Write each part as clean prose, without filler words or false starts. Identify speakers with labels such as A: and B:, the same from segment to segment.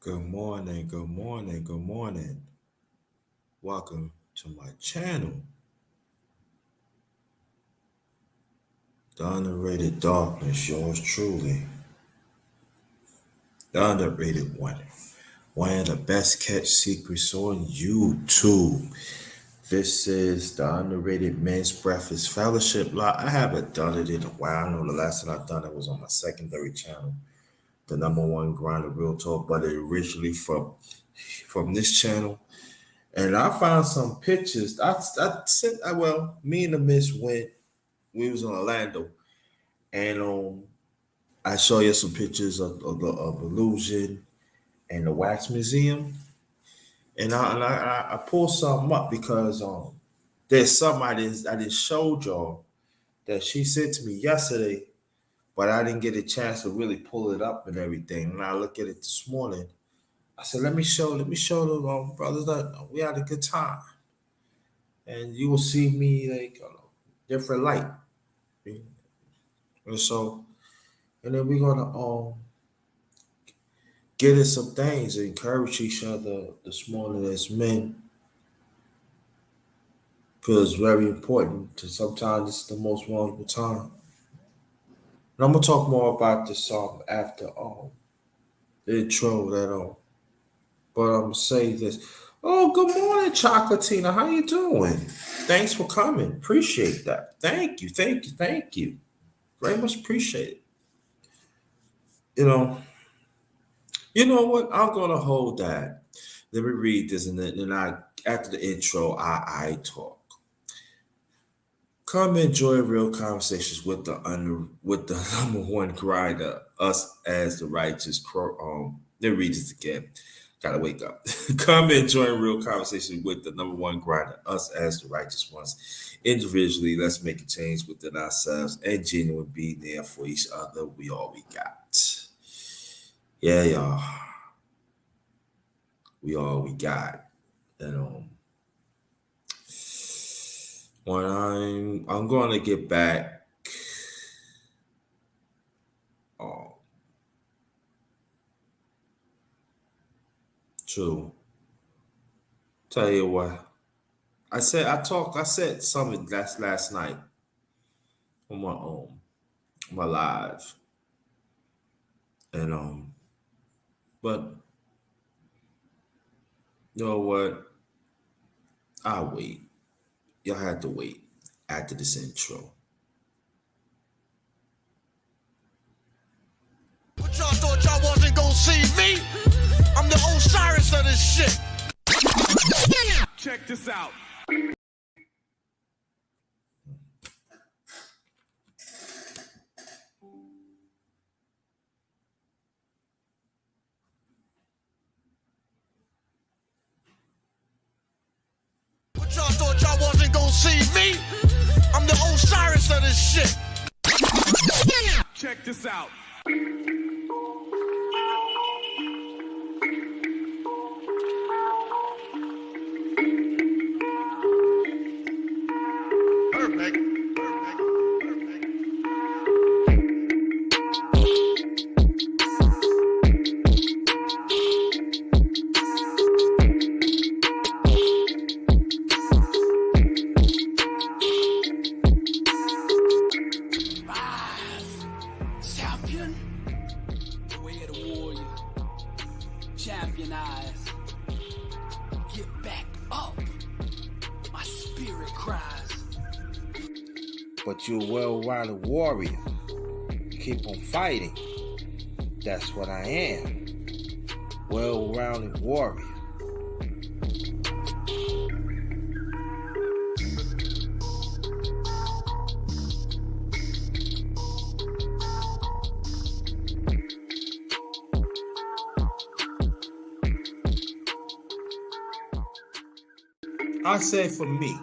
A: Good morning, good morning, good morning. Welcome to my channel, The Underrated Darkness, yours truly, the underrated one of the best kept secrets on YouTube. This is the Underrated Men's Breakfast Fellowship Live. I haven't done it in a while. I know the last time I've done it was on my secondary channel, the number one grinder real talk, but it originally from this channel. And I found some pictures. Me and the miss went. We was in Orlando, and I show you some pictures of Illusion and the Wax Museum, and I pulled something up because there's something I didn't show y'all that she sent to me yesterday, but I didn't get a chance to really pull it up and everything. And I look at it this morning. I said, let me show the brothers that we had a good time, and you will see me like different light. And so, and then we're gonna get in some things, encourage each other this morning as men. Feels very important to sometimes it's the most vulnerable time. And I'm gonna talk more about this after the intro that but I'm gonna say this. Oh, good morning, Chocolatina. How you doing? Thanks for coming. Appreciate that. Thank you, thank you, thank you. Very much appreciate it. You know what? I'm gonna hold that. Let me read this, and then after the intro, I talk. Come enjoy real conversations with the number one grinder, us as the righteous. Let me read this again. Gotta wake up. Come enjoy real conversations with the number one grinder, us as the righteous ones. Individually, let's make a change within ourselves and genuine being there for each other. We all we got. Yeah, y'all. We all we got. And when I'm going to get back to tell you what I said something last night on my live, and but you know what, I'll wait. Y'all have to wait after this intro.
B: But y'all thought y'all wasn't gonna see me? I'm the Osiris of this shit. Check this out. But y'all thought y'all wasn't gonna see me? I'm the Osiris of this shit. Check this out. Perfect. Champion, the way of the warrior. Champion eyes. Get back up. My spirit cries.
A: But you're a well-rounded warrior. You keep on fighting. That's what I am. Well-rounded warrior. I say for me,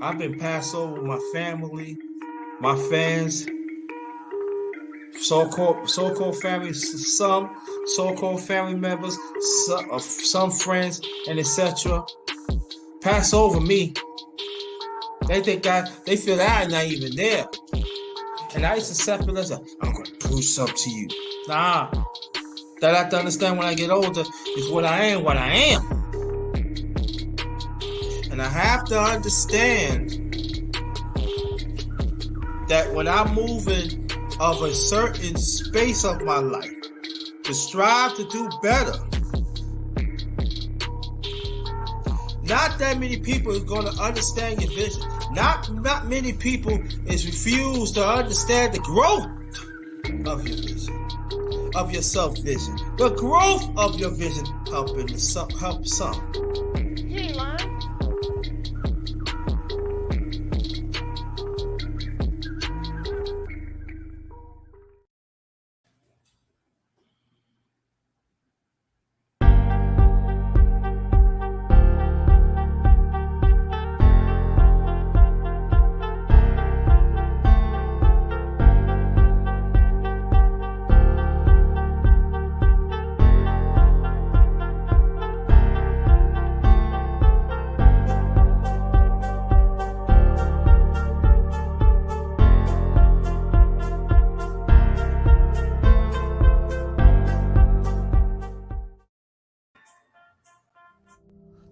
A: I've been passed over with my family, my fans, so-called family, some so-called family members, some friends, and etc. Pass over me. They feel that I'm not even there. And I used to accept it as I'm gonna prove something to you. Nah.
C: that I have to understand when I get older is what I am, and I have to understand that when I'm moving of a certain space of my life to strive to do better, not that many people are going to understand your vision. Not many people is refused to understand the growth of your vision, of your self-vision. The growth of your vision help some.
D: He ain't lying.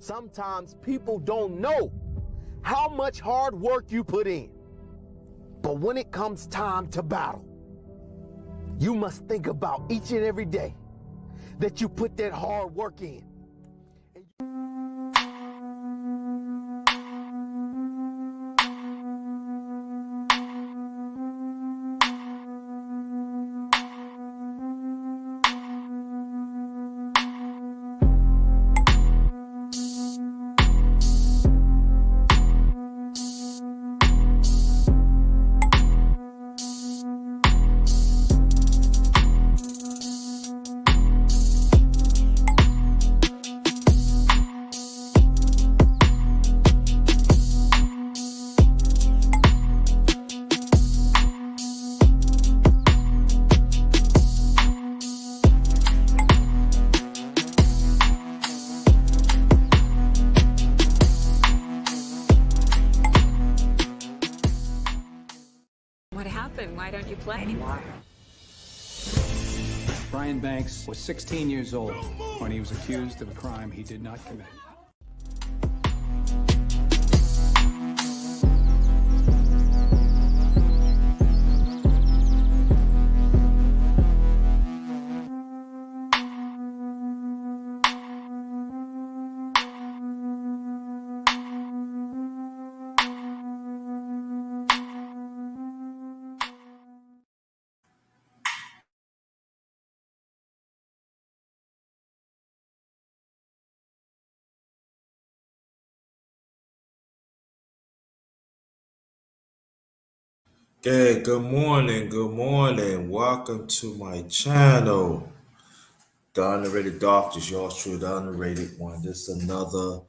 E: Sometimes people don't know how much hard work you put in. But when it comes time to battle, you must think about each and every day that you put that hard work in.
F: What happened? Why don't you play anymore?
G: Brian Banks was 16 years old when he was accused of a crime he did not commit.
A: Okay, good morning, good morning. Welcome to my channel. The Underrated Doctors, yours true, the underrated one. This is another,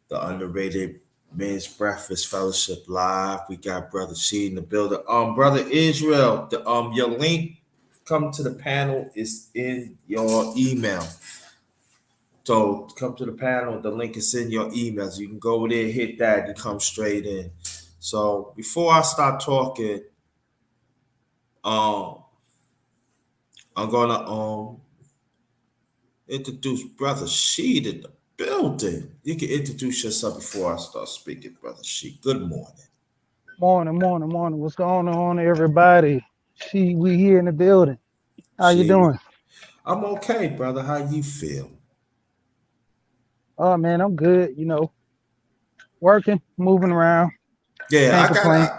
A: the Underrated Men's Breakfast Fellowship Live. We got Brother She in the building. Brother Israel, your link come to the panel is in your email. So come to the panel, the link is in your emails. You can go there, hit that, and come straight in. So before I start talking, um, I'm gonna introduce Brother Sheed in the building. You can introduce yourself before I start speaking, Brother Sheed. Good morning.
H: Morning. What's going on, everybody? We here in the building. How you
A: Sheed,
H: doing?
A: I'm okay, brother. How you feel?
H: Oh man, I'm good. Working, moving around.
A: Yeah,
H: Can't complain.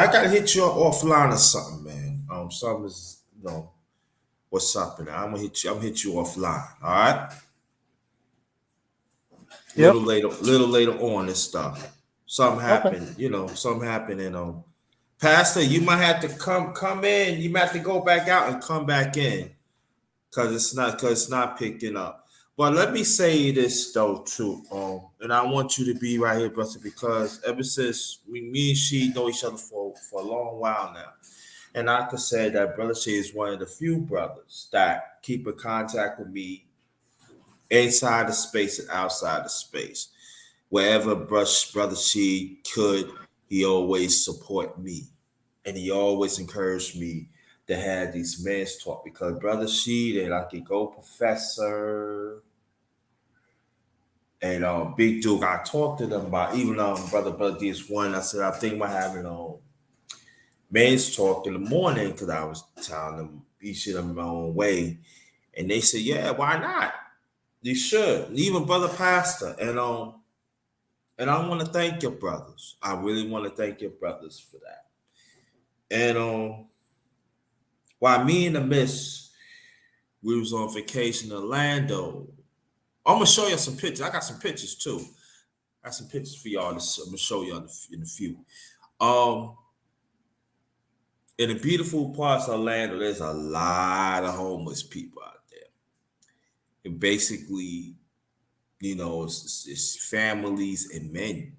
A: I gotta hit you up offline or something, man. Something is, what's up, and I'm gonna hit you offline. All right.
H: Yep.
A: Little later on and stuff. Something
H: Okay.
A: happened, something happened, and Pastor, you might have to come in. You might have to go back out and come back in because it's not picking up. But let me say this though too, and I want you to be right here, brother, because ever since me and she know each other for a long while now, and I could say that Brother She is one of the few brothers that keep in contact with me inside the space and outside the space. Wherever Brother She could, he always support me, and he always encouraged me to have these men's talk because Brother She and I could go Professor and Big Duke. I talked to them about even Brother this one. I said I think about having men's talk in the morning because I was telling them each of them my own way, and they said, "Yeah, why not? You should." Even Brother Pastor and I want to thank your brothers. I really want to thank your brothers for that. And while me and the Miss, we was on vacation in Orlando. I'm gonna show you some pictures. I got some pictures too. I got some pictures for y'all. I'm gonna show you in a few. Um, in the beautiful parts of Orlando, there's a lot of homeless people out there, and basically, it's families and men.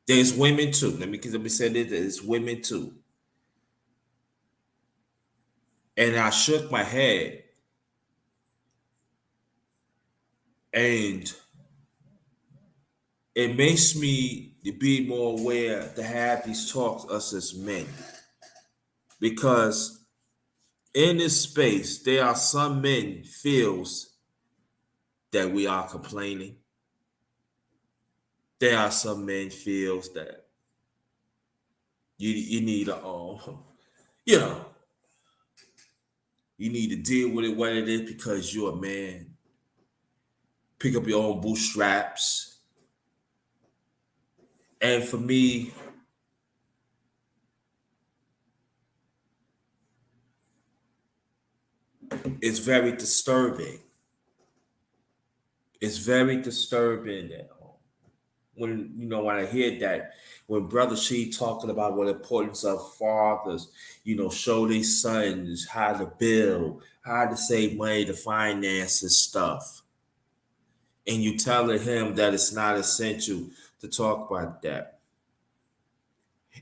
A: There's women too. Let me say this. There's women too. And I shook my head, and it makes me to be more aware to have these talks us as men, because in this space there are some men feels that we are complaining. There are some men feels that you need a you know you need to deal with it what it is because you're a man. Pick up your own bootstraps. And for me, it's very disturbing. It's very disturbing that when I hear that when Brother She talking about what importance of fathers, show their sons how to build, how to save money to finance this stuff, and you telling him that it's not essential to talk about that.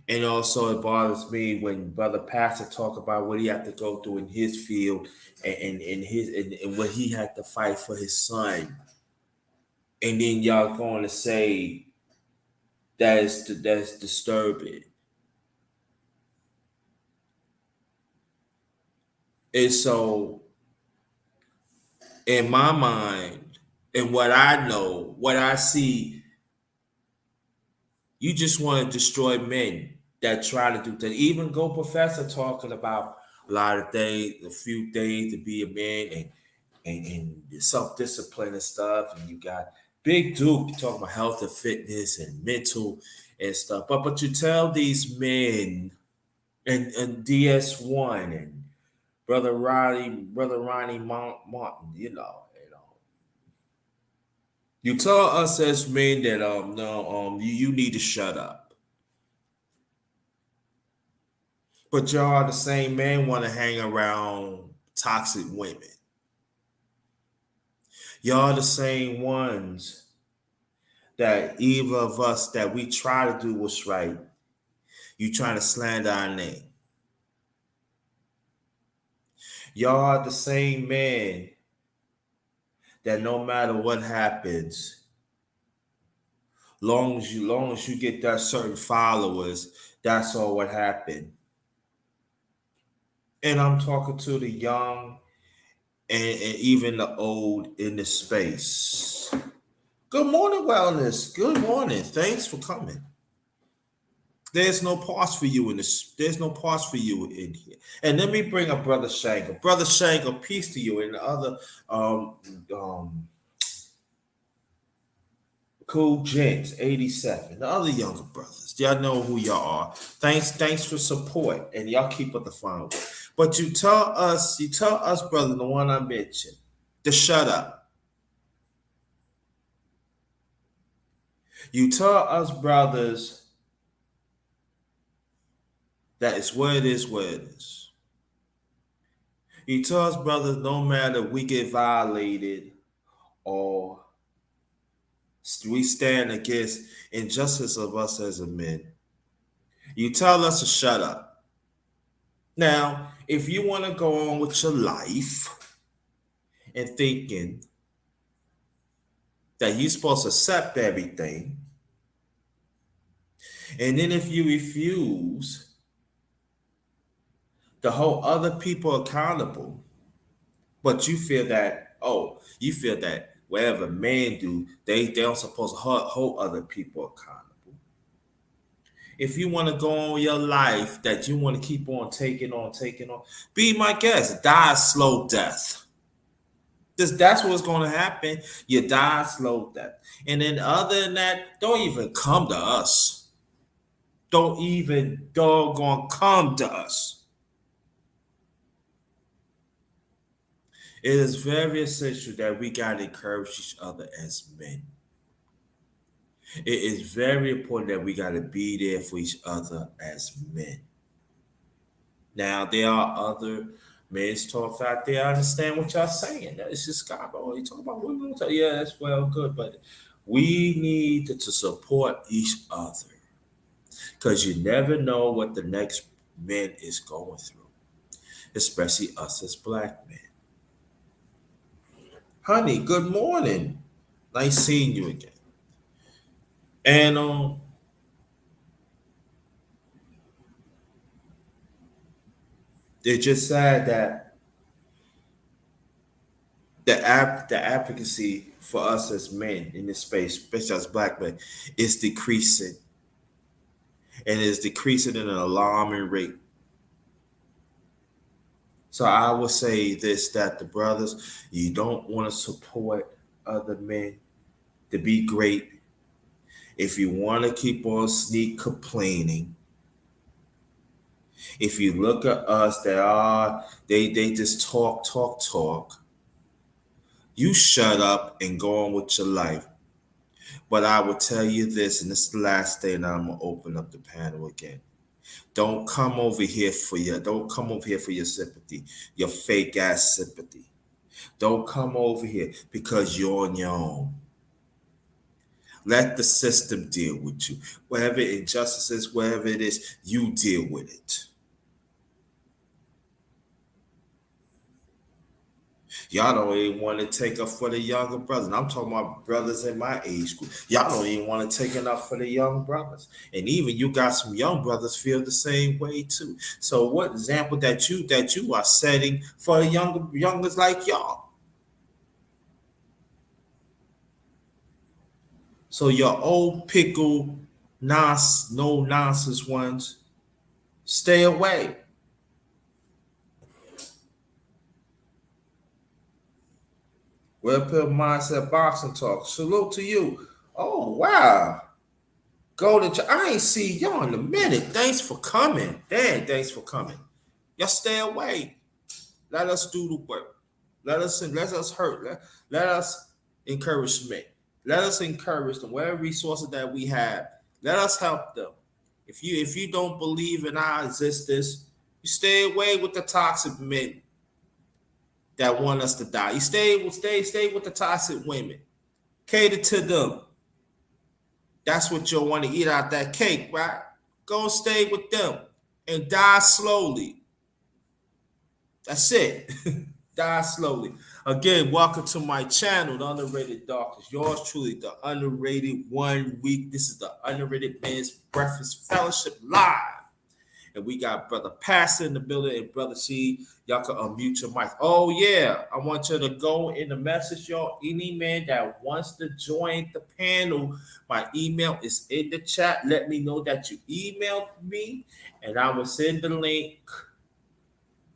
A: And also it bothers me when Brother Pastor talk about what he had to go through in his field and what he had to fight for his son. And then y'all going to say that's disturbing. And so in my mind, and what I know, what I see, you just want to destroy men that try to do that. Even Go Professor talking about a lot of things, a few things to be a man and self-discipline and stuff. And you got Big Duke talking about health and fitness and mental and stuff. But you tell these men and DS1 and Brother Ronnie Martin, you tell us as men that no you need to shut up. But y'all the same man want to hang around toxic women. Y'all the same ones that either of us that we try to do what's right, you trying to slander our name. Y'all are the same man that no matter what happens, long as you get that certain followers, that's all what happened. And I'm talking to the young and even the old in the space. Good morning, wellness. Good morning. Thanks for coming. There's no pause for you in this. There's no pause for you in here. And let me bring up Brother Shanker. Brother Shanker, peace to you and the other um, um, cool gents, 87, the other younger brothers. Y'all know who y'all are. Thanks for support. And y'all keep up the fun with it. But you tell us, brother, the one I mentioned, to shut up. You tell us, brothers, that it's where it is, where it is. You tell us, brothers, no matter we get violated or we stand against injustice of us as a men. You tell us to shut up. Now, if you want to go on with your life and thinking that you're supposed to accept everything, and then if you refuse to hold other people accountable, but you feel that whatever men do, they don't supposed to hold other people accountable. If you want to go on your life, that you want to keep on taking on, be my guest. Die a slow death. That's what's going to happen. You die a slow death. And then other than that, don't even come to us. Don't even doggone come to us. It is very essential that we got to encourage each other as men. It is very important that we got to be there for each other as men. Now, there are other men's talks out there. I understand what y'all saying. It's just God, oh, you talking about women? Yeah, that's well good, but we need to support each other because you never know what the next man is going through, especially us as black men. Honey, good morning. Nice seeing you again. And it's just sad that the advocacy for us as men in this space, especially as black men, is decreasing, and is decreasing at an alarming rate. So I would say this, that the brothers, you don't want to support other men to be great. If you want to keep on sneak complaining, if you look at us, they just talk. You shut up and go on with your life. But I will tell you this, and this is the last day, and I'm gonna open up the panel again. Don't come over here for your sympathy, your fake ass sympathy. Don't come over here because you're on your own. Let the system deal with you. Whatever injustices, whatever it is, you deal with it. Y'all don't even want to take up for the younger brothers. And I'm talking about brothers in my age group. Y'all don't even want to take enough for the young brothers. And even you got some young brothers feel the same way too. So what example that you are setting for youngers like y'all? So your old pickle no nonsense ones, stay away. Well put mindset boxing talk. Salute to you. Oh wow. I ain't see y'all in a minute. Thanks for coming. Dan, thanks for coming. Y'all stay away. Let us do the work. Let us hurt. Let us encourage men. Let us encourage them. Whatever resources that we have, let us help them. If you don't believe in our existence, you stay away with the toxic men that want us to die. You stay with the toxic women. Cater to them. That's what you'll want to eat out that cake, right? Go stay with them and die slowly. That's it. Die slowly. Again, welcome to my channel, The Underrated Darkness. Yours truly, the underrated 1 week. This is the Underrated Men's Breakfast Fellowship Live. And we got Brother Pastor in the building and Brother C. Y'all can unmute your mic. Oh, yeah. I want you to go in the message, y'all. Any man that wants to join the panel, my email is in the chat. Let me know that you emailed me, and I will send the link.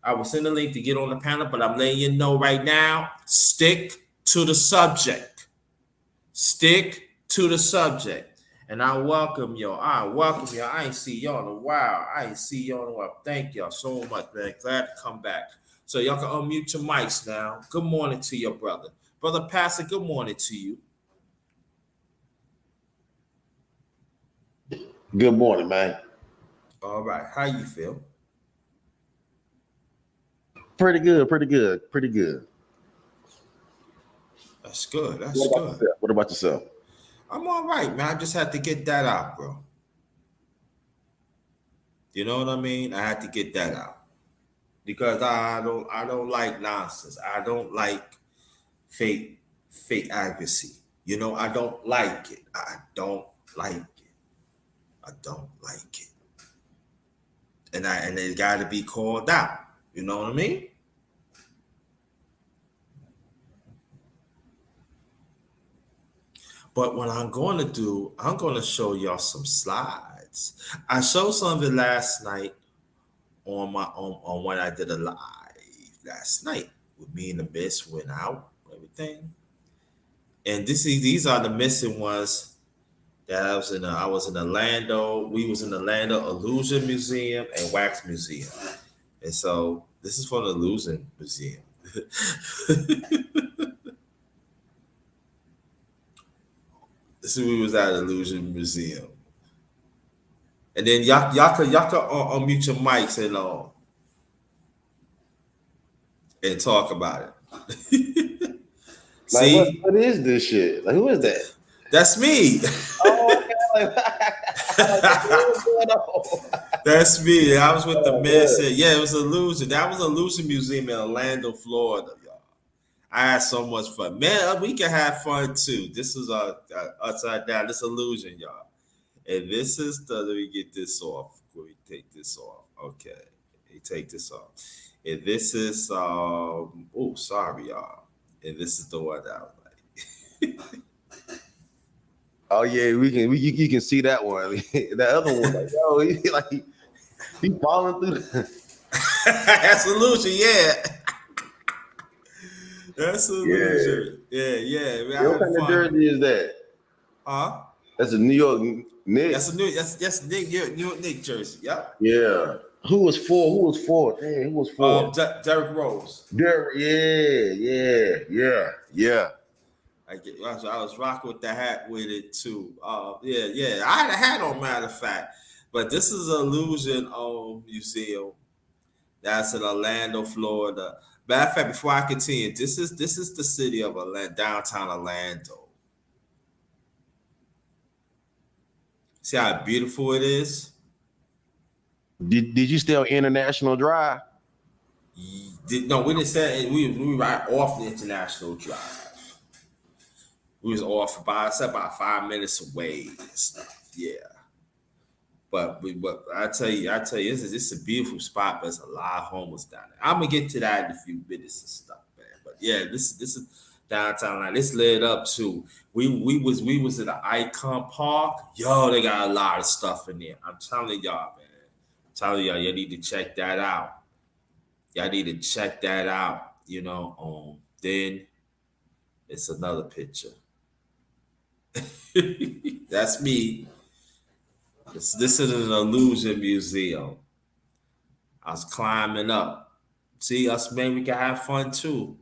A: To get on the panel, but I'm letting you know right now, stick to the subject. Stick to the subject. And I welcome y'all. I ain't see y'all in a while. Thank y'all so much, man. Glad to come back. So y'all can unmute your mics now. Good morning to your brother. Brother Pastor, good morning to you.
D: Good morning, man.
A: All right. How you feel?
D: Pretty good.
A: That's good.
D: What about yourself?
A: I'm all right, man. I just had to get that out, bro. You know what I mean? I had to get that out. Because I don't like nonsense. I don't like fake accuracy. You know, I don't like it. I don't like it. and it got to be called out. You know what I mean? But what I'm going to do, I'm going to show y'all some slides. I showed some of it last night on my on when I did a live last night with me and the miss went out, everything. And these are the missing ones that I was in Orlando. We was in Orlando Illusion Museum and Wax Museum. And so this is from the Illusion Museum. This is we was at Illusion Museum. And then y'all could unmute your mics and talk about it.
D: Like,
A: See,
D: what is this shit? Like, who is that?
A: that's me.
D: Oh, okay. What's going on?
A: That's me. I was with the miss.
D: Good.
A: Yeah, it was Illusion. That was Illusion Museum in Orlando, Florida, y'all. I had so much fun. Man, we can have fun too. This is upside down. This Illusion, y'all. And this is let me get this off. Let me take this off. Okay. Let me take this off. And this is oh, sorry, y'all. And this is the one that I was like.
D: Oh yeah, you can see that one. That other one, like, yo, he falling through.
A: That's Illusion, yeah. That's Illusion. Yeah. Man,
D: What kind of jersey is that?
A: Huh?
D: That's a New York Knicks.
A: That's New York Knicks jersey. Yep.
D: Yeah. Who was four? Hey, who was four?
A: Derrick Rose.
D: Yeah.
A: I was rocking with the hat with it too. Yeah. I had a hat on, matter of fact. But this is Illusion Museum. That's in Orlando, Florida. Matter of fact, before I continue, this is the city of Orlando, downtown Orlando. See how beautiful it is?
D: Did you stay on International Drive?
A: No, we didn't say we right off the International Drive. We was off about 5 minutes away and stuff. Yeah. But I tell you, this is a beautiful spot, but there's a lot of homeless down there. I'm gonna get to that in a few minutes and stuff, man. But yeah, this is downtown line. This led up to we was in the Icon Park. Yo, they got a lot of stuff in there. I'm telling y'all, man. I'm telling y'all, you need to check that out. Y'all need to check that out. Then it's another picture. That's me. This is an Illusion Museum. I was climbing up. See, us men, we can have fun too.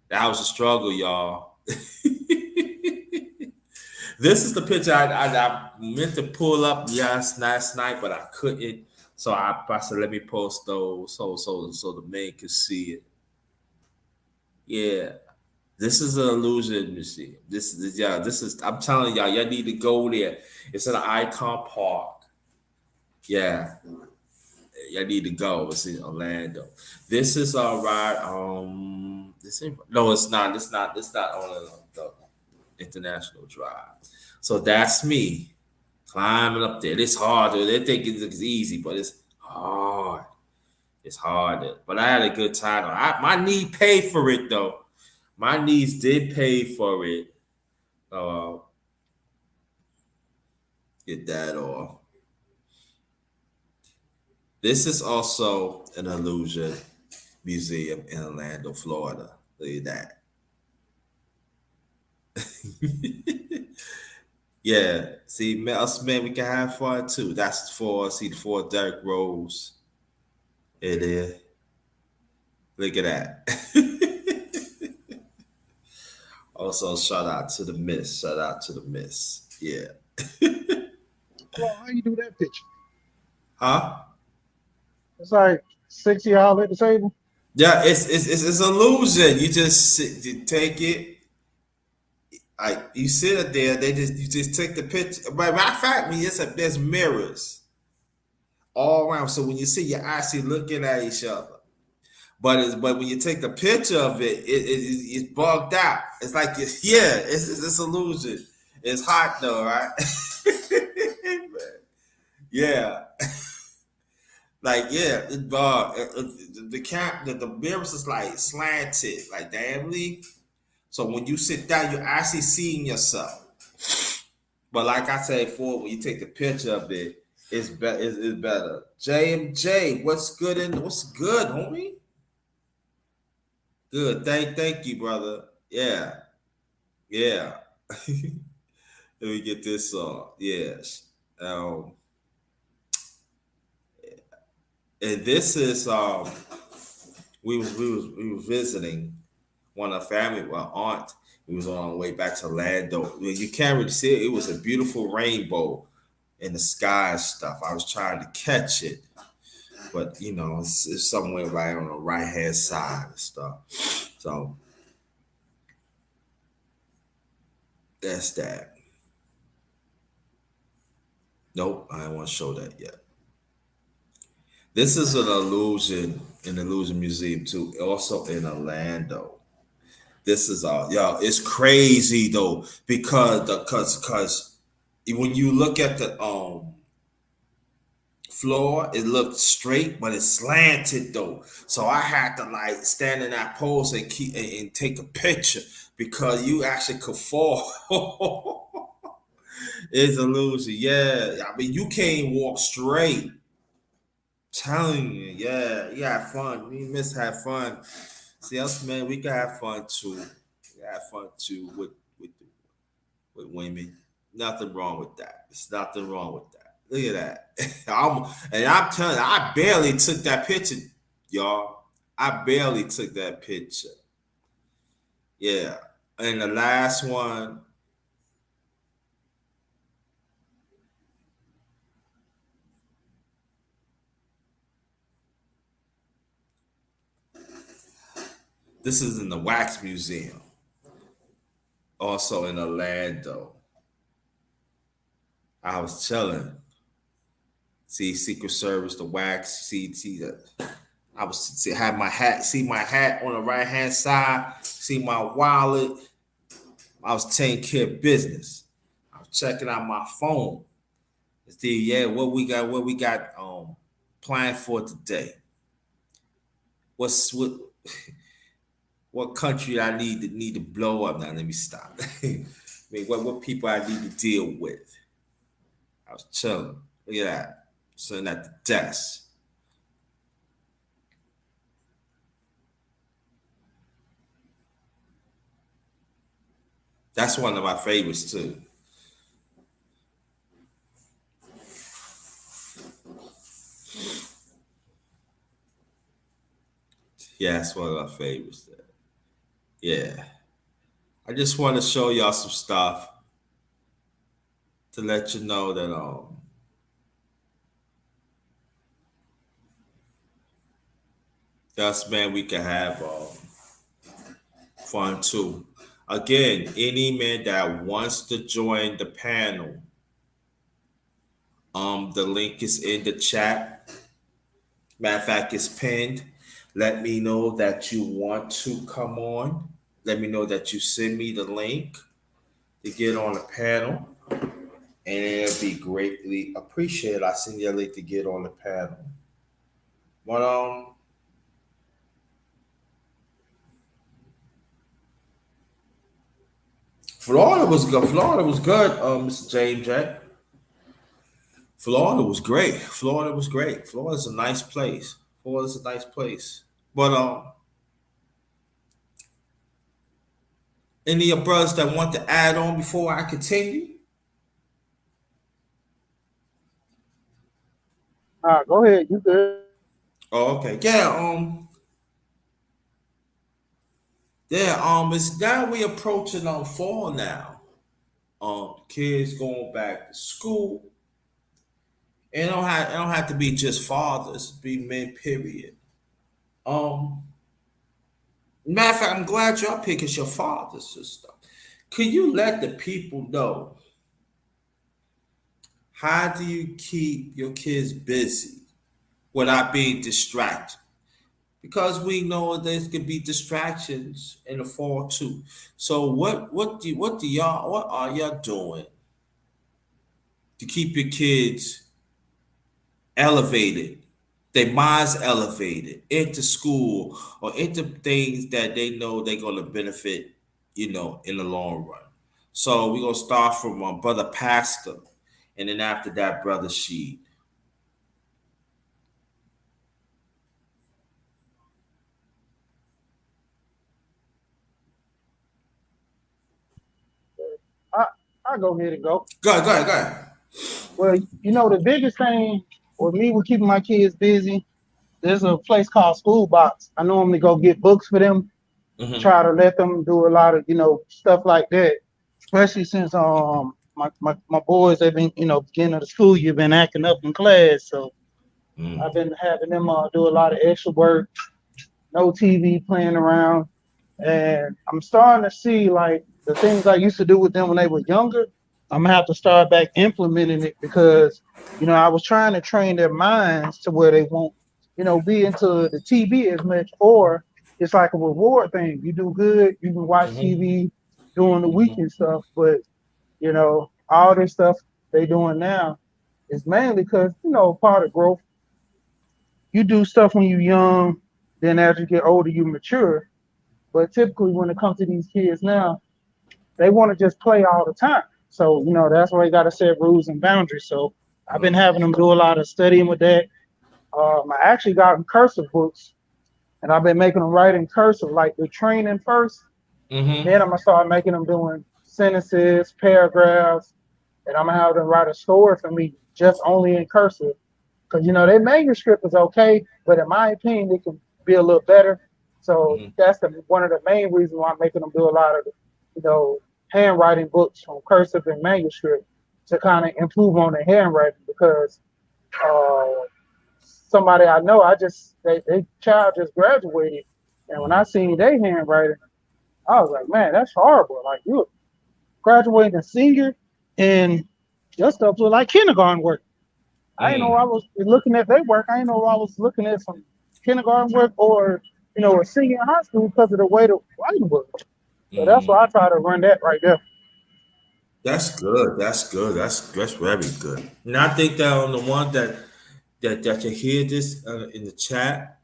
A: That was a struggle, y'all. This is the picture I meant to pull up last night, but I couldn't. So I said, let me post those so the men can see it. Yeah. This is an Illusion Museum. This is I'm telling y'all need to go there. It's in the Icon Park. Yeah. Y'all need to go. It's in Orlando. This is all right. No, it's not. It's not on the International Drive. So that's me climbing up there. It's hard. They think it's easy, but it's hard. It's hard. But I had a good time. My knee paid for it though. My knees did pay for it. Get that off. This is also an Illusion Museum in Orlando, Florida. Look at that. Yeah. See, us men, we can have fun too. That's the four Derrick Rose. It is. Look at that. Also, shout out to the Miss. Yeah.
H: How you do that picture?
A: Huh?
H: It's like 6 y'all at the table.
A: Yeah, it's illusion. You you take it. You sit there. You just take the picture. But matter of fact, there's mirrors all around. So when you see your eyes, you're looking at each other. But when you take the picture of it's bugged out. It's like it's illusion. It's hot though, right? Yeah. Like yeah, the cap the mirrors is like slanted, like damnly. So when you sit down, you're actually seeing yourself. But like I said before, when you take the picture of it, it's better. JMJ, what's good what's good, homie? Good. Thank you, brother. Yeah. Yeah. Let me get this yes. Um and this is we was visiting one of the family, well, aunt. We was on our way back to Lando. You can't really see it. It was a beautiful rainbow in the sky and stuff. I was trying to catch it, but it's somewhere right on the right hand side and stuff. So that's that. Nope, I don't want to show that yet. This is an illusion museum too, also in Orlando. This is it's crazy though because because when you look at the floor, it looked straight, but it's slanted though. So I had to like stand in that pose and keep and take a picture because you actually could fall. It's an illusion. Yeah. I mean, you can't walk straight. Telling you, yeah, you have fun. We miss have fun. See us, man. We can have fun too. We can have fun too with women. Nothing wrong with that. There's nothing wrong with that. Look at that. I'm telling you, I barely took that picture, y'all. I barely took that picture. Yeah. And the last one, this is in the Wax Museum, also in Orlando. I was chilling. See Secret Service, the wax. See the. I was had my hat. See my hat on the right hand side. See my wallet. I was taking care of business. I was checking out my phone. See, yeah, what we got planned for today. What what country I need to blow up now? Let me stop. I mean, what people I need to deal with. I was chilling. Look at that. Sitting at the desk. That's one of my favorites too. Yeah, that's one of my favorites. Yeah. I just want to show y'all some stuff to let you know that us man we can have fun too. Again, any man that wants to join the panel, the link is in the chat. Matter of fact, it's pinned. Let me know that you want to come on. Let me know that you send me the link to get on the panel, and it'll be greatly appreciated. I send you a link to get on the panel. But Florida was good. Florida was good, Mr. James Jack. Florida was great. Florida was great. Florida's a nice place. Florida's a nice place. But any of your brothers that want to add on before I continue?
H: Nah, go ahead. You good?
A: Oh, okay. It's now we approaching fall now. Kids going back to school. It don't have to be just fathers, be men, period. Um, Matter of fact, I'm glad y'all picking your fathers and stuff. Could you let the people know how do you keep your kids busy without being distracted? Because we know there could be distractions in the fall too. So what are y'all doing to keep your kids elevated their minds elevated into school or into things that they know they're going to benefit, in the long run. So we're going to start from Brother Pastor, and then after that, Brother Sheed.
H: I I go ahead and go.
A: Go ahead, go ahead, go ahead.
H: Well, the biggest thing with me with keeping my kids busy, there's a place called School Box. I normally go get books for them,
A: Mm-hmm.
H: try to let them do a lot of, stuff like that. Especially since my boys they've been, beginning of the school year been acting up in class. So I've
A: Mm-hmm.
H: been having them do a lot of extra work, no TV playing around. And I'm starting to see like the things I used to do with them when they were younger. I'm gonna have to start back implementing it because I was trying to train their minds to where they won't, be into the TV as much, or it's like a reward thing. You do good, you can watch
A: Mm-hmm.
H: TV during the week and stuff, but all this stuff they doing now is mainly because part of growth. You do stuff when you're young, then as you get older, you mature. But typically, when it comes to these kids now, they want to just play all the time. So, that's why you got to set rules and boundaries. So, I've been having them do a lot of studying with that. I actually got them cursive books, and I've been making them write in cursive, like the training first. Then
A: Mm-hmm.
H: I'm going to start making them doing sentences, paragraphs, and I'm going to have them write a story for me just only in cursive. Because their manuscript is okay, but in my opinion, it can be a little better. So
A: Mm-hmm.
H: that's one of the main reasons why I'm making them do a lot of, you know, handwriting books from cursive and manuscript to kind of improve on the handwriting. Because uh, somebody I know, they child just graduated, and when I seen their handwriting, I was like, man, that's horrible. Like you graduating a senior, and your stuff look like kindergarten work. I didn't know I
A: Mm.
H: was looking at their work. I didn't know I was looking at some kindergarten work or a senior in high school because of the way the writing was. So that's
A: Mm.
H: why I try to run that right there.
A: That's good. That's good. That's very good. And I think that on the one that can hear this in the chat,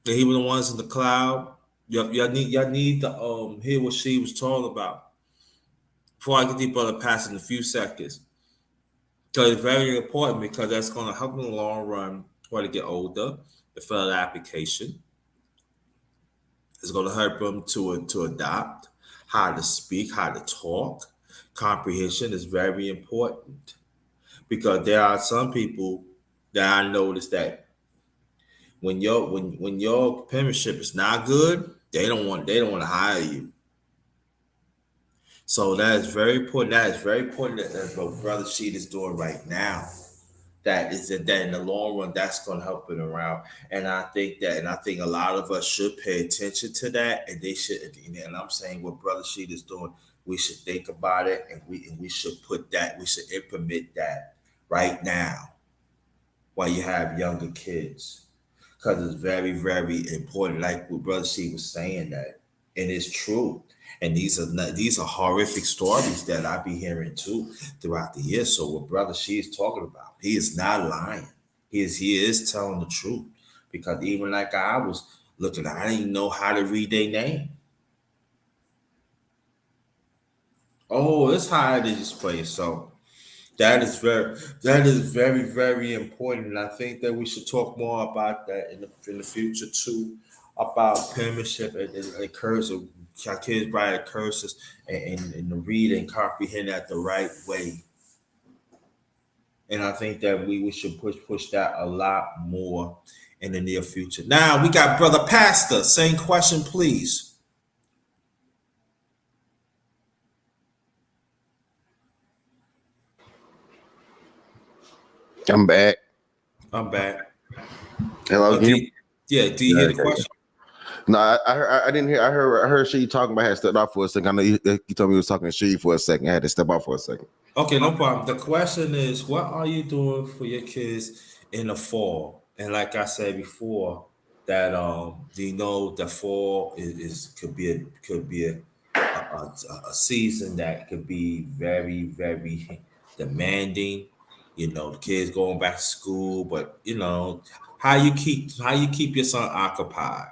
A: that even the ones in the cloud, y'all need to hear what she was talking about. Before I get deep on the past in a few seconds, because it's very important because that's going to help in the long run when they get older. The fill out application is going to help them to adopt how to speak, how to talk. Comprehension is very important because there are some people that I noticed that when your penmanship is not good, they don't want to hire you. So that is very important. That is very important that what Brother Sheet is doing right now. That in the long run, that's going to help it around. And I think a lot of us should pay attention to that, and they should. And I'm saying what Brother Sheet is doing, we should think about it, and we should we should implement that right now while you have younger kids because it's very, very important. Like what Brother C was saying that, and it's true. And these are horrific stories that I be hearing too throughout the year. So what Brother She is talking about, he is not lying. He is telling the truth because even like I was looking, I didn't know how to read their name. Oh, it's high to this place. So that is very, very important. And I think that we should talk more about that in the future too, about penmanship and cursive. Our kids write curses and read and comprehend that the right way. And I think that we should push that a lot more in the near future. Now we got Brother Pastor. Same question, please.
D: I'm back.
A: I'm back.
D: Hello,
A: Oh,
D: can you?
A: yeah, do you
D: Yeah,
A: hear
D: yeah,
A: the
D: yeah.
A: question?
D: No, I didn't hear. I heard she talking about had stepped off for a second. I know you told me you was talking to she for a second. I had to step off for a second.
A: Okay, no problem. The question is, what are you doing for your kids in the fall? And like I said before, that do you know the fall is could be a season that could be very, very demanding. The kids going back to school, but How you keep your son occupied?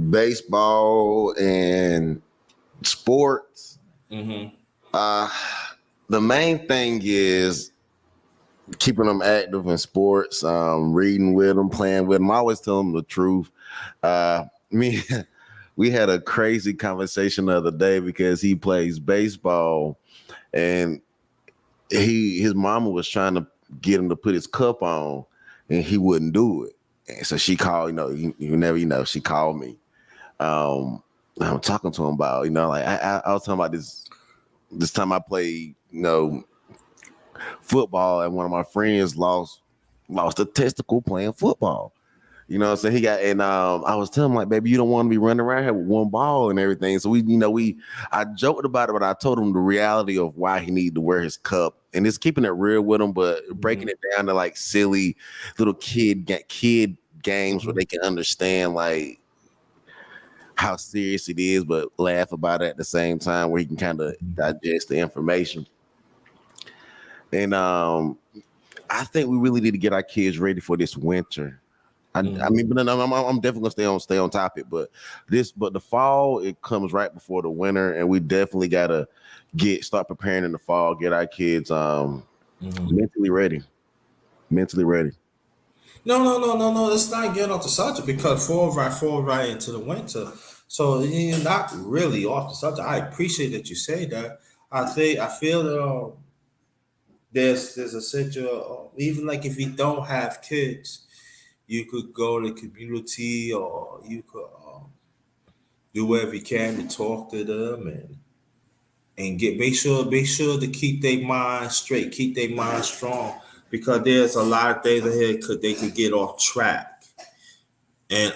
D: Baseball and sports.
A: Mm-hmm.
D: Uh, the main thing is keeping them active in sports, reading with them, playing with them. I always tell them the truth. Me, we had a crazy conversation the other day because he plays baseball and his mama was trying to get him to put his cup on and he wouldn't do it. And so she called, she called me. I'm talking to him about, like I was talking about this time I played, football and one of my friends lost a testicle playing football. You know what I'm saying? He got and I was telling him like, baby, you don't want to be running around here with one ball and everything. So I joked about it, but I told him the reality of why he needed to wear his cup. And it's keeping it real with him, but breaking it down to like silly little kid games where they can understand like how serious it is, but laugh about it at the same time where he can kind of digest the information. And I think we really need to get our kids ready for this winter. I mean, but I'm definitely gonna stay on topic. But the fall it comes right before the winter, and we definitely gotta start preparing in the fall. Get our kids mentally ready, mentally ready.
A: No, no, no, no, no. Let's not get off the subject because fall right into the winter. So you're not really off the subject. I appreciate that you say that. I feel that there's a essential even like if you don't have kids, you could go to community or you could do whatever you can to talk to them and get make sure to keep their mind straight, keep their mind strong because there's a lot of things ahead could they could get off track and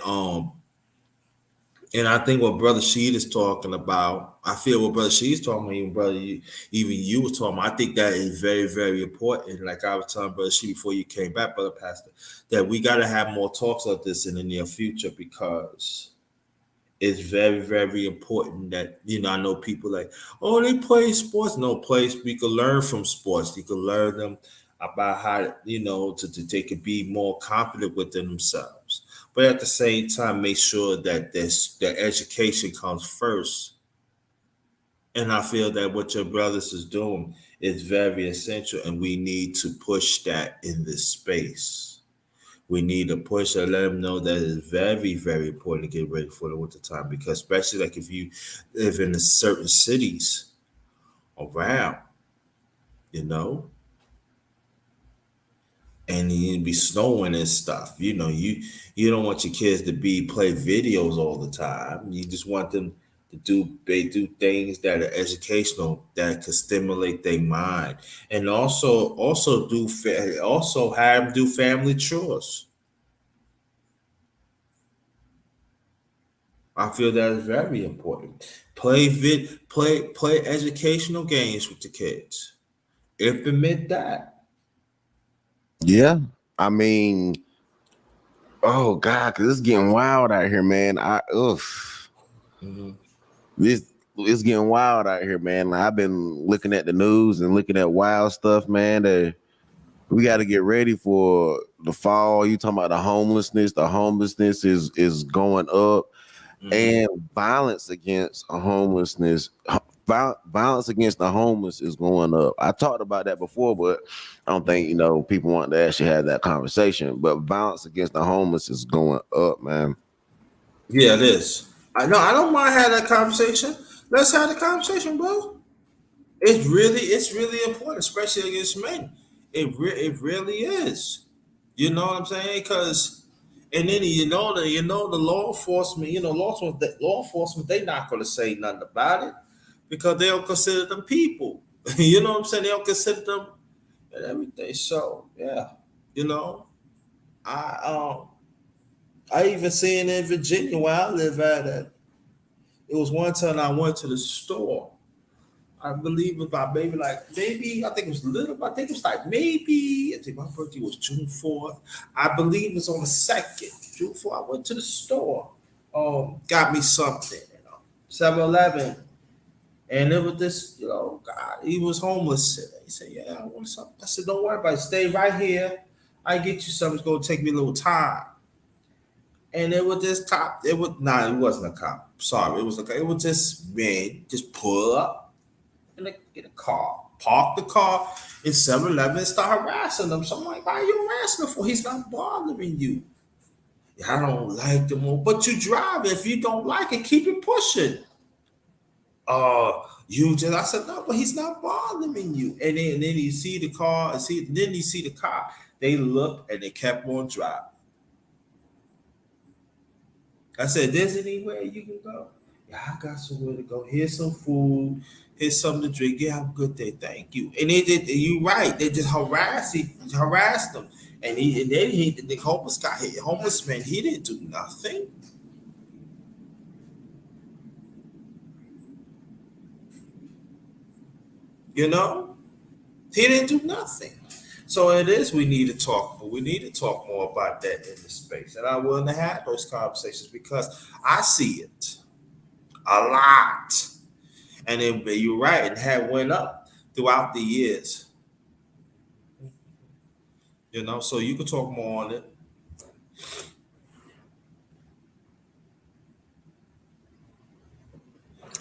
A: and I think what Brother Sheed is talking about, I feel what Brother Sheed is talking about, even you was talking about, I think that is very, very important. Like I was telling Brother Sheed before you came back, Brother Pastor, that we got to have more talks of this in the near future because it's very, very important that, I know people like, oh, they play sports. No place we can learn from sports. You can learn them about how, they could be more confident within themselves. But at the same time, make sure that their education comes first. And I feel that what your brothers is doing is very essential, and we need to push that in this space. We need to push and let them know that it's very, very important to get ready for the winter time because especially like if you live in certain cities around, you know, and you be snowing and stuff. You don't want your kids to be play videos all the time. You just want them to do things that are educational that could stimulate their mind, and also have them do family chores. I feel that is very important. Play educational games with the kids. Implement that.
D: Yeah, I mean, oh God, because it's getting wild out here, man.
A: Mhm.
D: This it's getting wild out here, man. Like, I've been looking at the news and looking at wild stuff, man. That we got to get ready for the fall. You talking about the homelessness? The homelessness is going up,
A: Mhm.
D: and violence against the homeless is going up. I talked about that before, but I don't think people want to actually have that conversation. But violence against the homeless is going up, man.
A: Yeah, it is. I know. I don't mind having that conversation. Let's have the conversation, bro. It's really important, especially against men. It really is. You know what I'm saying? Because and then the law enforcement, law enforcement, they not going to say nothing about it because they don't consider them people. You know what I'm saying? They don't consider them and everything. So yeah, you know, I I even seen in Virginia where I live at it. It was one time I went to the store. I believe about maybe I think it was little. I think it was like maybe I think my birthday was June 4th. I believe it was on the second June 4th. I went to the store. Got me something, 7-Eleven. And it was this, God, he was homeless. He said, yeah, I want something. I said, don't worry about it. Stay right here. I get you something. It's gonna take me a little time. And it was this cop. It wasn't a cop. Sorry, it was a. It was this man just pull up in a car, park the car in 7-Eleven and start harassing them. So I'm like, why are you harassing him for? He's not bothering you. I don't like them, but you drive. If you don't like it, keep it pushing. I said, no, but he's not bothering you. And then you see the car, then you see the car. They look and they kept on driving. I said, there's anywhere you can go? Yeah, I got somewhere to go. Here's some food. Here's something to drink. Yeah, have a good day. Thank you. And they did. You right. They just harassed them. And the homeless man. He didn't do nothing. You know, he didn't do nothing. So it is. We need to talk. But we need to talk more about that in the space. And I'm willing to have those conversations because I see it a lot. And then you're right, it had went up throughout the years. You know, so you could talk more on it.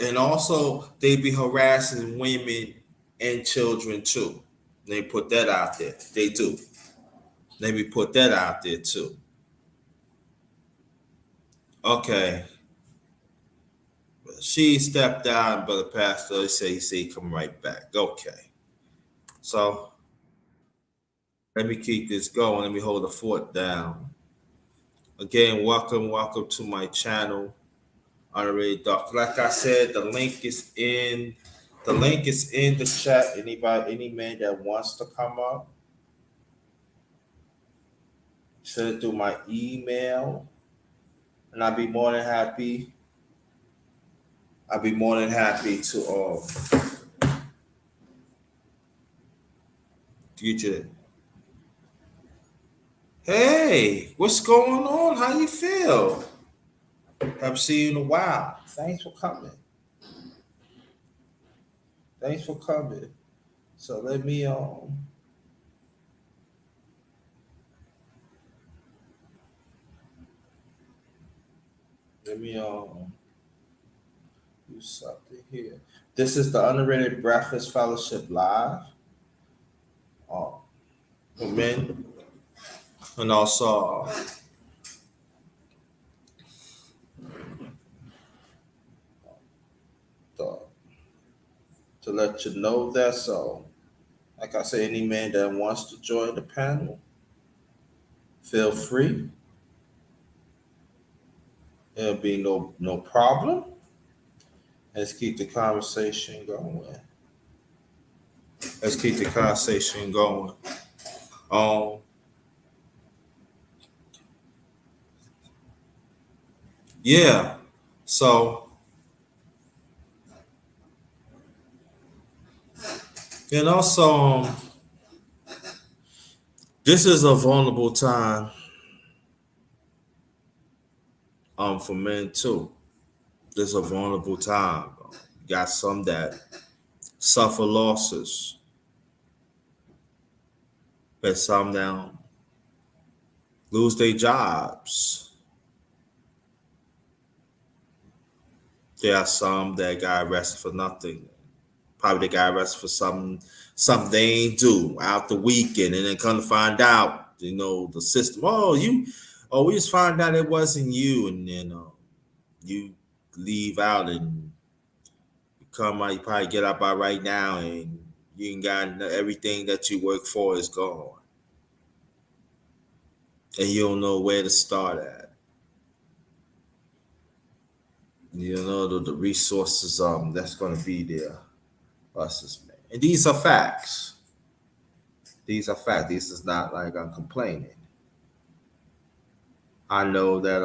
A: And also they be harassing women and children too. They put that out there. They do. They be put that out there too. Okay. She stepped down, brother pastor. He say come right back. Okay. So let me keep this going. Let me hold the fort down. Again, welcome to my channel. Underated Doctor. Like I said, the link is in the chat. Any man that wants to come up, send it through my email, and I'll be more than happy. I'll be more than happy to get you. Hey, what's going on? How you feel? Haven't seen you in a while. Thanks for coming. Thanks for coming. So let me do something here. This is the Underrated Breakfast Fellowship Live. For men. And also to let you know that. So, like I say, any man that wants to join the panel, feel free. There'll be no problem. Let's keep the conversation going. Let's keep the conversation going. Yeah. So, and also, this is a vulnerable time for men too. This is a vulnerable time. You got some that suffer losses, but some now lose their jobs. There are some that got arrested for nothing. Probably they got arrested for something they ain't do out the weekend, and then come to find out, the system. We just find out it wasn't you, and then you leave out and you come out. You probably get up by right now, and you ain't got everything that you work for is gone, and you don't know where to start at. You know the resources that's going to be there. Us, man. And these are facts. These are facts. This is not like I'm complaining. I know that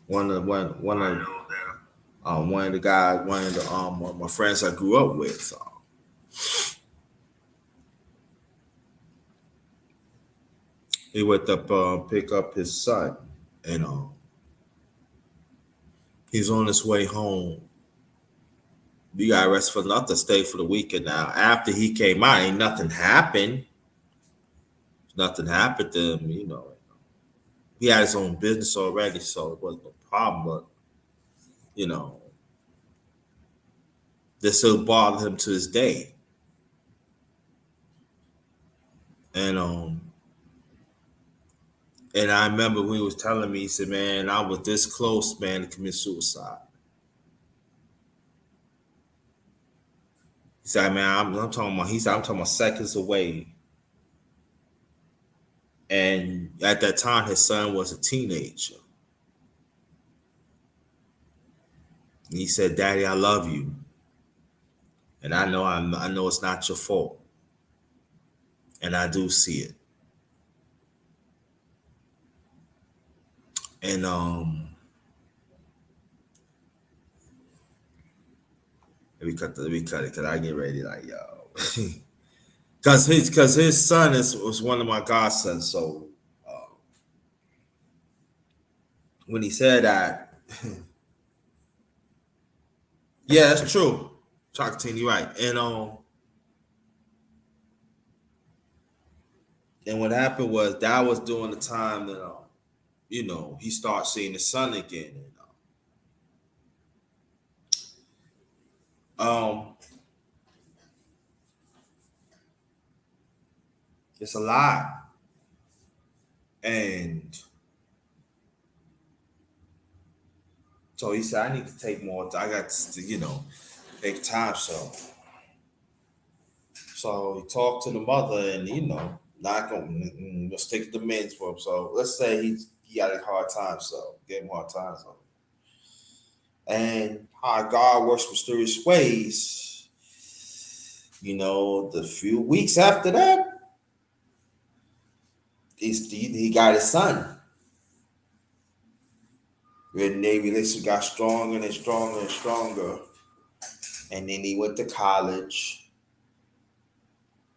A: one of the guys, one of my friends I grew up with, he went up pick up his son, and he's on his way home You got arrested for nothing, stay for the weekend. Now, after he came out, ain't nothing happened. Nothing happened to him, you know. He had his own business already, so it wasn't no problem. But, you know, this still bothered him to this day. And and I remember when he was telling me, he said, man, I was this close, man, to commit suicide. He said, man, I'm talking about, he said, I'm talking about seconds away. And at that time, his son was a teenager. And he said, Daddy, I love you. And I know it's not your fault. And I do see it. And let me cut it because I get ready like yo. Cause his son was one of my godsons. So when he said that, yeah, that's true. Chocotini, right. And what happened was that was during the time that you know, he started seeing his son again. And, it's a lot. And so he said, I need to take more. I got to, you know, take time. So he talked to the mother, and you know, not gonna stick to the men's for him. So let's say he got a hard time. So gave him a hard time. So and how God works mysterious ways. You know, the few weeks after that, he got his son. The Navy relationship got stronger and stronger and stronger. And then he went to college,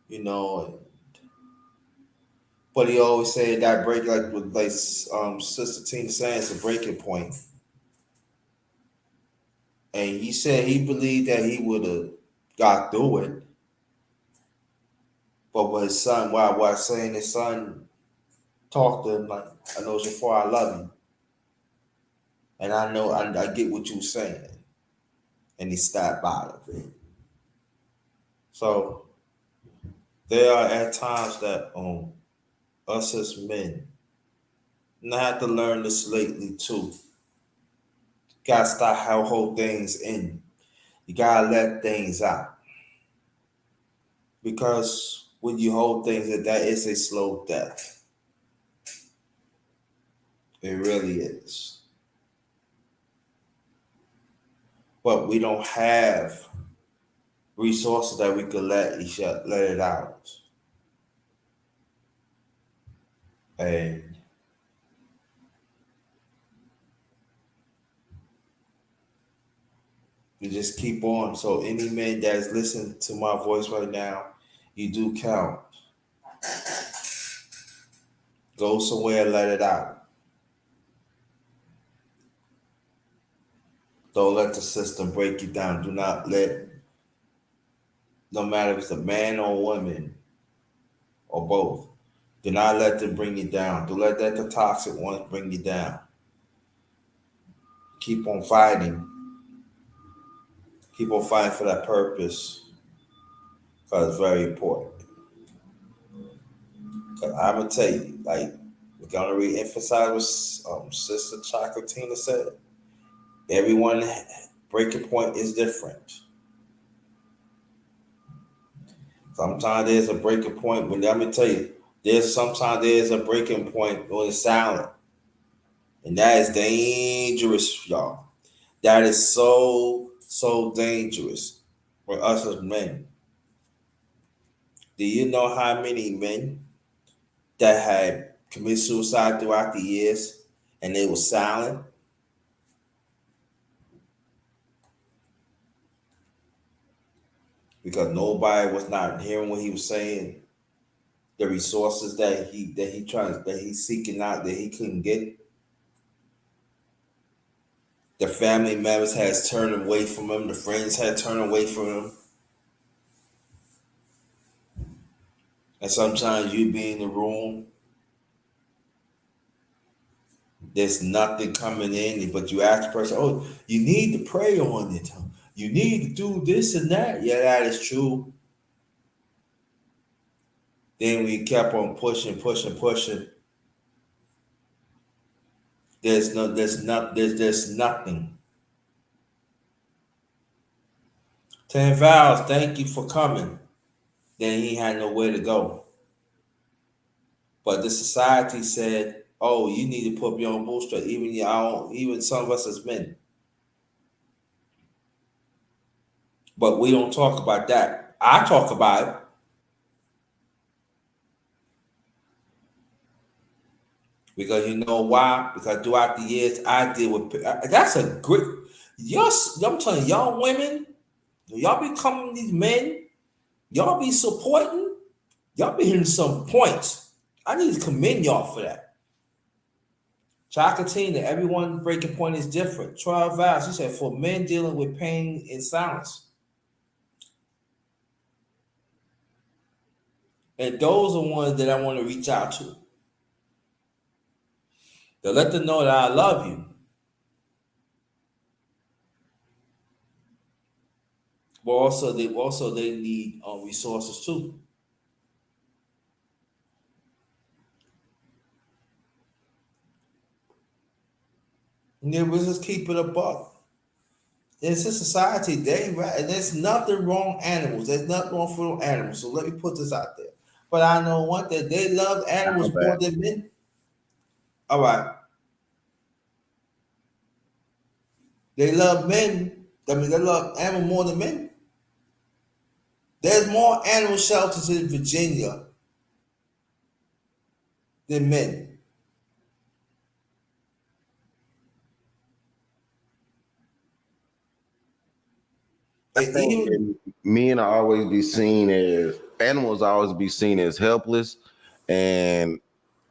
A: you know. But he always said that break, like Sister Tina saying, it's a breaking point. And he said he believed that he would have got through it. But with his son, while saying his son talked to him like, I know it's before I love you. And I know I get what you're saying. And he snapped out of it. So there are at times that us as men, and I have to learn this lately too. Gotta stop how hold things in. You gotta let things out. Because when you hold things in, that is a slow death. It really is. But we don't have resources that we could let it out. And we just keep on. So any man that is listening to my voice right now, you do count. Go somewhere and let it out. Don't let the system break you down. Do not let, no matter if it's a man or a woman or both, do not let them bring you down. Don't let the toxic ones bring you down. Keep on fighting. Keep on fighting for that purpose because it's very important. Because I'm going to tell you, like, we're going to re-emphasize what Sister Chocolatina said. Everyone breaking point is different. Sometimes there's a breaking point when let me tell you, sometimes there's a breaking point when it's silent. And that is dangerous, y'all. That is so dangerous for us as men. Do you know how many men that had committed suicide throughout the years and they were silent? Because nobody was not hearing what he was saying. The resources that he's seeking out that he couldn't get. The family members has turned away from him. The friends had turned away from him. And sometimes you be in the room, there's nothing coming in, but you ask the person, oh, you need to pray on it. You need to do this and that. Yeah, that is true. Then we kept on pushing. There's nothing. 10 vows, thank you for coming. Then he had nowhere to go. But the society said, oh, you need to put up your own bootstrap. Even some of us as men. But we don't talk about that. I talk about it. Because you know why? Because throughout the years, I deal with that's a great. I'm telling you, y'all women, y'all becoming these men, y'all be supporting, y'all be hitting some points. I need to commend y'all for that. Chakatina, everyone breaking point is different. 12 vows, she said, for men dealing with pain in silence. And those are ones that I want to reach out to let them know that I love you. But also they need resources too. Yeah, we'll just keep it a buck. It's a society, and there's nothing wrong with animals. There's nothing wrong for animals. So let me put this out there. But I know one thing, they love animals more than men. All right. They love men. I mean, they love animals more than men. There's more animal shelters in Virginia than men.
D: I think men are always be seen as animals always be seen as helpless, and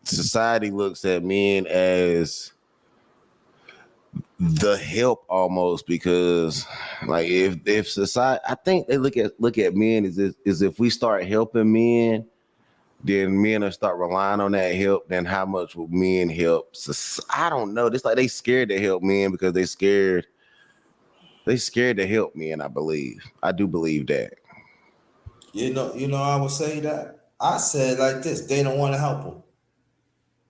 D: society looks at men as the help almost, because like if society, I think they look at men as if we start helping men, then men will start relying on that help. Then how much will men help? So, I don't know. It's like they scared to help men because they scared to help men. I do believe that.
A: You know, I would say that. I said like this: they don't want to help them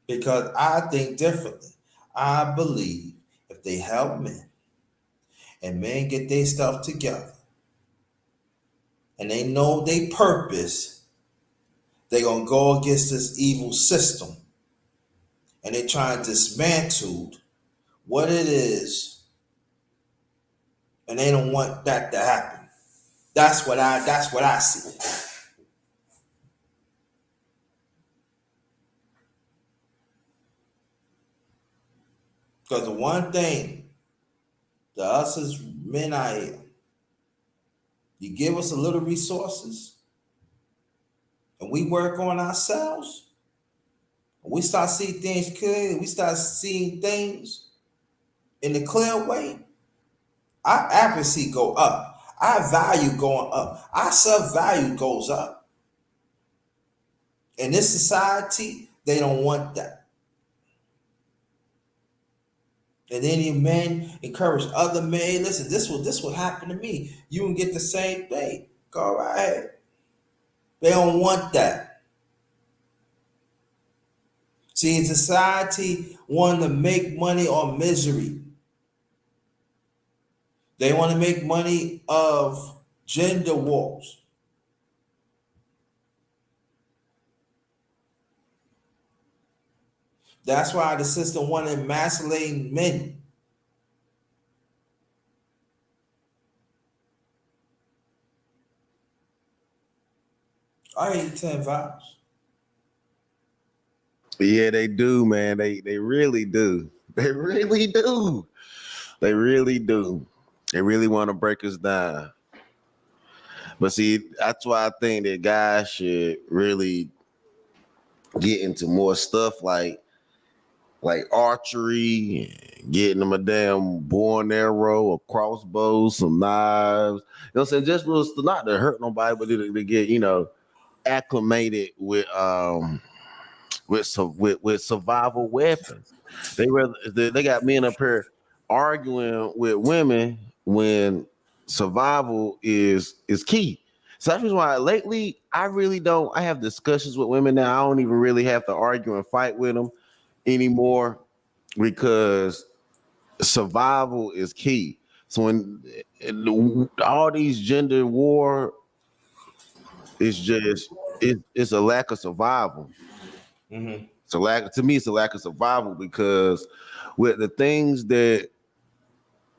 A: because I think differently. I believe if they help men and men get their stuff together and they know their purpose, they're gonna go against this evil system and they try to dismantle what it is, and they don't want that to happen. That's what I see. Because the one thing to us as men out here, you give us a little resources and we work on ourselves, we start seeing things clearly, we start seeing things in a clear way, our accuracy go up, our value going up, our self-value goes up. In this society, they don't want that. And any men encourage other men, hey, listen, this will happen to me. You can get the same thing. Go right ahead. They don't want that. See, society want to make money on misery. They want to make money of gender wars. That's why the system want to emasculate men. I hate 10 vows.
D: Yeah, they do, man. They really do. They really do. They really do. They really want to break us down. But see, that's why I think that guys should really get into more stuff like like archery, getting them a damn bow and arrow, a crossbow, some knives. You know what I'm saying? Just was not to hurt nobody, but to get, acclimated with survival weapons. They got men up here arguing with women when survival is key. So that's why lately I really don't. I have discussions with women now. I don't even really have to argue and fight with them anymore because survival is key. So when all these gender war is just it's a lack of survival.
A: Mm-hmm.
D: It's a lack to me. It's a lack of survival because with the things that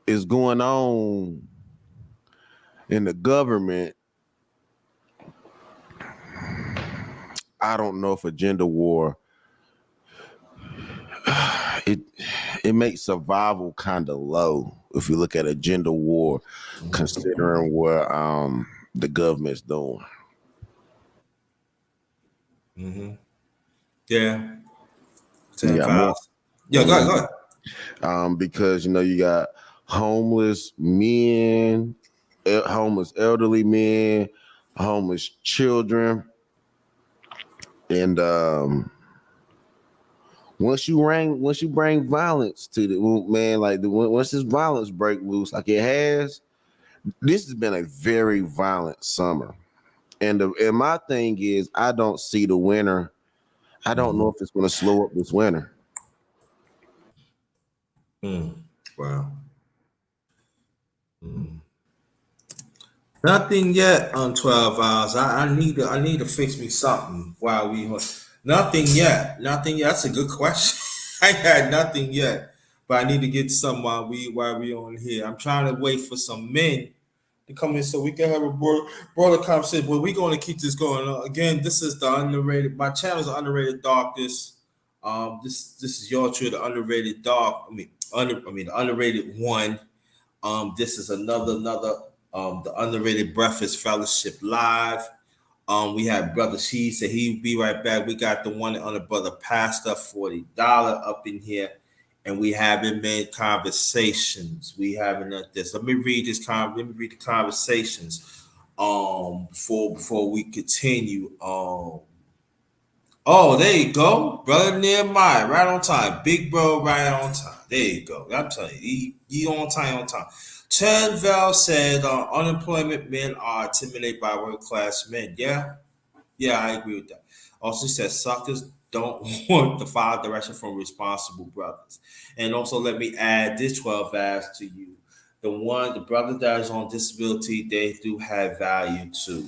D: is going on in the government, I don't know if a gender war it it makes survival kind of low if you look at a gender war, considering what the government's doing.
A: Mm-hmm. Yeah.
D: You
A: 10
D: got more.
A: files. Yeah, go ahead, go ahead.
D: Because you got homeless men, homeless elderly men, homeless children, and once you bring violence to the man, like once this violence break loose, like it has, this has been a very violent summer. And my thing is, I don't see the winter. I don't know if it's going to slow up this winter.
A: Wow. Nothing yet on 12 hours. I need to fix me something while we nothing yet. Nothing yet. That's a good question. I had nothing yet. But I need to get some while we on here. I'm trying to wait for some men to come in so we can have a broader conversation. But we're going to keep this going. Again, this is the underrated. My channel is Underrated Darkness. This is your true the underrated dark. The underrated one. This is another the underrated breakfast fellowship live. We have Brother She said he'll be right back. We got the one on the Brother Pastor $40 up in here, and we haven't made conversations. We haven't done this. Let me read Let me read the conversations. Before we continue. Oh, there you go. Brother Nehemiah, right on time. Big bro, right on time. There you go. I'm telling you, he on time, on time. Val said unemployment men are intimidated by world class men. Yeah, yeah, I agree with that. Also says suckers don't want the fire direction from responsible brothers. And also let me add this 12 as to you. The brother that is on disability, they do have value too.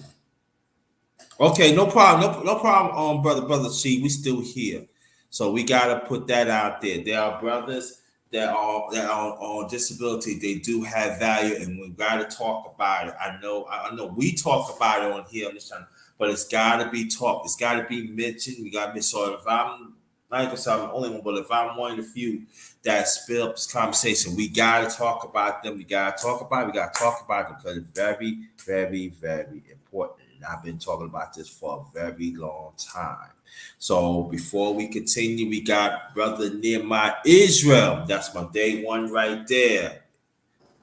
A: Okay, no problem. No problem, brother C. We still here. So we gotta put that out there. There are brothers that are on disability. They do have value, and we gotta talk about it. I know we talk about it on here on this channel, but it's gotta be talked. It's gotta be mentioned. We gotta be so if I'm like I said, I'm the only one, but if I'm one of the few that spit up this conversation, we gotta talk about them. We gotta talk about it. We gotta talk about them because it's very, very, very important. And I've been talking about this for a very long time. So before we continue, we got Brother Nehemiah Israel. That's my day one right there.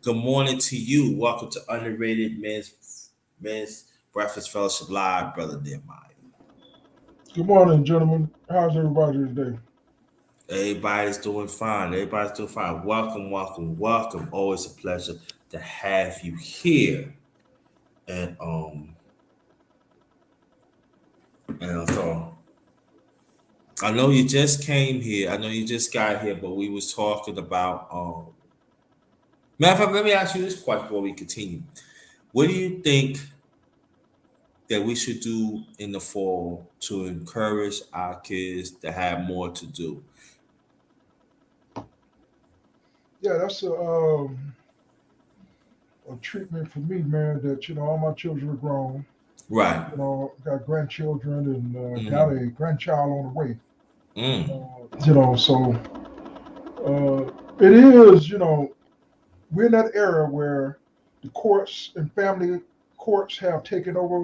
A: Good morning to you. Welcome to Underrated Men's Breakfast Fellowship Live, Brother Nehemiah.
I: Good morning, gentlemen. How's everybody today?
A: Everybody's doing fine. Everybody's doing fine. Welcome, welcome, welcome. Always a pleasure to have you here. And so I know you just came here. I know you just got here, but we was talking about matter of fact, let me ask you this question before we continue. What do you think that we should do in the fall to encourage our kids to have more to do?
I: Yeah, that's a treatment for me, man. That all my children are grown.
A: Right.
I: Got grandchildren and got
A: Mm-hmm.
I: a grandchild on the way.
A: Mm.
I: So it is. We're in that era where the courts and family courts have taken over.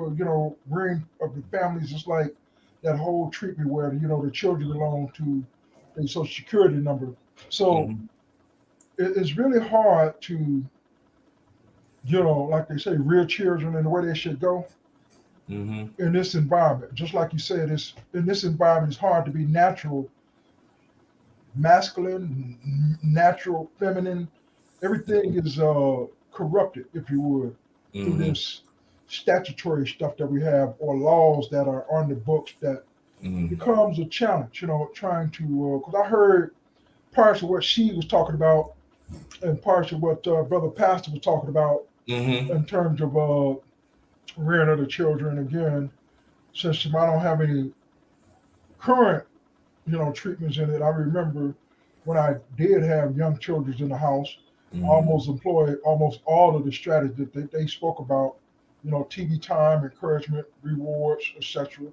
I: Reign of the families. It's like that whole treatment where the children belong to their social security number. So
A: Mm-hmm.
I: it's really hard to, like they say, rear children in the way they should go
A: Mm-hmm.
I: in this environment. Just like you said, it's in this environment, it's hard to be natural, masculine, natural, feminine. Everything is corrupted, if you would, through
A: Mm-hmm.
I: this statutory stuff that we have or laws that are on the books that
A: Mm-hmm.
I: becomes a challenge. Trying to because I heard parts of what she was talking about and parts of what Brother Pastor was talking about
A: Mm-hmm.
I: in terms of rearing other children. Again, since I don't have any current, treatments in it, I remember when I did have young children in the house, I
A: Mm-hmm.
I: almost employed almost all of the strategies that they spoke about, TV time, encouragement, rewards, etc.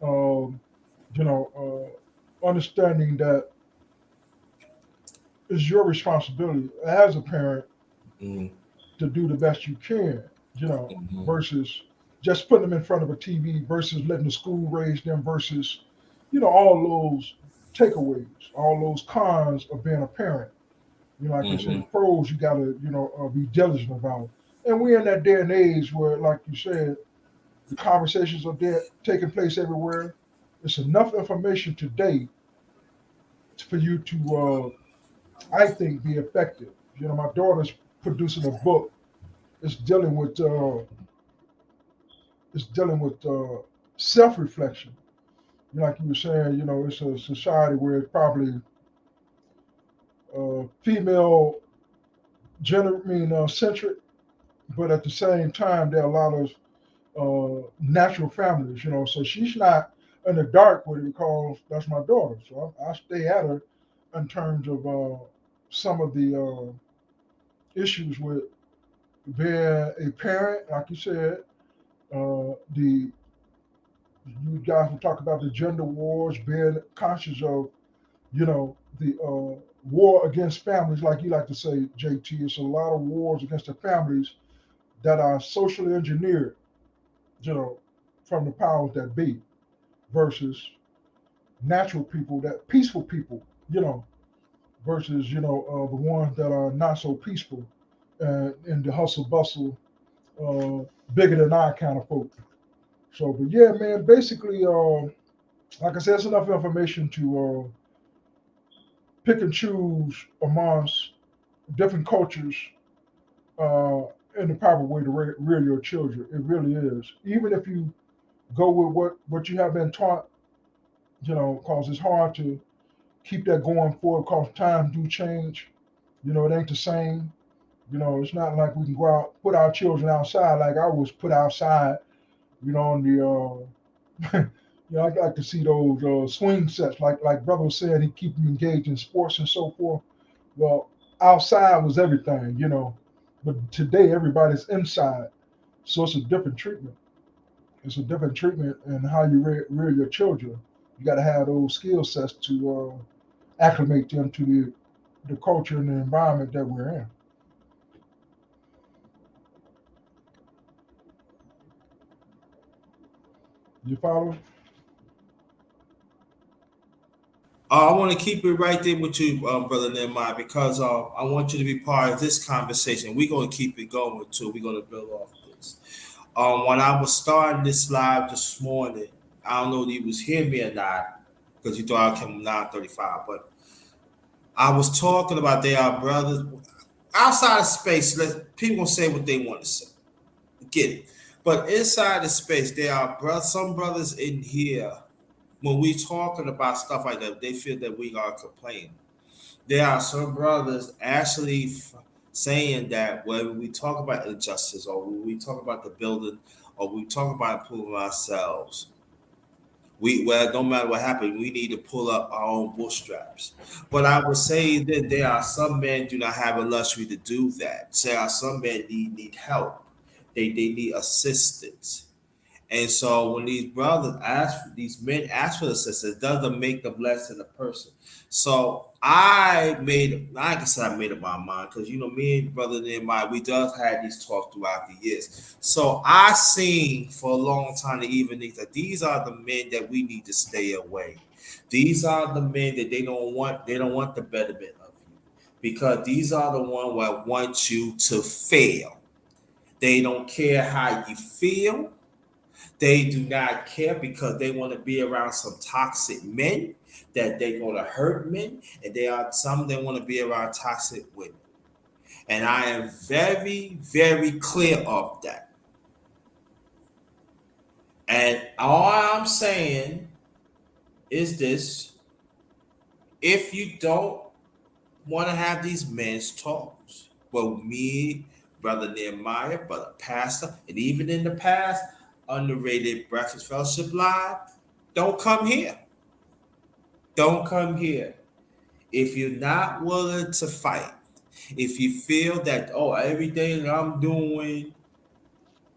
I: Um, understanding that it's your responsibility as a parent
A: Mm-hmm.
I: to do the best you can,
A: Mm-hmm.
I: versus just putting them in front of a TV versus letting the school raise them versus, all those takeaways, all those cons of being a parent. Like they say,
A: Mm-hmm.
I: the pros you gotta, be diligent about. And we're in that day and age where, like you said, the conversations are there, taking place everywhere. It's enough information today for you to, I think, be effective. My daughter's producing a book. It's dealing with self-reflection. Like you were saying, it's a society where it's probably female gender, centric, but at the same time, there are a lot of natural families. So she's not in the dark with it because that's my daughter. So I stay at her in terms of some of the issues with being a parent, like you said. The You guys will talk about the gender wars, being conscious of, the war against families, like you like to say, JT. It's a lot of wars against the families that are socially engineered, you know, from the powers that be, versus natural people, that peaceful people, versus the ones that are not so peaceful, in the hustle bustle, bigger than I kind of folk. So, but yeah, man, basically, like I said, it's enough information to pick and choose amongst different cultures uh, in the proper way to rear your children. It really is. Even if you go with what you have been taught, because it's hard to keep that going forward because times do change. It ain't the same. It's not like we can go out, put our children outside like I was put outside, on the I like to see those swing sets, like brother was saying, he keep them engaged in sports and so forth. Well, outside was everything, but today everybody's inside, so it's a different treatment. It's a different treatment in how you rear your children. You got to have those skill sets to acclimate them to the culture and the environment that we're in. You follow?
A: I want to keep it right there with you, Brother Nehemiah, because I want you to be part of this conversation. We're going to keep it going too. We're going to build off this. When I was starting this live this morning, I don't know if you was hearing me or not, because you thought I came 9:35, but I was talking about they are brothers outside of space. People gonna say what they want to say. Get it, but inside the space, there are some brothers in here. When we talking about stuff like that, they feel that we are complaining. There are some brothers actually saying that when we talk about injustice or when we talk about the building or we talk about improving ourselves, no matter what happened, we need to pull up our own bootstraps. But I would say that there are some men do not have a luxury to do that. There are some men need help. They need assistance. And so when these men ask for assistance, it doesn't make them less than a person. So I can say I made up my mind because me and brother Nehemiah, we just had these talks throughout the years. So I seen for a long time the evenings that these are the men that we need to stay away. These are the men that they don't want the betterment of you. Because these are the ones that want you to fail. They don't care how you feel. They do not care because they want to be around some toxic men that they're going to hurt men, and they are some that want to be around toxic women. And I am very, very clear of that. And all I'm saying is this: if you don't want to have these men's talks, well, me, brother Nehemiah, brother Pastor, and even in the past, Underrated Breakfast Fellowship Live, don't come here. Don't come here. If you're not willing to fight, if you feel that, oh, everything I'm doing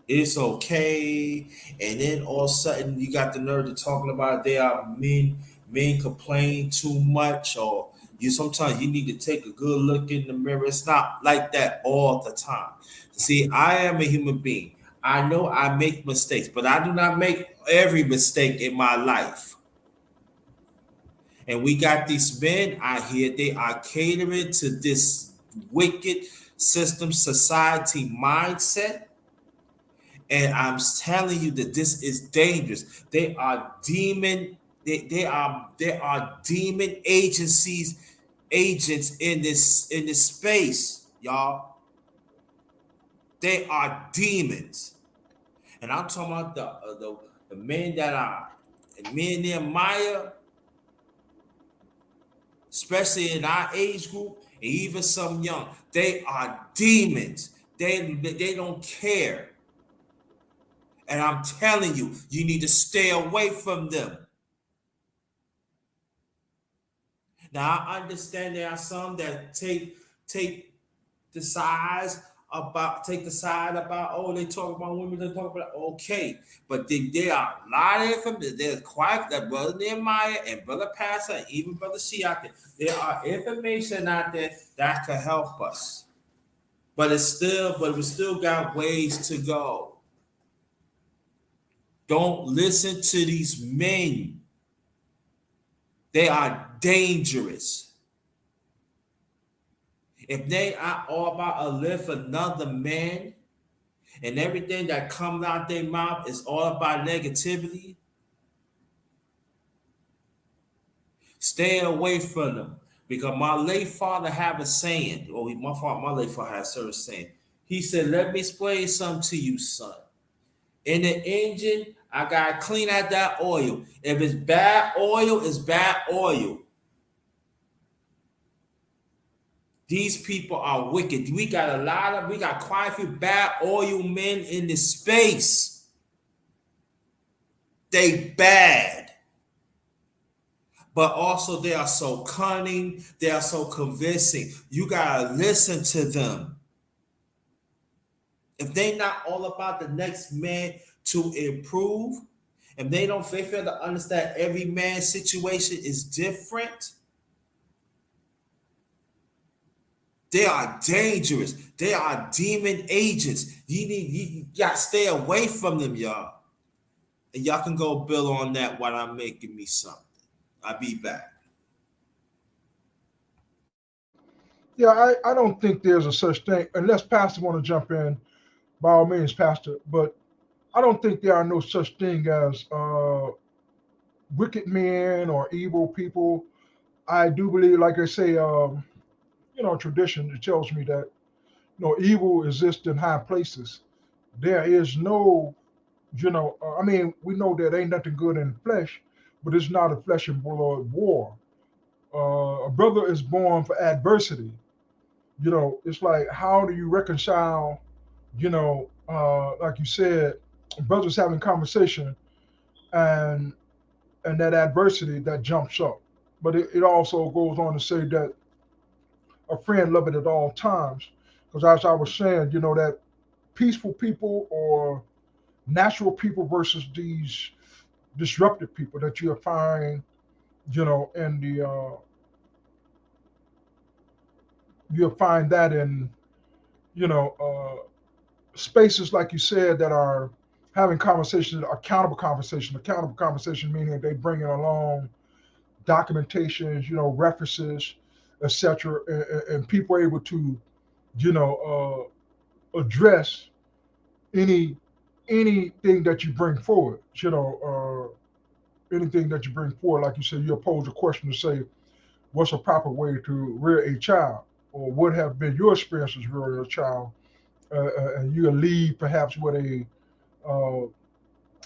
A: is okay, and then all of a sudden you got the nerve to talking about they are men complain too much, or you sometimes you need to take a good look in the mirror. It's not like that all the time. See, I am a human being. I know I make mistakes, but I do not make every mistake in my life. And we got these men out here, they are catering to this wicked system, society mindset. And I'm telling you that this is dangerous. They are demon agencies, agents in this space, y'all. They are demons. And I'm talking about the men that are, and me and Nehemiah, especially in our age group, and even some young, they are demons. They don't care. And I'm telling you, you need to stay away from them. Now I understand there are some that take the sides take the side about, oh, they talk about women, they talk about, okay, but there are a lot of information. There's quite that brother Nehemiah and brother Pastor and even brother Shiaki. There are information out there that can help us, but we still got ways to go. Don't listen to these men. They are dangerous. If they are all about a live another man and everything that comes out their mouth is all about negativity, stay away from them. Because my late father have a saying, my late father had a certain saying. He said, let me explain something to you, son. In the engine, I gotta clean out that oil. If it's bad oil, it's bad oil. These people are wicked. We got quite a few bad oil men in this space. They bad. But also they are so cunning, they are so convincing. You gotta listen to them. If they not all about the next man to improve, if they fail to understand every man's situation is different, they are dangerous. They are demon agents. You gotta stay away from them, y'all. And y'all can go bill on that while I'm making me something. I'll be back.
I: Yeah, I don't think there's a such thing, unless Pastor want to jump in, by all means, Pastor. But I don't think there are no such thing as wicked men or evil people. I do believe, like I say, tradition, it tells me that evil exists in high places. There is no, I mean, we know that ain't nothing good in the flesh, but it's not a flesh and blood war. A brother is born for adversity. It's like, how do you reconcile, like you said, brothers having conversation and that adversity that jumps up. But it also goes on to say that a friend love it at all times. Because as I was saying, that peaceful people or natural people versus these disruptive people that you'll find, in you'll find that in, you know, spaces like you said that are having conversations, accountable conversation, meaning they bring in along documentations, references, etc., and people are able to, you know, address any anything that you bring forward, anything that you bring forward. Like you said, you pose a question to say, what's a proper way to rear a child, or what have been your experiences rearing a child, and you leave perhaps with uh,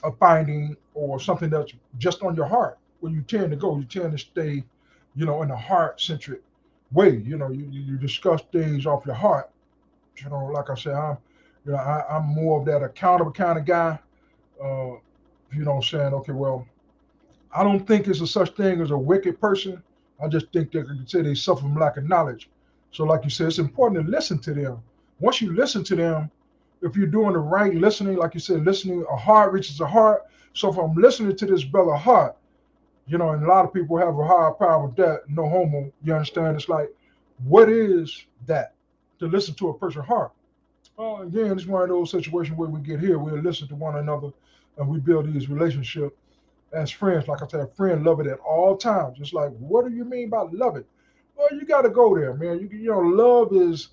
I: a finding or something that's just on your heart, where you tend to go. You tend to stay, in a heart centric way. You discuss things off your heart. Like I said, I'm more of that accountable kind of guy. Uh, saying, okay, well, I don't think it's a such thing as a wicked person. I just think they can say they suffer from lack of knowledge. So, like you said, it's important to listen to them. Once you listen to them, if you're doing the right listening, like you said, listening, a heart reaches a heart. So, if I'm listening to this brother heart, and a lot of people have a hard problem with that, no homo, you understand? It's like, what is that to listen to a person's heart? Again, it's one of those situations where we get here, we listen to one another, and we build these relationships as friends. Like I said, a friend love it at all times. It's like, what do you mean by love it? Well, you got to go there, man. Love is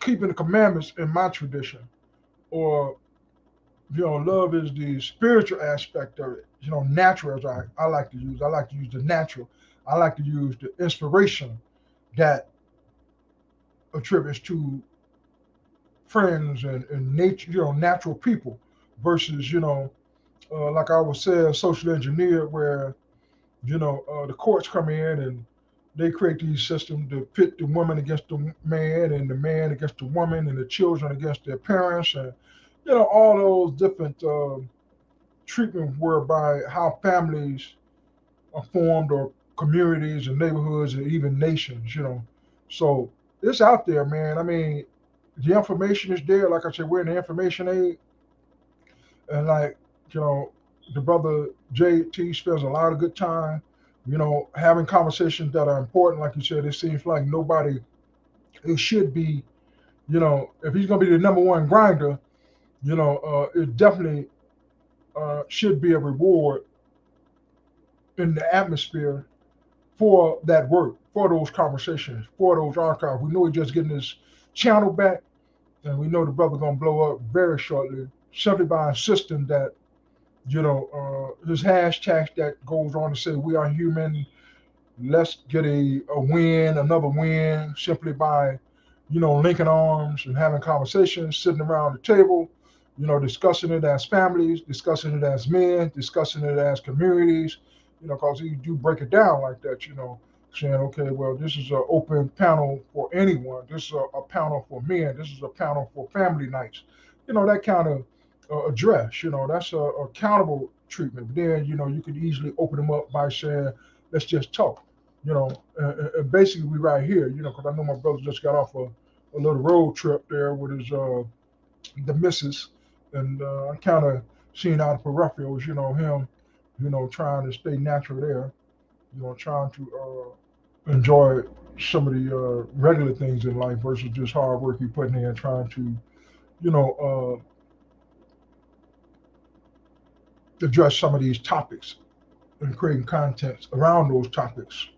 I: keeping the commandments in my tradition, or love is the spiritual aspect of it. Natural, as I like to use. I like to use the natural. I like to use the inspiration that attributes to friends and nature, natural people, versus like I was saying, social engineered, where the courts come in and they create these systems to pit the woman against the man, and the man against the woman, and the children against their parents, and all those different treatments whereby how families are formed, or communities and neighborhoods and even nations. So it's out there, man. I mean, the information is there. Like I said, we're in the information age, and like you know, the brother JT spends a lot of good time, having conversations that are important. Like you said, it seems like nobody. It should be, if he's gonna be the number one grinder, it definitely should be a reward in the atmosphere for that work, for those conversations, for those archives. We know he's just getting his channel back, and we know the brother gonna blow up very shortly, simply by insisting that his hashtag that goes on to say we are human. Let's get a win, another win, simply by linking arms and having conversations, sitting around the table, discussing it as families, discussing it as men, discussing it as communities, because you do break it down like that, saying, okay, well, this is an open panel for anyone. This is a panel for men. This is a panel for family nights. That kind of address, that's a accountable treatment. But then, you could easily open them up by saying, let's just talk. Basically we right here, because I know my brother just got off a little road trip there with his the missus, and I kind of seen out of peripherals, him, trying to stay natural there, trying to enjoy some of the regular things in life versus just hard work he putting in, trying to, you know, address some of these topics and creating content around those topics.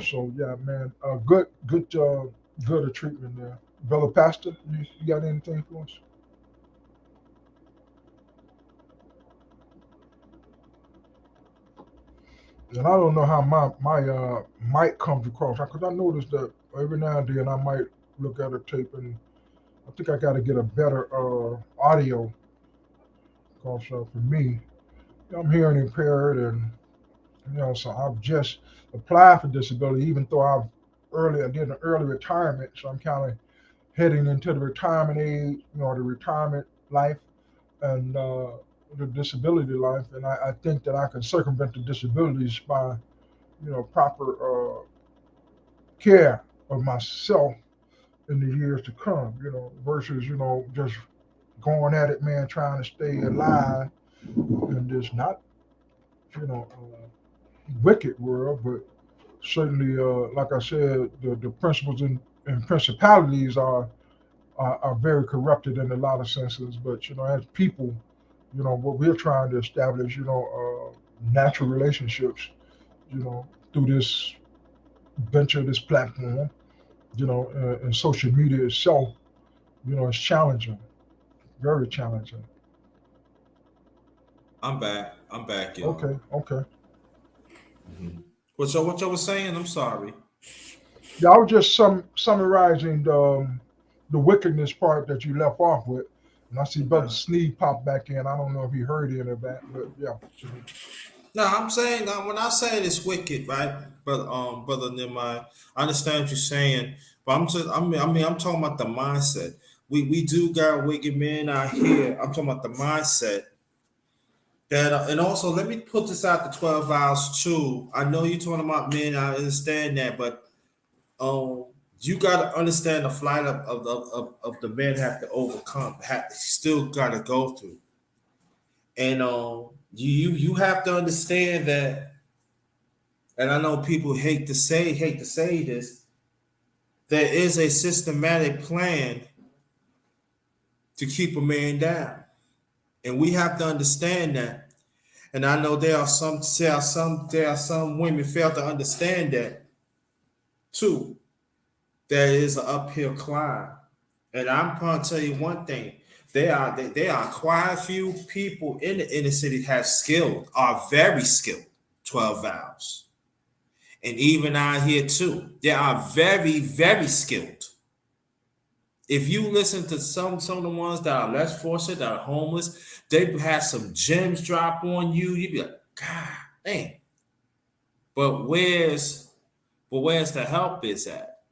I: So yeah, man, good treatment there, brother Pastor. You got anything for us? And I don't know how my mic comes across, because I noticed that every now and then I might look at a tape, and I think I got to get a better audio, because for me, I'm hearing impaired, and so I've just applied for disability, even though I did an early retirement, so I'm kind of heading into the retirement age, the retirement life, and the disability life, and I think that I can circumvent the disabilities by, proper care of myself in the years to come, versus, just going at it, man, trying to stay alive in this not, wicked world, but certainly, like I said, the principles and principalities are very corrupted in a lot of senses. But as people, what we're trying to establish, natural relationships, through this venture, this platform, and social media itself, it's challenging, very challenging.
A: I'm back. I'm back, y'all.
I: Okay, okay.
A: What y'all was saying? I'm sorry.
I: Yeah, I was just summarizing the wickedness part that you left off with. And I see Brother
A: Okay.
I: Sneed pop back in. I don't know if he heard any of that, but yeah.
A: No, I'm saying when I say it's wicked, right? But brother Nehemiah, I understand what you're saying, but I'm talking about the mindset. We do got wicked men out here. I'm talking about the mindset that, and also let me put this out the 12 hours too. I know you're talking about men. I understand that, but you got to understand the flight of the men have to overcome, still got to go through, and you have to understand that. And I know people hate to say this, there is a systematic plan to keep a man down. And we have to understand that. And I know there are some women fail to understand that too. There is an uphill climb. And I'm gonna tell you one thing. There are quite a few people in the inner city are very skilled 12 vows. And even out here too, they are very, very skilled. If you listen to some of the ones that are less fortunate, that are homeless, they have some gems drop on you. You'd be like, God dang. But where's the help is at?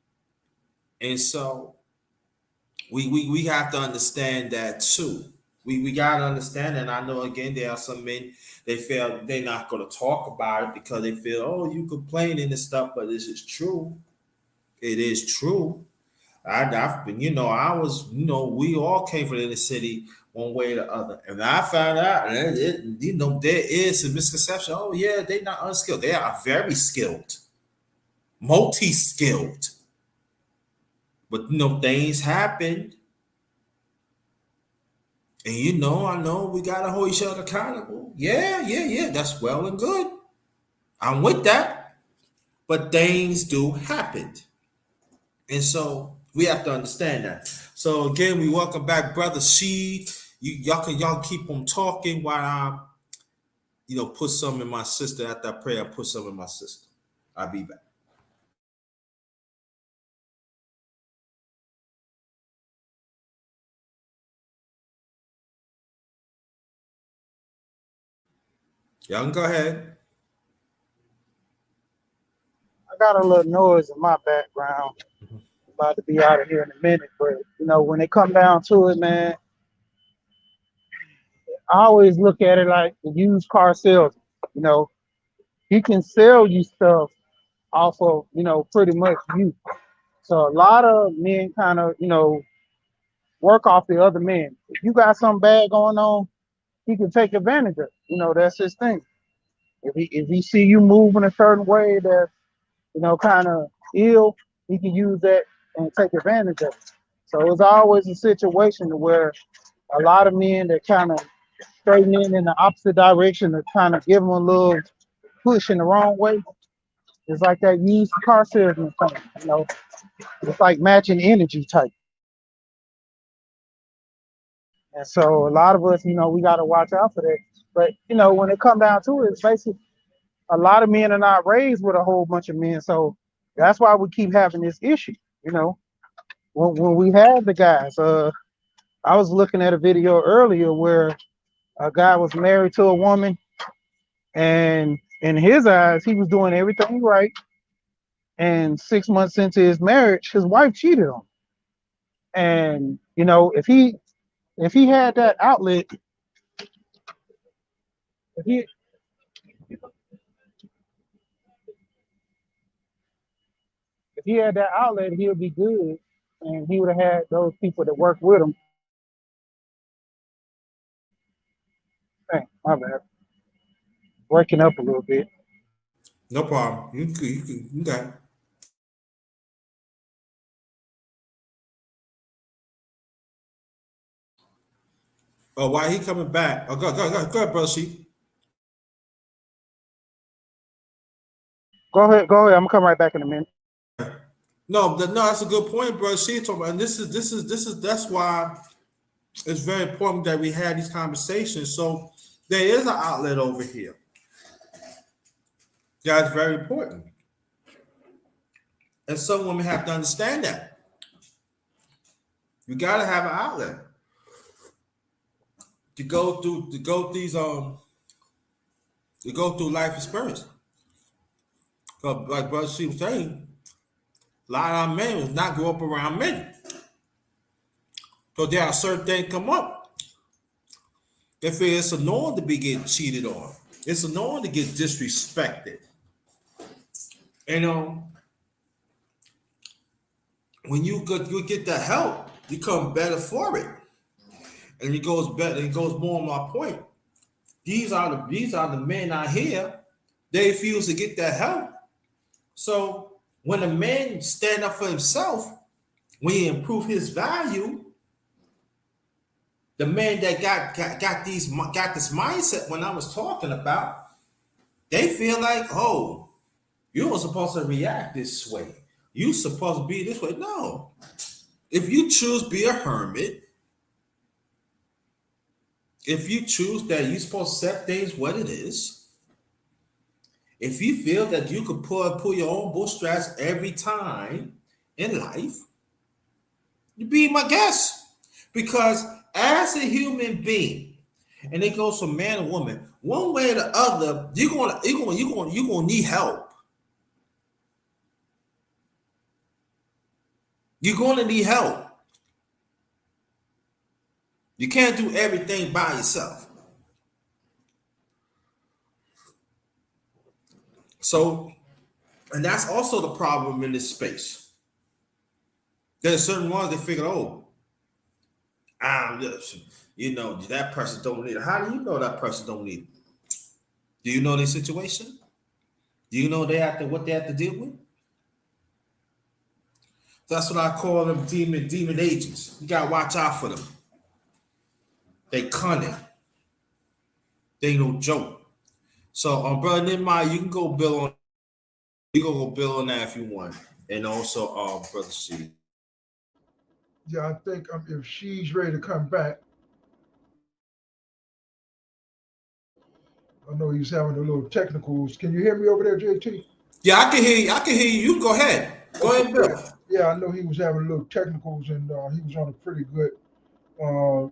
A: And so we have to understand that too. We gotta understand, and I know again there are some men they feel they're not gonna talk about it because they feel, oh, you complaining and stuff, but this is true. It is true. I've been, I was, we all came from the city one way or the other. And I found out, there is a misconception. Oh, yeah, they're not unskilled. They are very skilled, multi skilled. But, things happen. And, I know we got to hold each other accountable. Yeah, yeah, yeah. That's well and good. I'm with that. But things do happen. And so we have to understand that. So again, we welcome back Brother Sheed. Y'all keep on talking while I, put some in my sister after I pray. I put some in my sister. I'll be back. Y'all can go ahead.
H: I got a little noise in my background. About to be out of here in a minute, but when it come down to it, man, I always look at it like the used car salesman. You know, he can sell you stuff off of pretty much you. So a lot of men kind of work off the other men. If you got something bad going on, he can take advantage of it. That's his thing. If he see you move in a certain way that kind of ill, he can use that and take advantage of it. So it's always a situation where a lot of men that kind of straighten in the opposite direction to kind of give them a little push in the wrong way. It's like that used car salesman thing. It's like matching energy type. And so a lot of us, we got to watch out for that. But, when it come down to it, it's basically a lot of men are not raised with a whole bunch of men. So that's why we keep having this issue. When we had the guys, I was looking at a video earlier where a guy was married to a woman, and in his eyes, he was doing everything right. And 6 months into his marriage, his wife cheated on him. And if he had that outlet, if he if he had that outlet, he would be good, and he would have had those people that work with him. Hey, my bad, working up a little bit.
C: No problem. You got it. Oh, why he coming back? Oh, go ahead, brother. See.
H: Go ahead. I'm gonna come right back in a minute.
C: No, that's a good point, bro. She talking about, and that's why it's very important that we have these conversations. So there is an outlet over here. That's very important, and some women have to understand that you got to have an outlet to go these to go through life experience. 'Cause like brother she was saying, a lot of our men does not grow up around men, so there are certain things come up. They feel it's annoying to be getting cheated on. It's annoying to get disrespected. You know, when you get the help, you come better for it. And it goes better, it goes more on my point. These are the men out here, they refuse to get that help. So when a man stand up for himself, when he improve his value, the man that got this mindset when I was talking about, they feel like, oh, you were supposed to react this way. You supposed to be this way. No. If you choose be a hermit, if you choose that you're supposed to set things what it is, if you feel that you could pull your own bootstraps every time in life, you be my guest. Because as a human being, and it goes from man and woman, one way or the other, you're gonna need help. You're gonna need help. You can't do everything by yourself. So, and that's also the problem in this space. There's certain ones that figure, oh, I'm just, that person don't need it. How do you know that person don't need it? Do you know their situation? Do you know what they have to deal with? That's what I call them demon agents. You gotta watch out for them. They cunning. They ain't no joke. So brother Nehemiah, you can go bill on that if you want. And also brother C.
I: Yeah, I think if she's ready to come back, I know he's having a little technicals. Can you hear me over there, JT?
C: Yeah, I can hear you. I can hear you. You go ahead. Go
I: Okay,
C: ahead, Bill.
I: yeah, I know he was having a little technicals, and he was on a pretty good, uh,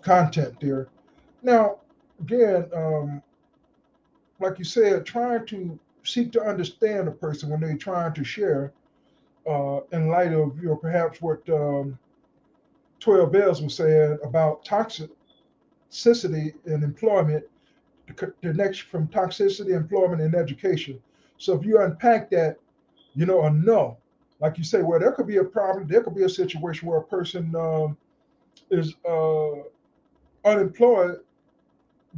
I: content there. Now, again, like you said, trying to seek to understand a person when they're trying to share, in light of perhaps what 12 Bells was saying about toxicity in employment, the connection from toxicity, employment, and education. So if you unpack that, enough, like you say, well, there could be a problem, there could be a situation where a person is unemployed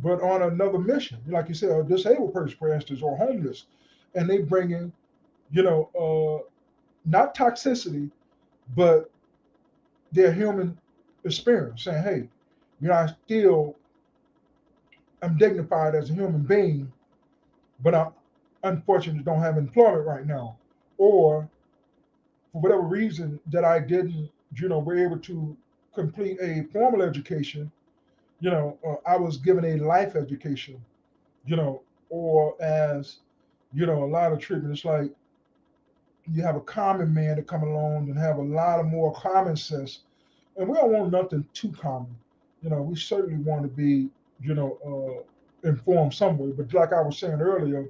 I: but on another mission, like you said, a disabled person, for instance, or homeless, and they bring in, not toxicity, but their human experience, saying, "Hey, I still am dignified as a human being, but I unfortunately don't have employment right now, or for whatever reason that I didn't, were able to complete a formal education. I was given a life education, or as a lot of treatment, it's like you have a common man to come along and have a lot of more common sense. And we don't want nothing too common. We certainly want to be, informed some way. But like I was saying earlier,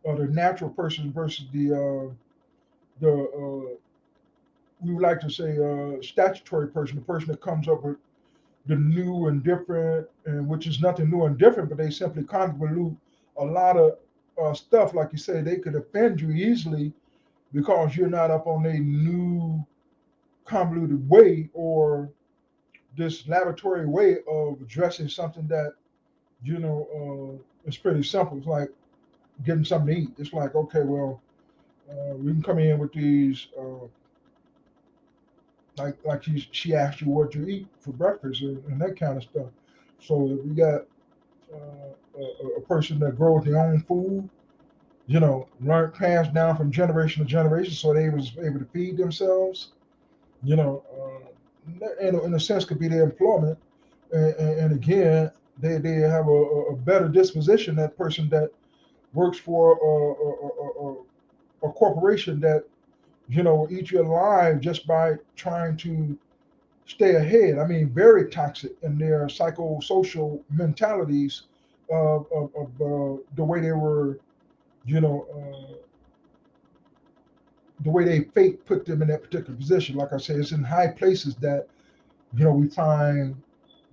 I: the natural person versus the we would like to say statutory person, the person that comes up with the new and different, and which is nothing new and different, but they simply convolute a lot of stuff. Like you say, they could offend you easily because you're not up on a new convoluted way or this laboratory way of addressing something that is pretty simple. It's like getting something to eat. It's like, okay, well, we can come in with these, like she asked you what you eat for breakfast and that kind of stuff. So if we got a person that grows their own food, learned passed down from generation to generation, so they was able to feed themselves. In a sense, could be their employment, and again, they have a better disposition. That person that works for a corporation that will eat you alive just by trying to stay ahead. I mean, very toxic in their psychosocial mentalities of the way they were, you know, the way they fate put them in that particular position. Like I said, it's in high places that we find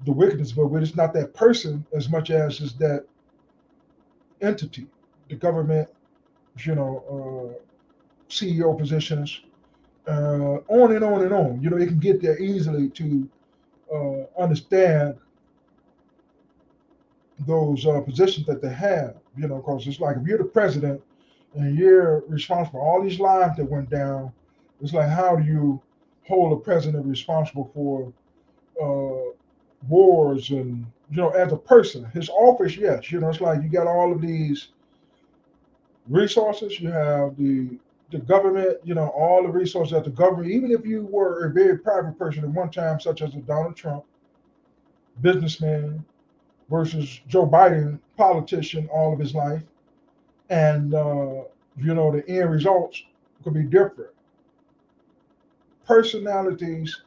I: the wickedness, but it's not that person as much as it's that entity, the government, CEO positions, on and on and on. It can get there easily to understand those positions that they have, because it's like if you're the president and you're responsible for all these lives that went down, it's like how do you hold a president responsible for wars and as a person, his office, yes, it's like you got all of these resources, you have the government, all the resources that the government, even if you were a very private person at one time, such as a Donald Trump, businessman, versus Joe Biden, politician all of his life. And, the end results could be different. Personalities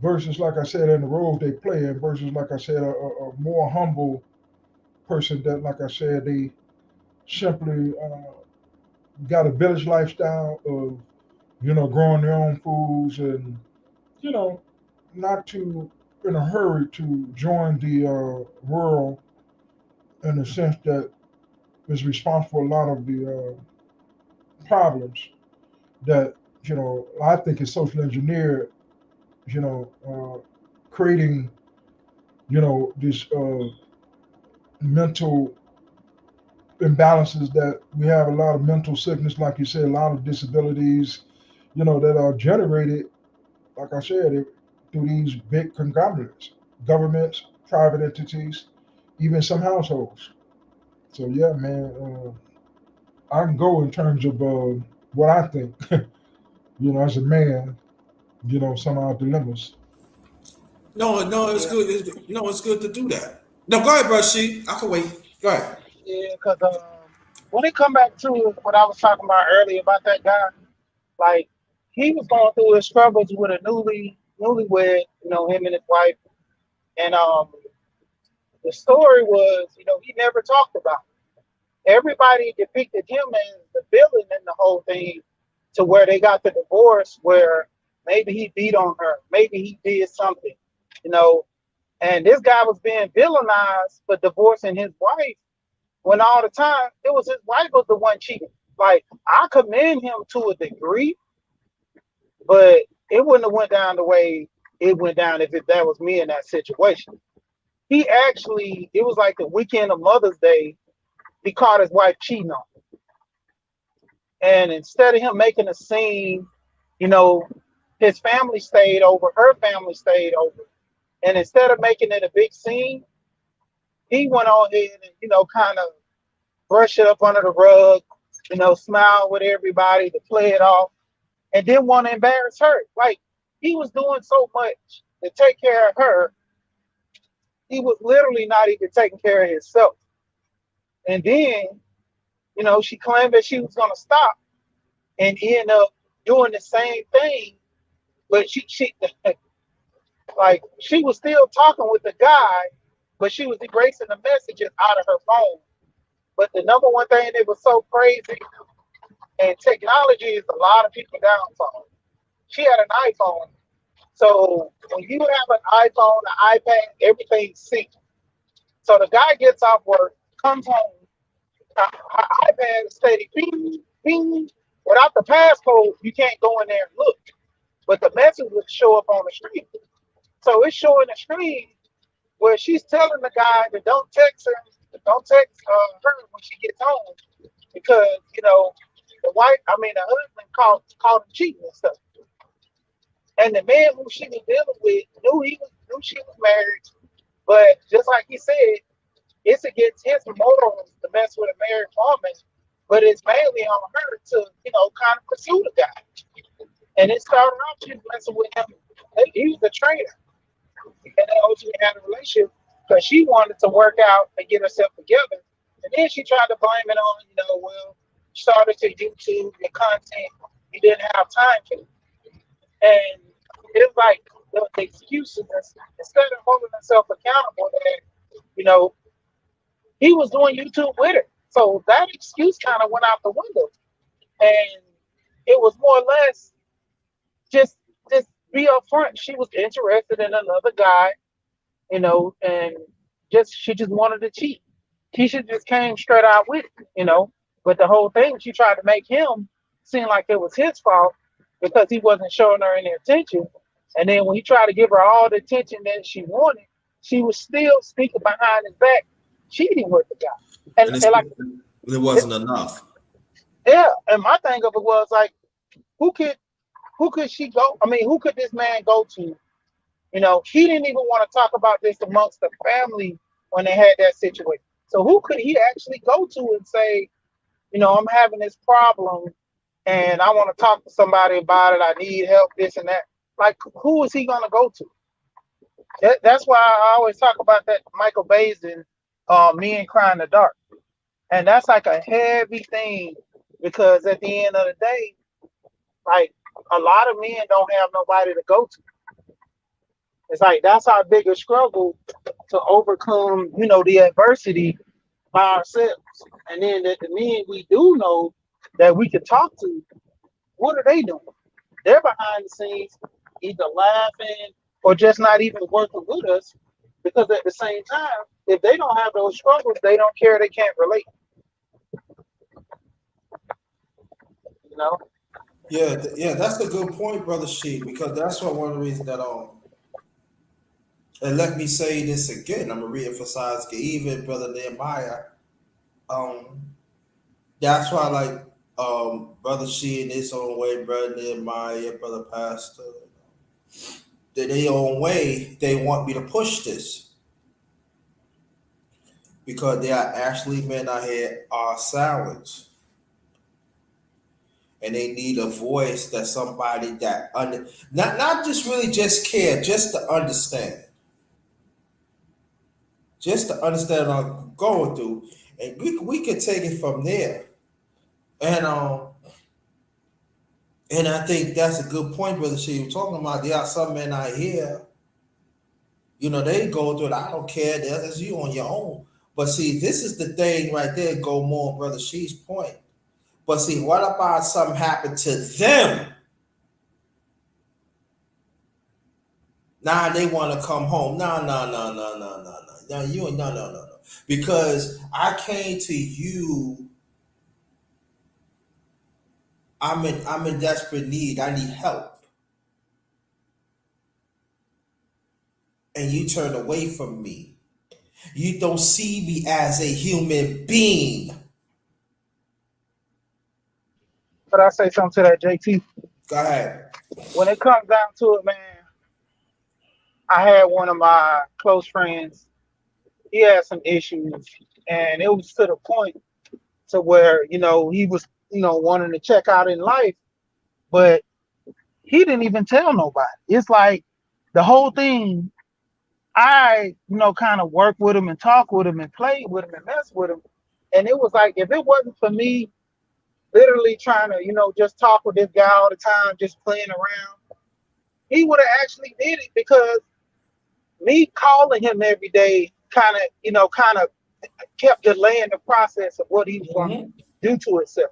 I: versus, like I said, in the roles they play in, versus, like I said, a more humble person that, like I said, they simply got a village lifestyle of, growing their own foods and, you know, not too in a hurry to join the world in the sense that is responsible for a lot of the problems that I think is social engineered. Creating this mental imbalances that we have a lot of mental sickness, like you said, a lot of disabilities, that are generated, like I said, through these big conglomerates, governments, private entities, even some households. So yeah, man, I can go in terms of what I think, as a man, some of our dilemmas.
A: No, it's
H: Yeah,
A: good. It's good to do that. No, go ahead, bro. She, I can wait. Go ahead.
H: yeah, because when it come back to what I was talking about earlier about that guy, like he was going through his struggles with a newlywed, him and his wife, and the story was, he never talked about it. Everybody depicted him as the villain in the whole thing, to where they got the divorce, where maybe he beat on her, maybe he did something, you know, and this guy was being villainized for divorcing his wife when all the time it was his wife was the one cheating. Like I commend him to a degree, but it wouldn't have went down the way it went down if that was me in that situation. He actually, it was like the weekend of Mother's Day, he caught his wife cheating on him. And instead of him making a scene, you know, his family stayed over, her family stayed over. And instead of making it a big scene, he went on ahead and, kind of brush it up under the rug, smile with everybody to play it off, and didn't want to embarrass her. Like he was doing so much to take care of her, he was literally not even taking care of himself. And then, she claimed that she was gonna stop and end up doing the same thing, but she like she was still talking with the guy, but she was erasing the messages out of her phone. But the number one thing that was so crazy, and technology is a lot of people downfall. She had an iPhone. So when you have an iPhone, an iPad, everything's synced. So the guy gets off work, comes home, her iPad is steady, ping, ping. Without the passcode, you can't go in there and look. But the message would show up on the screen. So it's showing the screen where she's telling the guy to don't text her Don't text her when she gets home because the husband called him cheating and stuff. And the man who she was dealing with knew she was married, but just like he said, it's against his morals to mess with a married woman, but it's mainly on her to kind of pursue the guy. And it started off she was messing with him. He was a trainer, and they ultimately had a relationship because she wanted to work out and get herself together. And then she tried to blame it on, well, started to YouTube your content. You didn't have time for it. And it's like the excuses instead of holding herself accountable that, you know, he was doing YouTube with her. So that excuse kind of went out the window. And it was more or less just be upfront. She was interested in another guy, and she just wanted to cheat. Keisha just came straight out with it. But the whole thing, she tried to make him seem like it was his fault because he wasn't showing her any attention. And then when he tried to give her all the attention that she wanted, she was still speaking behind his back, cheating with the guy. And
A: it wasn't enough.
H: Yeah, and my thing of it was like, who could she go? I mean, who could this man go to? He didn't even want to talk about this amongst the family when they had that situation. So who could he actually go to and say, I'm having this problem and I want to talk to somebody about it. I need help, this and that. Like, who is he going to go to? That's why I always talk about that Michael Basin, Men Cry in the Dark. And that's like a heavy thing because at the end of the day, like, a lot of men don't have nobody to go to. It's like that's our biggest struggle to overcome, the adversity by ourselves. And then the men we do know that we can talk to, what are they doing? They're behind the scenes, either laughing or just not even working with us. Because at the same time, if they don't have those struggles, they don't care, they can't relate.
A: Yeah, that's a good point, brother Sheep, because that's one of the reasons that and let me say this again. I'm gonna reemphasize even brother Nehemiah. That's why like brother She in his own way, brother Nehemiah, brother Pastor, that their own way, they want me to push this. Because there are actually men out here are silent. And they need a voice that somebody that not just really just care, just to understand. Just to understand what I'm going through. And we could take it from there. And I think that's a good point, brother. She was talking about there are some men out here, they go through it. I don't care. That's you on your own. But see, this is the thing right there. Go more, brother. She's point. But see, what about something happened to them? Now they want to come home. No. No, you no. Because I came to you. I'm in desperate need. I need help. And you turn away from me. You don't see me as a human being.
H: But I say something to that, JT.
A: Go ahead.
H: When it comes down to it, man, I had one of my close friends. He had some issues, and it was to the point to where he was wanting to check out in life, but he didn't even tell nobody. It's like the whole thing. I kind of work with him and talk with him and play with him and mess with him, and it was like if it wasn't for me, literally trying to just talk with this guy all the time, just playing around, he would have actually did it because me calling him every day kind of kept delaying the process of what he was going to do to himself.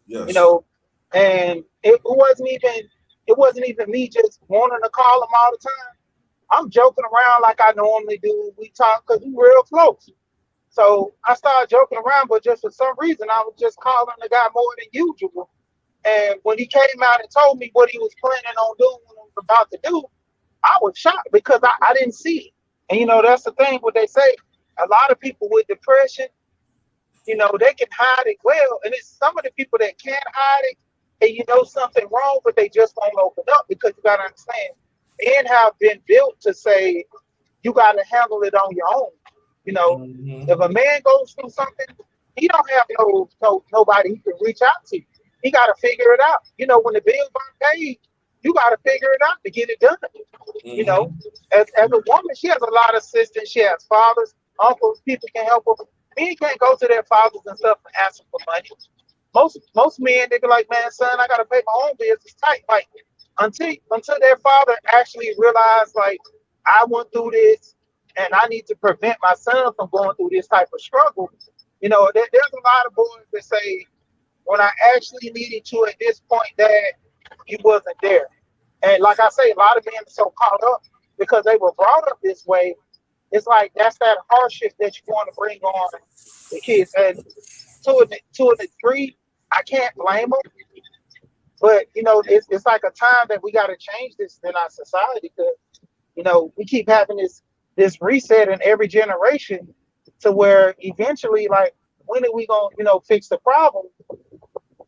A: Yes.
H: And it wasn't even me just wanting to call him all the time. I'm joking around like I normally do. We talk because we're real close. So I started joking around, but just for some reason, I was just calling the guy more than usual. And when he came out and told me what he was planning on doing, what he was about to do, I was shocked because I didn't see it. And that's the thing, what they say, A lot of people with depression, they can hide it well, and it's some of the people that can't hide it, and something wrong, but they just won't open up because you gotta understand, men have been built to say you gotta handle it on your own. You know, if a man goes through something, he don't have nobody he can reach out to. He gotta figure it out. When the bills aren't paid, you gotta figure it out to get it done. You know, as a woman, she has a lot of sisters. She has fathers, uncles, people can help her. Men can't go to their fathers and stuff and ask them for money. Most men, they be like, man, son, I gotta pay my own bills. It's tight. Like until their father actually realized, like, I went through this and I need to prevent my son from going through this type of struggle. There's a lot of boys that say, when I actually needed you at this point, Dad, you wasn't there. And like I say, a lot of men are so caught up because they were brought up this way. It's like that's that hardship that you want to bring on the kids. And to a degree, I can't blame them. But it's like a time that we got to change this in our society because we keep having this reset in every generation to where eventually, like, when are we gonna fix the problem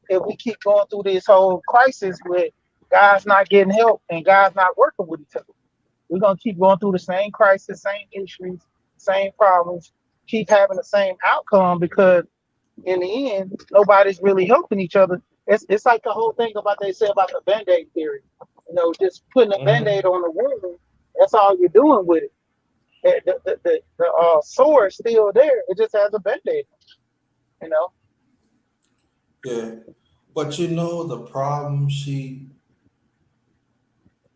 H: if we keep going through this whole crisis with guys not getting help and guys not working with each other? We're gonna keep going through the same crisis, same issues, same problems, keep having the same outcome because in the end, nobody's really helping each other. It's like the whole thing about they say about the Band-Aid theory. Just putting a Band-Aid on the wound, that's all you're doing with it. The sore is still there. It just has a Band-Aid, you know.
A: Yeah. But the problem,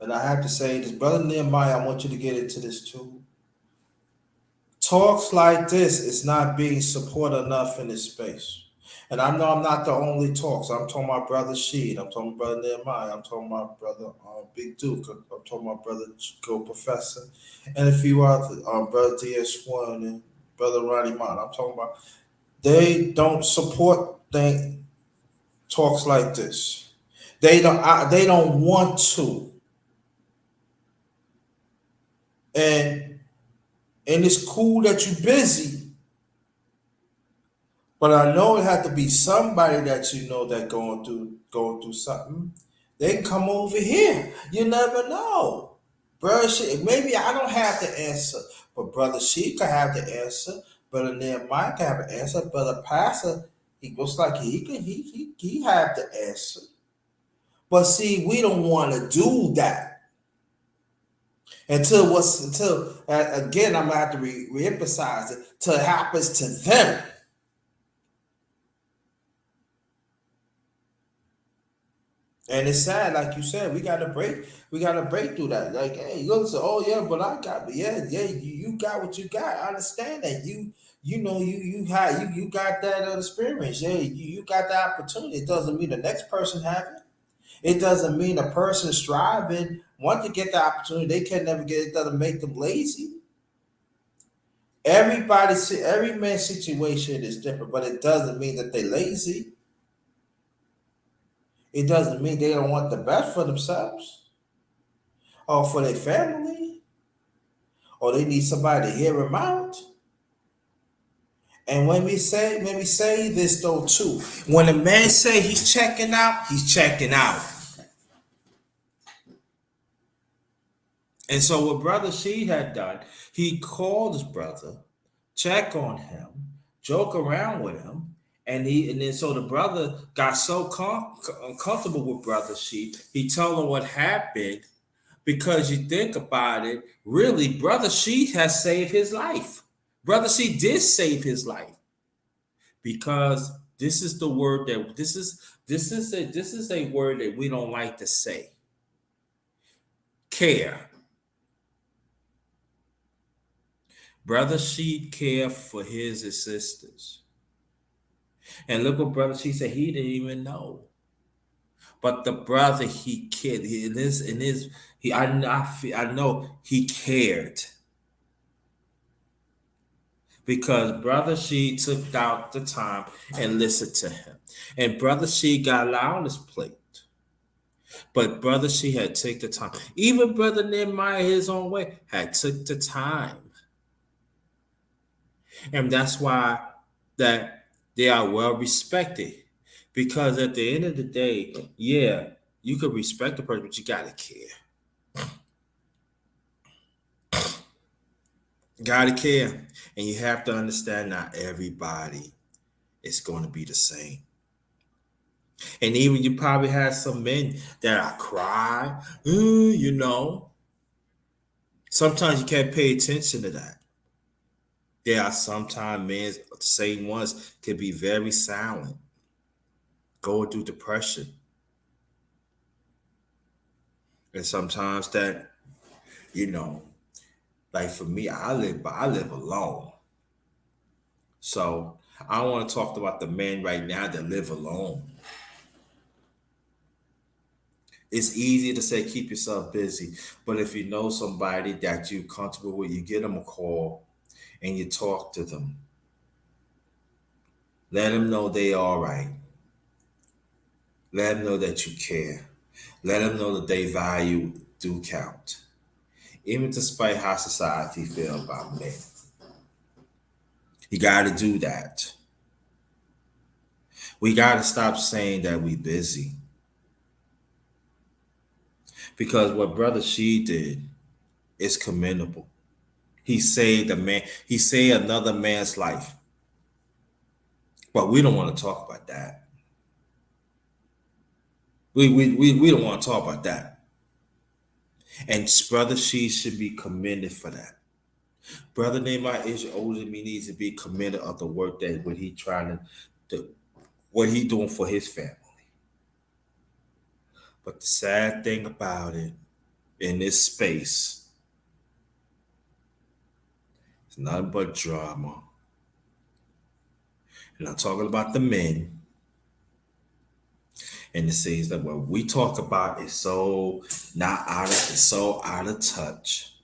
A: and I have to say this, Brother Nehemiah, I want you to get into this too. Talks like this is not being supported enough in this space. And I know I'm not the only talks. I'm talking about Brother Sheed. I'm talking about Brother Nehemiah. I'm talking about Brother Big Duke. I'm talking about Brother Go Professor. And a few others, Brother DS1 and Brother Ronnie Mott. I'm talking about they don't support talks like this. They don't want to. And it's cool that you're busy, but I know it had to be somebody that that going through something. They can come over here. You never know. Brother maybe I don't have the answer, but Brother She could have the answer. Brother Nehemiah can have the answer. Brother Pastor, he looks like he have the answer. But see, we don't want to do that. Until again, I'm gonna have to reemphasize it till it happens to them. And it's sad, like you said, we gotta break through that. Like, hey, look, so, oh yeah, but I got, yeah, you got what you got. I understand that you got that experience. Yeah, you got the opportunity. It doesn't mean the next person have it. It doesn't mean a person striving want to get the opportunity they can never get. It doesn't make them lazy. Every man's situation is different, but it doesn't mean that they're lazy. It doesn't mean they don't want the best for themselves or for their family, or they need somebody to hear them out. And when we say this though too, when a man say he's checking out, he's checking out. And so what Brother She had done, he called his brother, check on him, joke around with him, and then so the brother got so uncomfortable with Brother She, he told him what happened. Because you think about it, really, Brother She has saved his life. Brother She did save his life because this is the word that this is a word that we don't like to say. Care. Brother She cared for his sisters. And look what Brother She said, he didn't even know. But the brother he cared. I know he cared. Because Brother She took out the time and listened to him. And Brother She got a lot on his plate. But Brother She had took the time. Even Brother Nehemiah his own way had took the time. And that's why that they are well respected. Because at the end of the day, yeah, you could respect the person, but you gotta care. Gotta care. And you have to understand not everybody is going to be the same. And even you probably have some men that I cry, you know. Sometimes you can't pay attention to that. There are sometimes men, the same ones, can be very silent, going through depression. And sometimes that, you know, like for me, I live alone. So I want to talk about the men right now that live alone. It's easy to say keep yourself busy, but if you know somebody that you're comfortable with, you give them a call and you talk to them. Let them know they all right. Let them know that you care. Let them know that they value do count. Even despite how society feel about men. You got to do that. We got to stop saying that we busy. Because what Brother She did is commendable. He saved a man. He saved another man's life. But we don't want to talk about that. We don't want to talk about that. And Brother She should be commended for that. Brother Nehemiah is older than me, needs to be commended of the work that what he trying to do, what he doing for his family. But the sad thing about it, in this space, it's nothing but drama. And I'm talking about the men. And it says that what we talk about is so not out of it's so out of touch.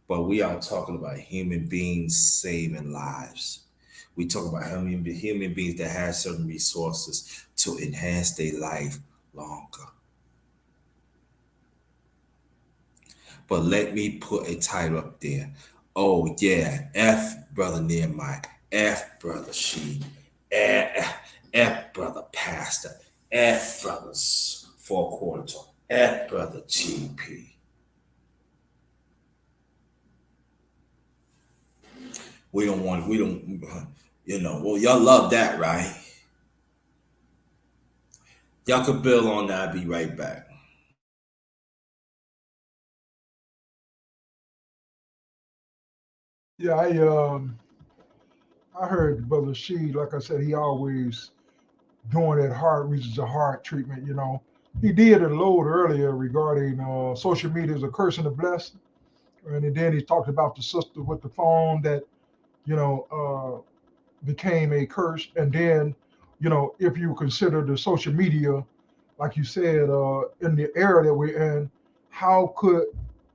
A: But we are talking about human beings saving lives. We talk about human beings that have certain resources to enhance their life longer. But let me put a title up there. Oh yeah, F brother Nehemiah, F brother She, F brother Pastor, F brothers Four Quarter Talk, F brother GP. We don't, well, y'all love that, right? Y'all could build on that. I'll be right back.
I: Yeah, I heard Brother She, like I said, he always doing that heart reaches the heart treatment. He did a load earlier regarding social media is a curse and a blessing, and then he talked about the sister with the phone that you know became a curse, and then if you consider the social media, like you said, in the era that we're in, how could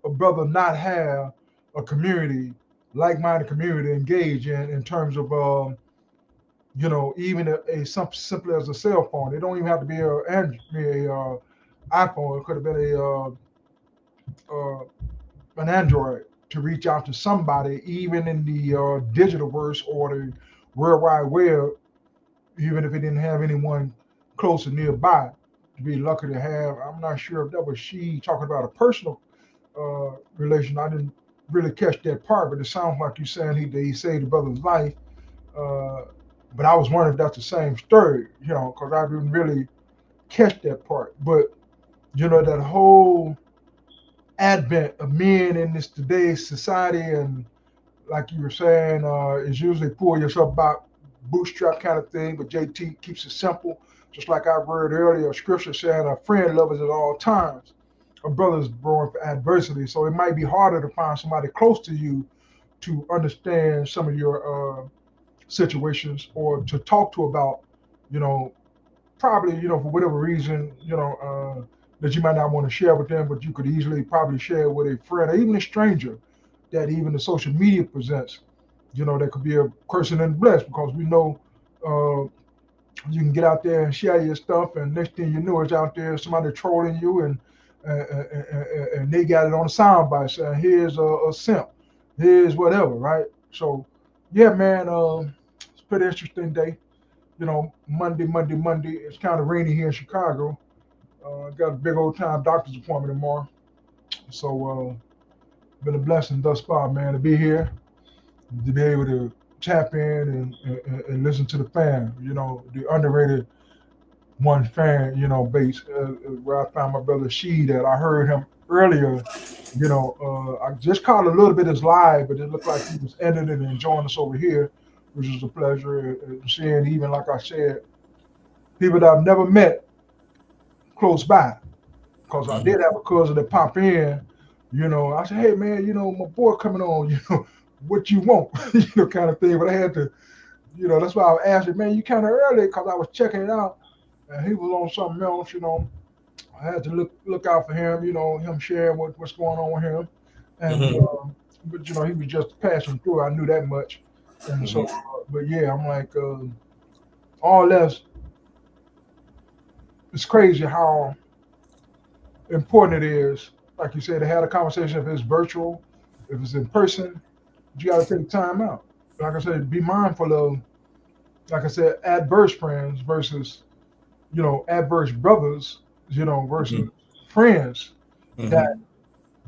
I: a brother not have a community, like-minded community, to engage in terms of even a something simple as a cell phone. It don't even have to be a iPhone. It could have been uh, an Android to reach out to somebody, even in the digital verse or the World Wide Web, even if it didn't have anyone close and nearby. To be lucky to have. I'm not sure if that was She talking about a personal relation. I didn't really catch that part, but it sounds like you saying he saved the brother's life. Uh, but I was wondering if that's the same story, because I didn't really catch that part. But that whole advent of men in this today's society, and like you were saying, is usually pull yourself about bootstrap kind of thing. But JT keeps it simple, just like I read earlier, scripture saying a friend loves at all times. A brother's born for adversity, so it might be harder to find somebody close to you to understand some of your situations or to talk to about, you know, probably, for whatever reason, that you might not want to share with them, but you could easily probably share with a friend or even a stranger that even the social media presents, that could be a person and blessed because we know uh, you can get out there and share your stuff, and next thing you know, it's out there somebody trolling you, and they got it on a soundbite saying, "Here's a simp, here's whatever," right? So, Yeah, man. It's a pretty interesting day. You know, Monday. It's kind of rainy here in Chicago. Got a big old time doctor's appointment tomorrow. So, been a blessing thus far, man, to be here, to be able to tap in and listen to the fan. You know, the underrated one fan, you know, base where I found my brother Sheed at. I heard him earlier. You know, I just caught a little bit of his live, but it looked like he was editing and enjoying us over here, which is a pleasure. Seeing, even like I said, people that I've never met close by. Because I did have a cousin that pop in, you know. I said, hey man, you know, my boy coming on, you know, what you want, you know, kind of thing. But I had to, you know, that's why I asked him, man, you kind of early, because I was checking it out, and he was on something else, you know. I had to look out for him, you know, him sharing what's going on with him, and but you know, he was just passing through. I knew that much, and so, but yeah, I'm like, all this. It's crazy how important it is, like you said, to have a conversation. If it's virtual, if it's in person, you got to take time out. Like I said, be mindful of, like I said, adverse friends versus, you know, adverse brothers, you know, versus friends that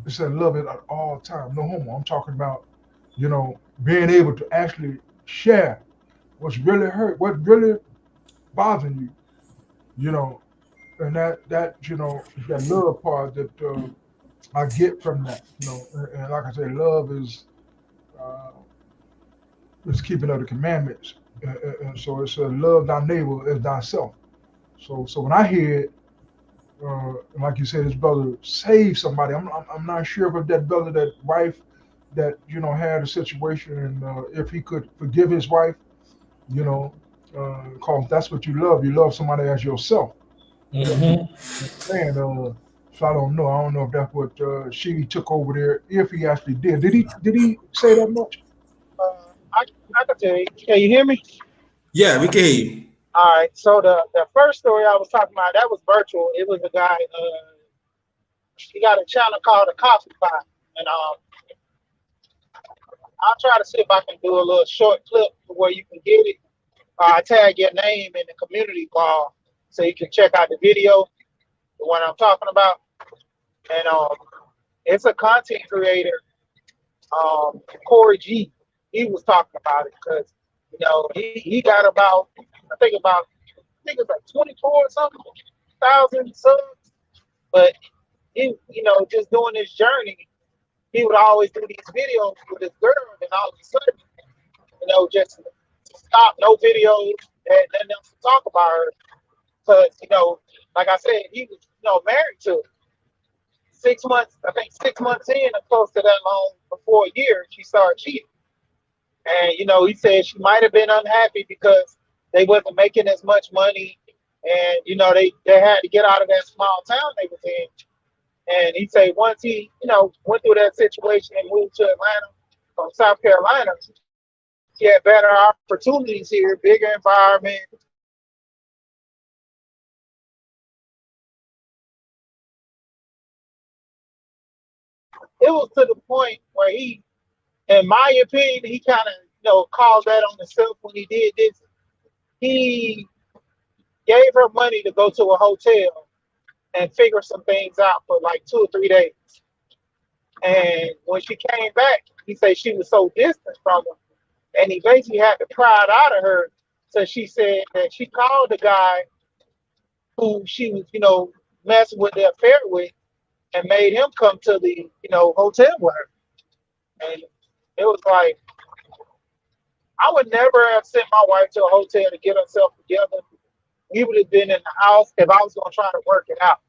I: said love it at all time. No homo. I'm talking about, you know, being able to actually share what's really hurt, what really bothering you, you know, and that you know, that love part that I get from that, you know, and like I said, love uh, is keeping of the commandments, and so it's love thy neighbor as thyself. So when I hear it, like you said, his brother saved somebody. I'm not sure if that brother, that wife, that you know had a situation, and if he could forgive his wife, you know, because that's what you love. You love somebody as yourself. You know, and so I don't know. I don't know if that's what she took over there. If he actually did, did he say that much?
H: I can tell you. Can you hear me?
A: Yeah, we can hear you.
H: All right. So the first story I was talking about, that was virtual. It was a guy. He got a channel called the Coffee Pot, and I'll try to see if I can do a little short clip where you can get it. I tag your name in the community bar so you can check out the video, the one I'm talking about. And it's a content creator, Corey G. He was talking about it because you know he got about I think it's like 24 or something thousand subs, but he you know just doing this journey, he would always do these videos with this girl, and all of a sudden you know just stop, no videos, and nothing else to talk about her because you know like I said he was you know married to her. 6 months, I think 6 months in, or close to that long, before a year, she started cheating. And you know, he said she might have been unhappy because they wasn't making as much money, and you know, they had to get out of that small town they was in. And he said once he, you know, went through that situation and moved to Atlanta from South Carolina, he had better opportunities here, bigger environment. It was to the point where he, in my opinion, he kind of, you know, called that on himself when he did this. He gave her money to go to a hotel and figure some things out for like 2 or 3 days. And when she came back, he said she was so distant from him, and he basically had to pry it out of her. So she said that she called the guy who she was, you know, messing with the affair with, and made him come to the, you know, hotel with her. And it was like, I would never have sent my wife to a hotel to get herself together. We would have been in the house if I was going to try to work it out.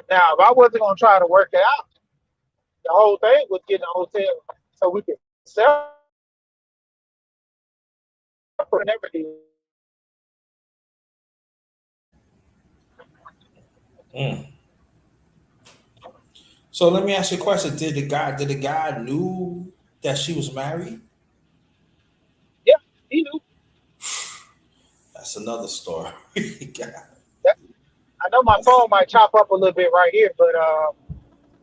H: Now, if I wasn't going to try to work it out, the whole thing was getting a hotel so we could separate and everything.
A: So let me ask you a question. Did the guy knew that she was married?
H: Yeah, he knew.
A: That's another story. God.
H: That. I know my phone might chop up a little bit right here, but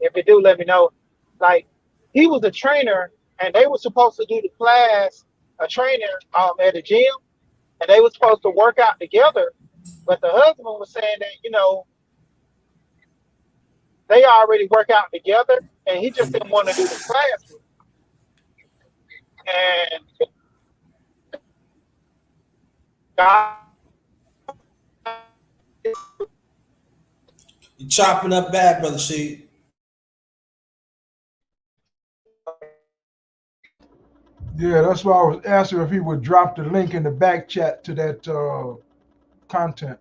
H: if it do, let me know. Like, he was a trainer, and they were supposed to do the class a trainer at a gym, and they were supposed to work out together. But the husband was saying that they already work out together, and he just didn't want to do the class with him. And God,
C: You chopping up bad, brother Sheed.
I: Yeah, that's why I was asking if he would drop the link in the back chat to that content.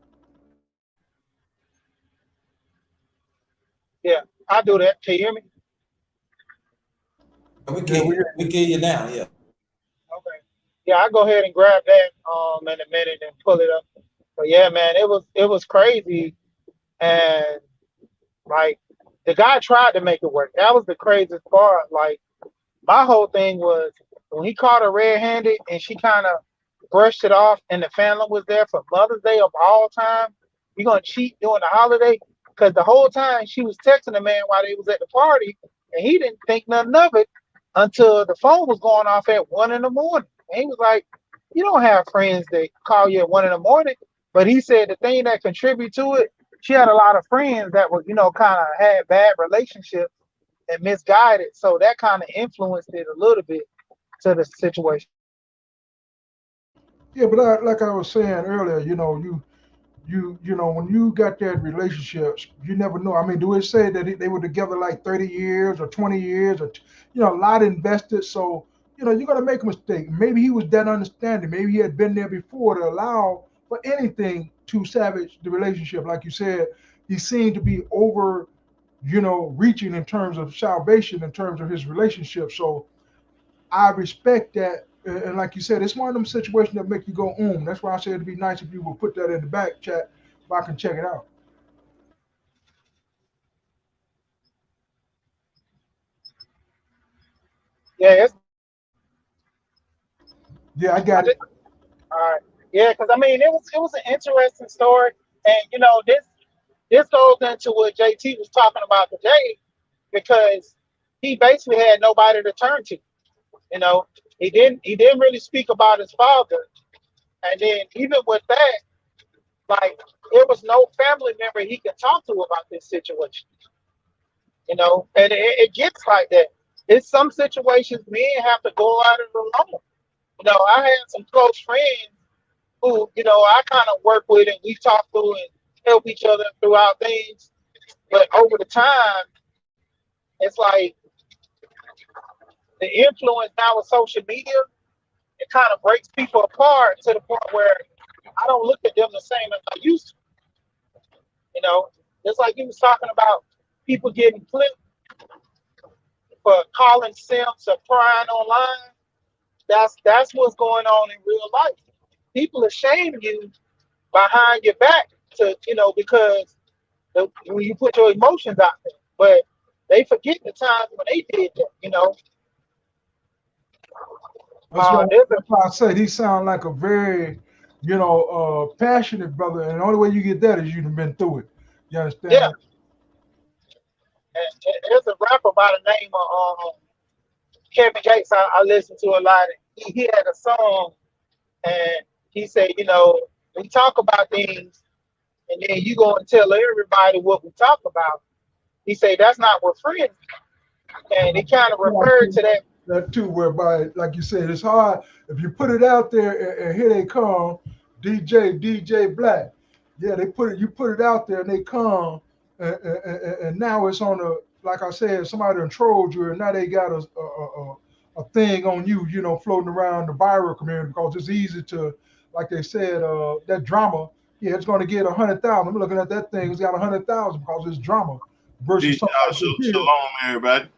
H: yeah, I do that. Can you hear me?
C: We
I: Yeah,
C: can hear you now. Yeah.
H: Okay. Yeah, I go ahead and grab that in a minute and pull it up. But yeah, man, it was crazy, and like the guy tried to make it work. That was the craziest part. Like my whole thing was when he caught her red-handed and she kind of brushed it off, and the family was there for Mother's Day of all time. You gonna cheat during the holiday? Because the whole time she was texting the man while they was at the party, and he didn't think nothing of it until the phone was going off at 1 in the morning. And he was like, "You don't have friends that call you at 1 in the morning." But he said the thing that contributed to it, she had a lot of friends that were, kind of had bad relationships and misguided. So that kind of influenced it a little bit to the situation.
I: Yeah, but like I was saying earlier, when you got that relationship, you never know. I mean, do it say that they were together like 30 years or 20 years or a lot invested? So you're gonna make a mistake. Maybe he was that understanding. Maybe he had been there before to allow for anything to savage the relationship. Like you said, he seemed to be over, reaching in terms of salvation, in terms of his relationship. So I respect that. And like you said, it's one of them situations that make you go, That's why I said it'd be nice if you would put that in the back chat if I can check it out.
H: Yeah, it's
I: Yeah, I got it.
H: all right. Yeah, because I mean, it was an interesting story, and this goes into what JT was talking about today, because he basically had nobody to turn to. You know, he didn't really speak about his father, and then even with that, like there was no family member he could talk to about this situation. And it gets like that. It's some situations men have to go out it alone. I had some close friends who, I kind of work with and we talk through and help each other throughout things. But over the time, it's like the influence now with social media, it kind of breaks people apart to the point where I don't look at them the same as I used to. You know, it's like he was talking about people getting clipped for calling simps or crying online. That's what's going on in real life. People are shaming you behind your back because when you put your emotions out there, but they forget the times when they did that.
I: That's why,
H: There's
I: that's why I said he sound like a very, passionate brother. And the only way you get that is you've been through it. You
H: yeah,
I: understand?
H: there's a rapper by the name of Kevin Gates. I listen to a lot. He had a song, and he said, we talk about things, and then you go and tell everybody what we talk about. He said that's not what friends do. And he kind of referred to that.
I: That too, whereby, like you said, it's hard if you put it out there and here they come, DJ Black. Yeah, you put it out there and they come, and now it's on like I said, somebody done trolled you, and now they got a thing on you, floating around the viral community because it's easy to, like they said, that drama. Yeah, it's going to get 100,000. I'm looking at that thing; it's got 100,000 because it's drama versus something like this here.
J: Shalom, everybody.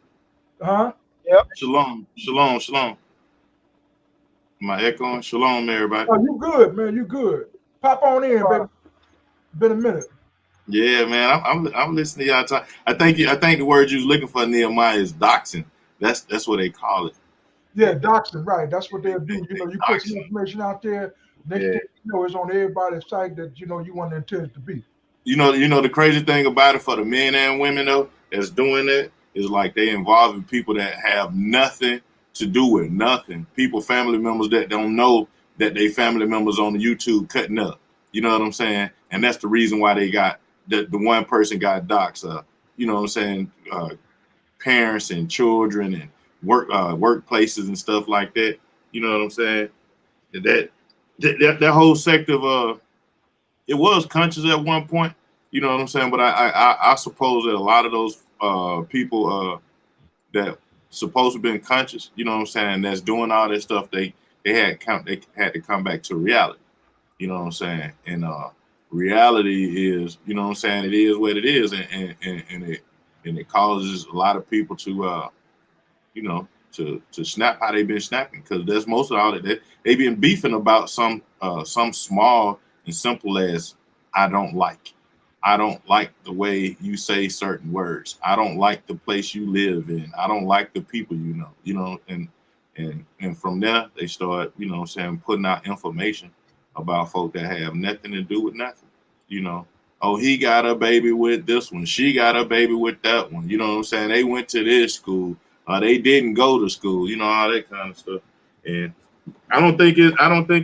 I: Huh?
H: Yep.
J: Shalom. Am I echoing? Shalom, everybody.
I: Oh, you good, man. You good. Pop on in, baby. Been a minute.
J: Yeah, man. I'm listening to y'all talk. I think the word you was looking for, Nehemiah, is doxing. That's what they call it.
I: Yeah, doxing, right. That's what they'll do. You put some information out there, next thing you know, it's on everybody's site that you want to intend it to be.
J: The crazy thing about it for the men and women though that's doing that is like they involving people that have nothing to do with nothing. People, family members that don't know that they family members on the YouTube cutting up. You know what I'm saying? And that's the reason why they got the one person got doxxed. You know what I'm saying? Parents and children and workplaces and stuff like that. You know what I'm saying? That whole sector of it was conscious at one point. You know what I'm saying? But I suppose that a lot of those people that supposed to have been conscious, you know what I'm saying, that's doing all this stuff, they had to come back to reality. You know what I'm saying? And reality is, you know what I'm saying, it is what it is, and it causes a lot of people to you know, to snap how they've been snapping, because that's most of all that they've been beefing about some small and simple as I don't like the way you say certain words. I don't like the place you live in. I don't like the people you know, and from there they start, you know what I'm saying, putting out information about folk that have nothing to do with nothing. You know, oh, he got a baby with this one, she got a baby with that one. You know what I'm saying? They went to this school, they didn't go to school, you know, all that kind of stuff. And I don't think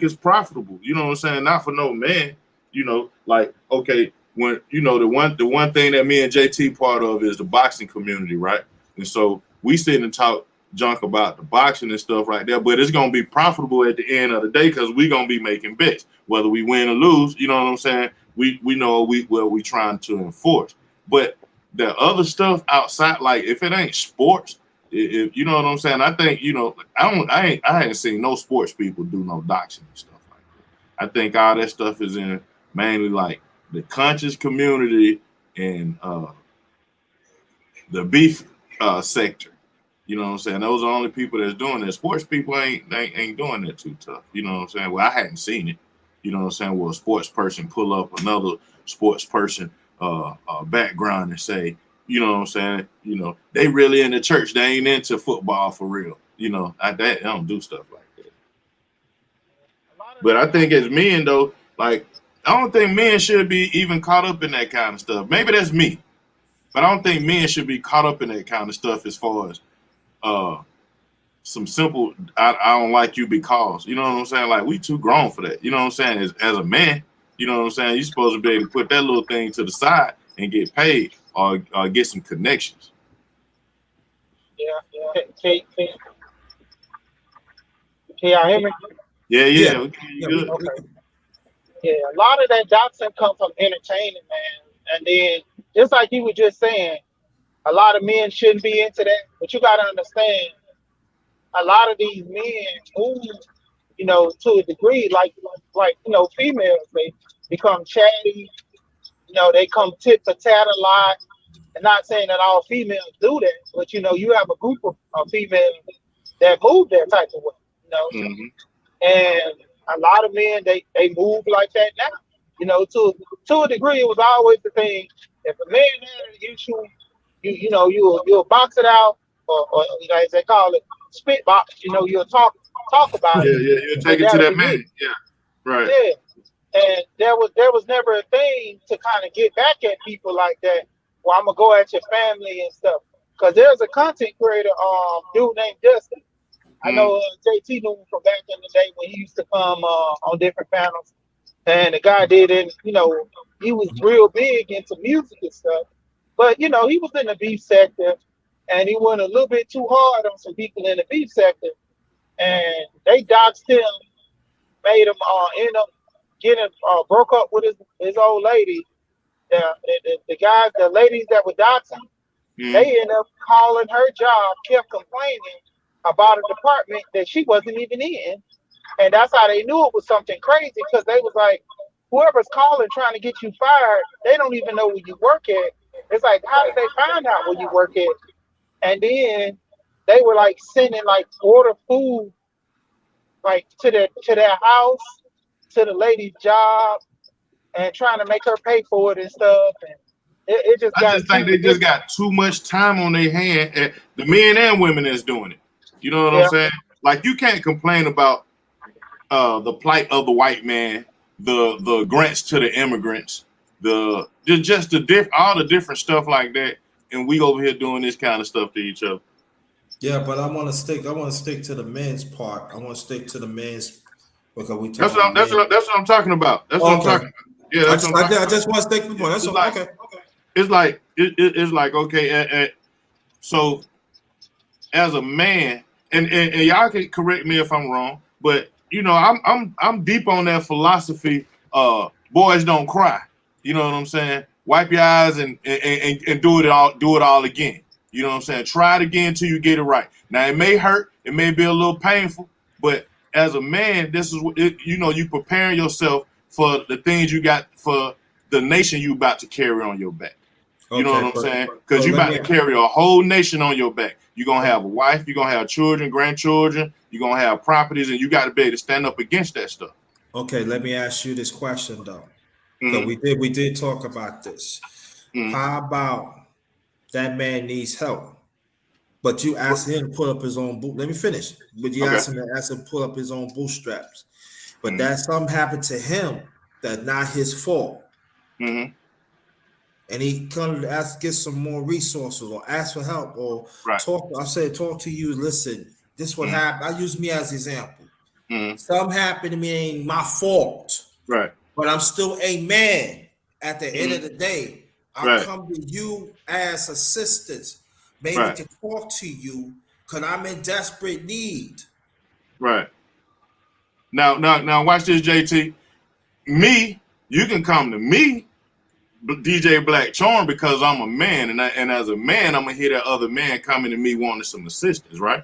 J: it's profitable. You know what I'm saying? Not for no man. You know, like, okay, when you know the one thing that me and JT part of is the boxing community, right? And so we sit and talk junk about the boxing and stuff right there, but it's gonna be profitable at the end of the day because we're gonna be making bets, whether we win or lose. You know what I'm saying? We know what we trying to enforce. But the other stuff outside, like if it ain't sports, if you know what I'm saying, I think, you know, I haven't seen no sports people do no doxing and stuff like that. I think all that stuff is in mainly like the conscious community and the beef sector. You know what I'm saying? Those are the only people that's doing that. Sports people ain't doing that too tough. You know what I'm saying? Well, I hadn't seen it. You know what I'm saying? Well, a sports person pull up another sports person background and say, you know what I'm saying? You know, they really in the church. They ain't into football for real. You know, I don't do stuff like that. But I think as men though, like, I don't think men should be even caught up in that kind of stuff. Maybe that's me, but I don't think men should be caught up in that kind of stuff as far as some simple I don't like you because, you know what I'm saying, like we too grown for that. You know what I'm saying? As a man, you know what I'm saying, you're supposed to be able to put that little thing to the side and get paid or get some connections.
H: Yeah. Can y'all hear me?
J: Yeah.
H: Good. Okay. Yeah, a lot of that doxing come from entertainment, man. And then just like you were just saying, a lot of men shouldn't be into that, but you got to understand, a lot of these men move, you know, to a degree, like you know, females, they become chatty, you know, they come tit for tat a lot. And not saying that all females do that, but you know, you have a group of females that move that type of way, you know.
J: Mm-hmm.
H: And a lot of men they move like that now. You know, to a degree, it was always the thing. If a man had an issue, you know, you'll box it out, or you know, as they call it, spit box. You know, you'll talk about it.
J: Yeah, you'll take it to that man. Yeah, right.
H: Yeah, and there was never a thing to kind of get back at people like that. Well, I'm gonna go at your family and stuff. Because there's a content creator, dude named Justin. I know JT knew him from back in the day when he used to come on different panels. And the guy didn't, you know, he was real big into music and stuff. But, you know, he was in the beef sector, and he went a little bit too hard on some people in the beef sector. And they doxed him, made him end up getting broke up with his old lady. The guys, the ladies that were doxing, they ended up calling her job, kept complaining about a department that she wasn't even in. And that's how they knew it was something crazy, because they was like, whoever's calling trying to get you fired, they don't even know where you work at. It's like, how did they find out where you work at? And then they were like sending like order food like to their house, to the lady's job, and trying to make her pay for it and stuff. And it just got,
J: I just think they just got too much time on their hand, and the men and women that's doing it. You know what I'm saying? Like, you can't complain about the plight of the white man, the grants to the immigrants, all the different stuff like that, and we over here doing this kind of stuff to each other.
A: Yeah, but I want to stick. I want to stick to the men's part. I want to stick to the men's because we
J: That's
A: talking
J: what
A: about
J: I'm, that's
A: men.
J: what that's what I'm talking about. That's what I'm
A: Okay.
J: talking about. Yeah, that's what I'm talking
A: I
J: about.
A: just want to stick to the point. That's
J: It's
A: all.
J: like
A: Okay.
J: it's like okay, so as a man, and y'all can correct me if I'm wrong, but you know, I'm deep on that philosophy. Boys don't cry. You know what I'm saying? Wipe your eyes and do it all again. You know what I'm saying? Try it again until you get it right. Now it may hurt, it may be a little painful, but as a man, this is what you know. You preparing yourself for the things you got for the nation you about to carry on your back. You know what
A: Okay.
J: I'm saying?
A: So
J: Because you
A: let
J: about
A: me.
J: to carry a whole nation on your back. You're gonna have a wife, you're gonna have children, grandchildren, you're gonna have properties, and you got to be able to stand up against that stuff.
A: Okay. Let me ask you this question though, because
J: Mm-hmm.
A: we did talk about this.
J: Mm-hmm.
A: How about that man needs help, but you ask him to pull up his own boot? Let me finish. But you
J: Okay.
A: ask him to pull up his own bootstraps. But
J: Mm-hmm.
A: that something happened to him that not his fault.
J: Mm-hmm.
A: And he come to ask get some more resources or ask for help or
J: Right.
A: talk. I said talk to you. Listen, this what
J: Mm-hmm.
A: happened. I use me as example.
J: Mm-hmm.
A: Something happened to me ain't my fault,
J: Right.
A: but I'm still a man. At the end of
J: Mm-hmm.
A: the day, I
J: Right.
A: come to you as assistance, maybe
J: Right.
A: to talk to you because I'm in desperate need.
J: Right. Now, watch this, JT. Me, you can come to me, DJ Black Charm, because I'm a man, and as a man, I'm gonna hear that other man coming to me wanting some assistance, right?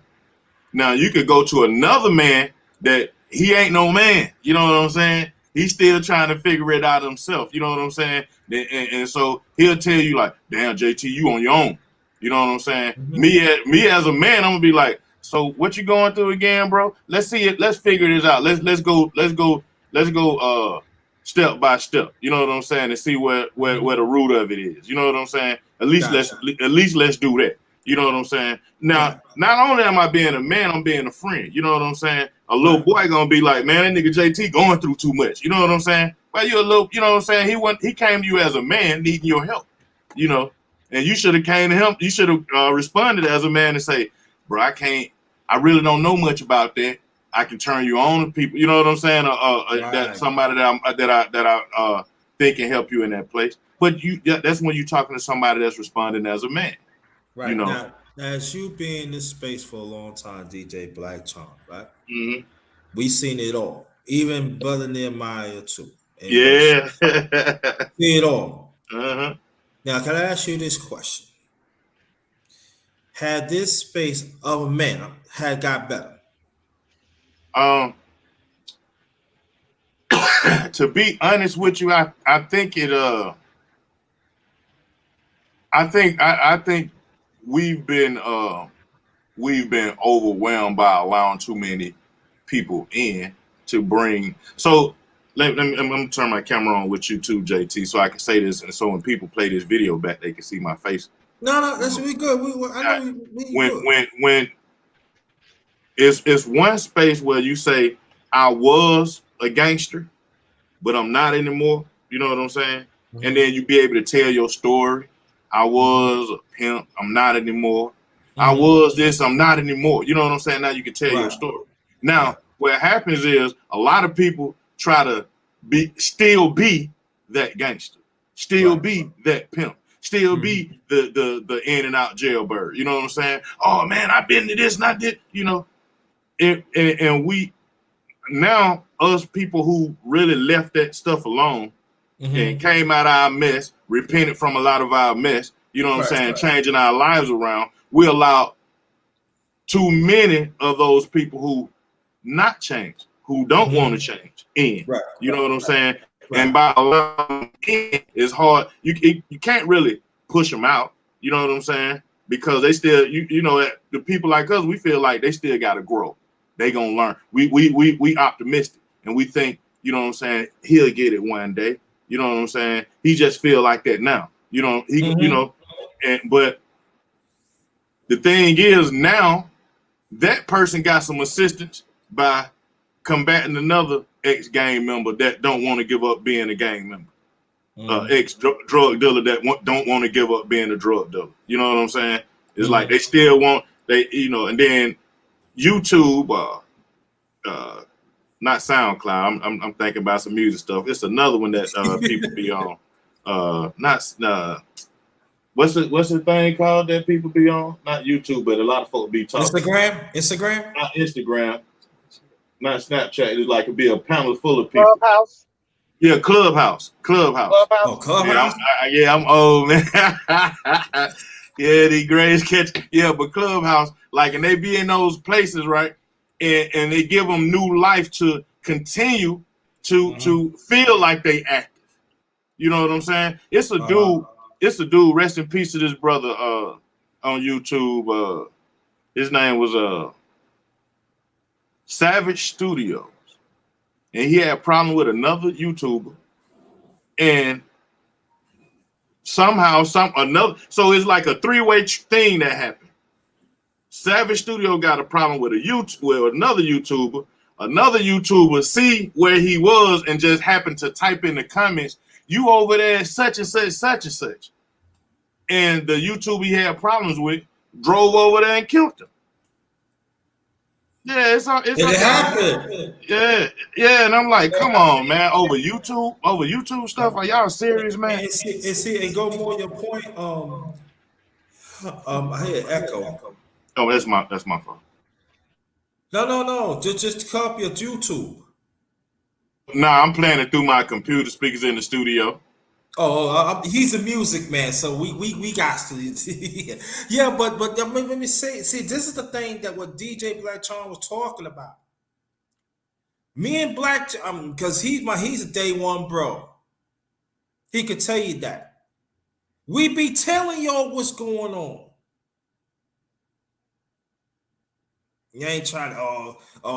J: Now you could go to another man that he ain't no man. You know what I'm saying? He's still trying to figure it out himself. You know what I'm saying? And so he'll tell you like, "Damn, JT, you on your own." You know what I'm saying?
A: Mhm.
J: Me as a man, I'm gonna be like, "So what you going through again, bro? Let's see it. Let's figure this out. Let's go step by step. You know what I'm saying? And see where the root of it is. You know what I'm saying?
A: Gotcha.
J: At least let's do that. You know what I'm saying? Now,
A: Yeah.
J: not only am I being a man, I'm being a friend. You know what I'm saying? A little
A: Right.
J: boy gonna be like, man, that nigga JT going through too much. You know what I'm saying? Well, you a little, you know what I'm saying? He came to you as a man needing your help. You know, and you should have came to him. You should have responded as a man and say, bro, I really don't know much about that. I can turn you on to people. You know what I'm saying? That
A: Right.
J: somebody that I think can help you in that place. But that's when you're talking to somebody that's responding as a man. You
A: Right.
J: know.
A: Now, as you been in this space for a long time, DJ Black Charm, right?
J: Mm-hmm.
A: We seen it all. Even Brother Nehemiah too. And your
J: Yeah.
A: see it all.
J: Uh-huh.
A: Now, can I ask you this question? Had this space of a man had got better?
J: Um, to be honest with you, I think it I think we've been we've been overwhelmed by allowing too many people in to bring I'm gonna turn my camera on with you too, JT, so I can say this, and so when people play this video back, they can see my face.
A: No, that's we good. I
J: Uh,
A: know we
J: when
A: good.
J: when it's one space where you say I was a gangster, but I'm not anymore. You know what I'm saying? And
A: Mm-hmm.
J: then you be able to tell your story. I
A: Mm-hmm.
J: was a pimp. I'm not anymore. I
A: Mm-hmm.
J: was this. I'm not anymore. You know what I'm saying? Now you can tell your
A: Right.
J: story.
A: Right.
J: Now, what happens is a lot of people try to still be that gangster, still
A: Right.
J: be that pimp, still
A: Mm-hmm.
J: be the in and out jailbird. You know what I'm saying? Oh man, I've been to this and I did. You know, and we now us people who really left that stuff alone and
A: Mm-hmm.
J: came out of our mess, repented from a lot of our mess, you know what I'm
A: Right.
J: saying, changing our lives around, we allow too many of those people who not change, who don't want to
A: Mm-hmm.
J: change in.
A: Right.
J: You know what I'm saying? And
A: Right.
J: by allowing in, it's hard. You can't really push them out. You know what I'm saying? Because they still, you know, the people like us, we feel like they still got to grow. They gonna learn. We optimistic and we think, you know what I'm saying, he'll get it one day. You know what I'm saying? He just feel like that now. You know, you
A: Mm-hmm.
J: know, but the thing is now that person got some assistance by combating another ex-gang member that don't want to give up being a gang member.
A: Mm-hmm.
J: Ex-drug dealer that don't want to give up being a drug dealer. You know what I'm saying? It's like
A: Mm-hmm.
J: they still want, They, and then YouTube, not SoundCloud. I'm thinking about some music stuff. It's another one that people be on. Not what's the thing called that people be on? Not YouTube, but a lot of folks be talking.
A: Instagram.
J: Not Instagram. Not Snapchat. It's like it'd be a panel full of people.
H: Clubhouse.
J: Yeah, Clubhouse.
A: Oh, Clubhouse.
J: I'm old, man. Yeah, the greatest catch. Yeah, but Clubhouse, like, and they be in those places, right? And they give them new life to continue to feel like they active. You know what I'm saying? It's a dude. Rest in peace to this brother on YouTube. His name was Savage Studios, and he had a problem with another YouTuber, and somehow so it's like a three-way thing that happened. Savage Studio got a problem with another YouTuber. Another YouTuber see where he was and just happened to type in the comments, "You over there such and such, such and such." And the YouTuber he had problems with drove over there and killed him. Yeah, it's
A: It happened.
J: Yeah, and I'm like, come on, man, over YouTube stuff. Are y'all serious, man?
A: And go more your point. I hear echo.
J: Oh, that's my fault.
A: No. Just copy your YouTube.
J: Nah, I'm playing it through my computer speakers in the studio.
A: He's a music man, so we got to. Yeah, but let me say, see, this is the thing that what DJ Black Charm was talking about. Me and Black, because he's a day one bro. He could tell you that. We be telling y'all what's going on. You ain't trying to,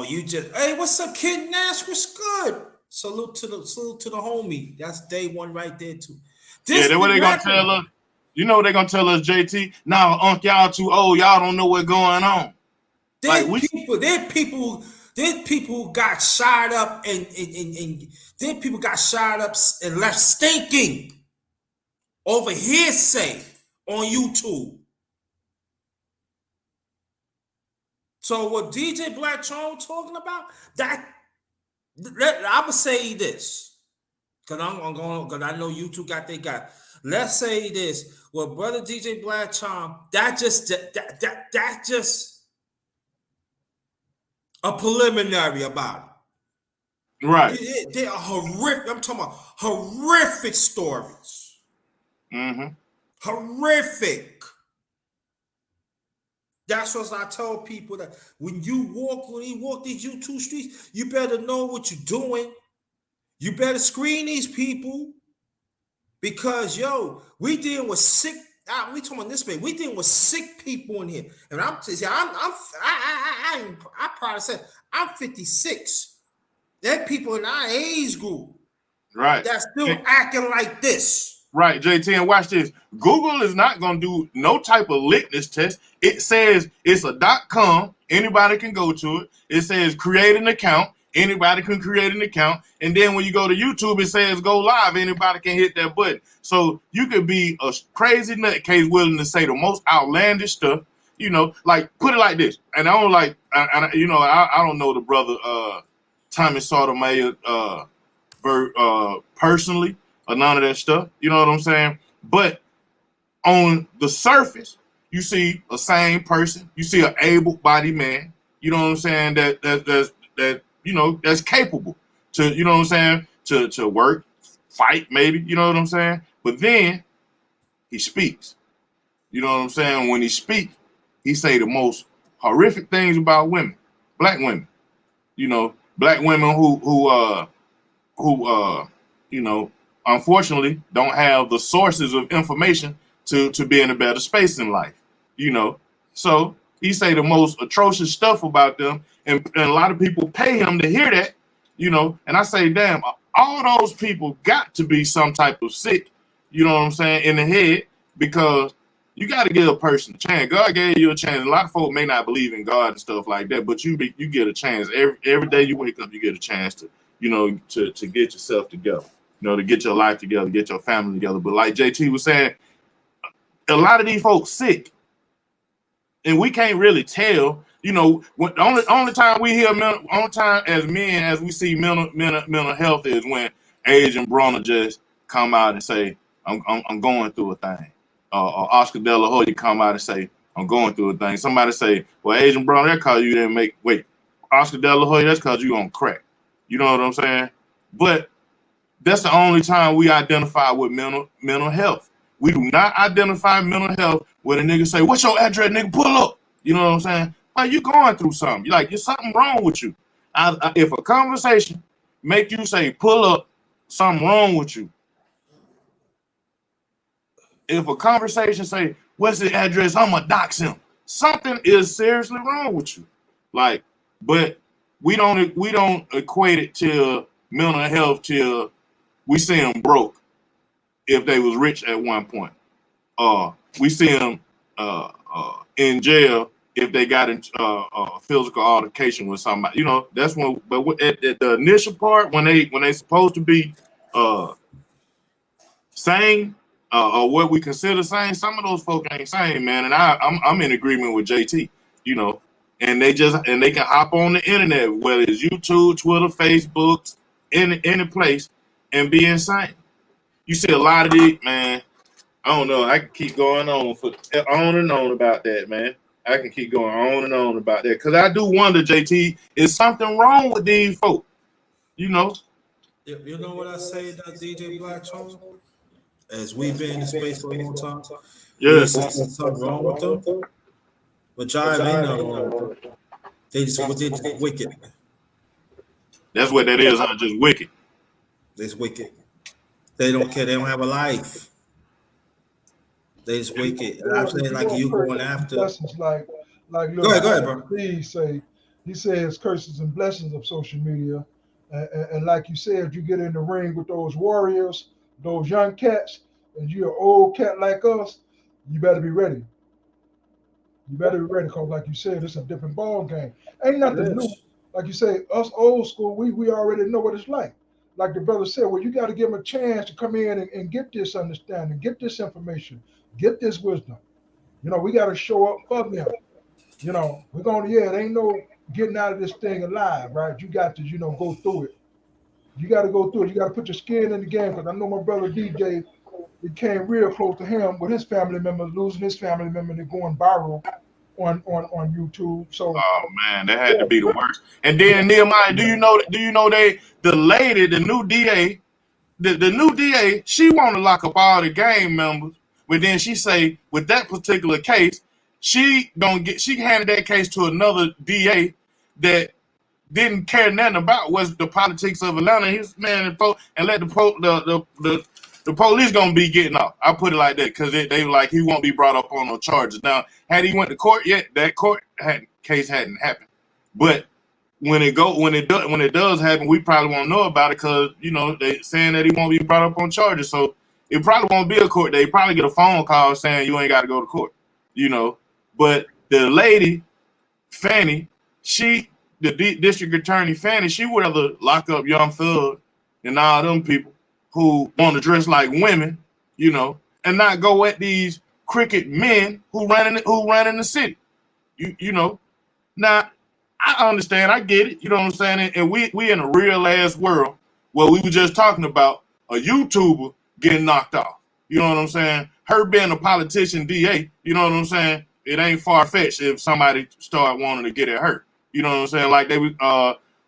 A: you just, hey, what's up, Kid Nash? What's good? Salute to the homie. That's day one right there too.
J: Then what they gonna tell us? You know what they gonna tell us, JT? Nah, y'all too old. Y'all don't know what's going on.
A: There people got shot up and then people got shot up and left stinking over hearsay on YouTube. So what DJ Black Charm talking about, I'ma say this, because I'm going, because I know YouTube got they got. Let's say this. Well, brother DJ Black Charm, that just a preliminary about it.
J: Right.
A: They are horrific. I'm talking about horrific stories. Horrific. That's what I tell people, that when you walk these YouTube streets, you better know what you're doing. You better screen these people, because we dealing with sick. We talking about this way. We dealing with sick people in here, and I'm proud to say I'm 56. There people in our age group,
J: right,
A: that's still acting like this.
J: Right, JT, and watch this. Google is not going to do no type of litmus test. It says it's a .com. Anybody can go to it. It says create an account. Anybody can create an account. And then when you go to YouTube, it says go live. Anybody can hit that button. So you could be a crazy nutcase willing to say the most outlandish stuff. Like, put it like this. And I don't know the brother Tommy Sotomayor personally, or none of that stuff. You know what I'm saying? But on the surface, you see a sane person. You see an able-bodied man. You know what I'm saying? That's capable to, you know what I'm saying, to work, fight, maybe. You know what I'm saying? But then he speaks. You know what I'm saying? When he speaks, he say the most horrific things about women, black women. Black women who unfortunately don't have the sources of information to be in a better space in life. So he say the most atrocious stuff about them, and a lot of people pay him to hear that. And I say, damn, all those people got to be some type of sick, you know what I'm saying, in the head, because you got to give a person a chance. God gave you a chance. A lot of folks may not believe in God and stuff like that, but you get a chance. Every day you wake up, you get a chance to get yourself together, to get your life together, get your family together. But like JT was saying, a lot of these folks sick. and we can't really tell. You know, when, only time we hear only time as men as we see mental health is when Asian Brunner just come out and say, I'm going through a thing. Or Oscar De La Hoya come out and say, I'm going through a thing. Somebody say, well, Asian Brunner, that cause you didn't make Oscar De La Hoya, that's cause you on crack. You know what I'm saying? But that's the only time we identify with mental health. We do not identify mental health when a nigga say, what's your address, nigga? Pull up. You know what I'm saying? Like, you going through something. You're like, there's something wrong with you. If a conversation make you say, pull up, something wrong with you. If a conversation say, what's the address? I'm gonna dox him. Something is seriously wrong with you. Like, but we don't equate it to mental health till we see them broke if they was rich at one point. We see them in jail if they got in physical altercation with somebody. You know, that's when. But at the initial part, when they supposed to be sane or what we consider sane, some of those folk ain't sane, man. And I'm in agreement with JT. You know, and they can hop on the internet, whether it's YouTube, Twitter, Facebook, any place, and be insane. You see a lot of it, man. I don't know. I can keep going on and on about that, man. I can keep going on and on about that because I do wonder, JT, is something wrong with these folk? You know?
C: You know what I say, that DJ Black Tone? As we've been in this space for a long time, we say something wrong with them, but jive ain't nothing wrong with them. They just wicked.
J: That's what that is. Huh? Just wicked.
C: It's wicked. They don't care. They don't have a life. They just wicked. And I'm saying, like, you going after.
I: Blessings, like
C: go ahead, bro.
I: He says curses and blessings of social media, and like you said, you get in the ring with those warriors, those young cats, and you're an old cat like us. You better be ready. You better be ready, because like you said, it's a different ball game. Ain't nothing new. Like you say, us old school, we already know what it's like. Like the brother said, well, you got to give them a chance to come in and get this understanding, get this information, get this wisdom. You know, we got to show up for them. You know, we're going to, it ain't no getting out of this thing alive, right? You got to, go through it. You got to go through it. You got to put your skin in the game, because I know my brother DJ, it came real close to him with his family members, losing his family member and going viral on YouTube. So,
J: oh man, that had to be the worst. And then Nehemiah, do you know the lady, the new DA, the new DA, she want to lock up all the gang members, but then she say with that particular case, she handed that case to another DA that didn't care nothing about was the politics of Atlanta. His man and let the police gonna be getting off. I put it like that because they were like he won't be brought up on no charges. Now, had he went to court yet, that case hadn't happened. But when it does happen, we probably won't know about it because they saying that he won't be brought up on charges. So it probably won't be a court day. Probably get a phone call saying you ain't got to go to court. But the lady Fanny, the district attorney Fanny, she would rather lock up Young Thug and all them people who want to dress like women, and not go at these cricket men who run in the city. Now I understand, I get it, you know what I'm saying? And we in a real ass world where we were just talking about a YouTuber getting knocked off. You know what I'm saying? Her being a politician DA, you know what I'm saying? It ain't far-fetched if somebody start wanting to get at her. You know what I'm saying? Like they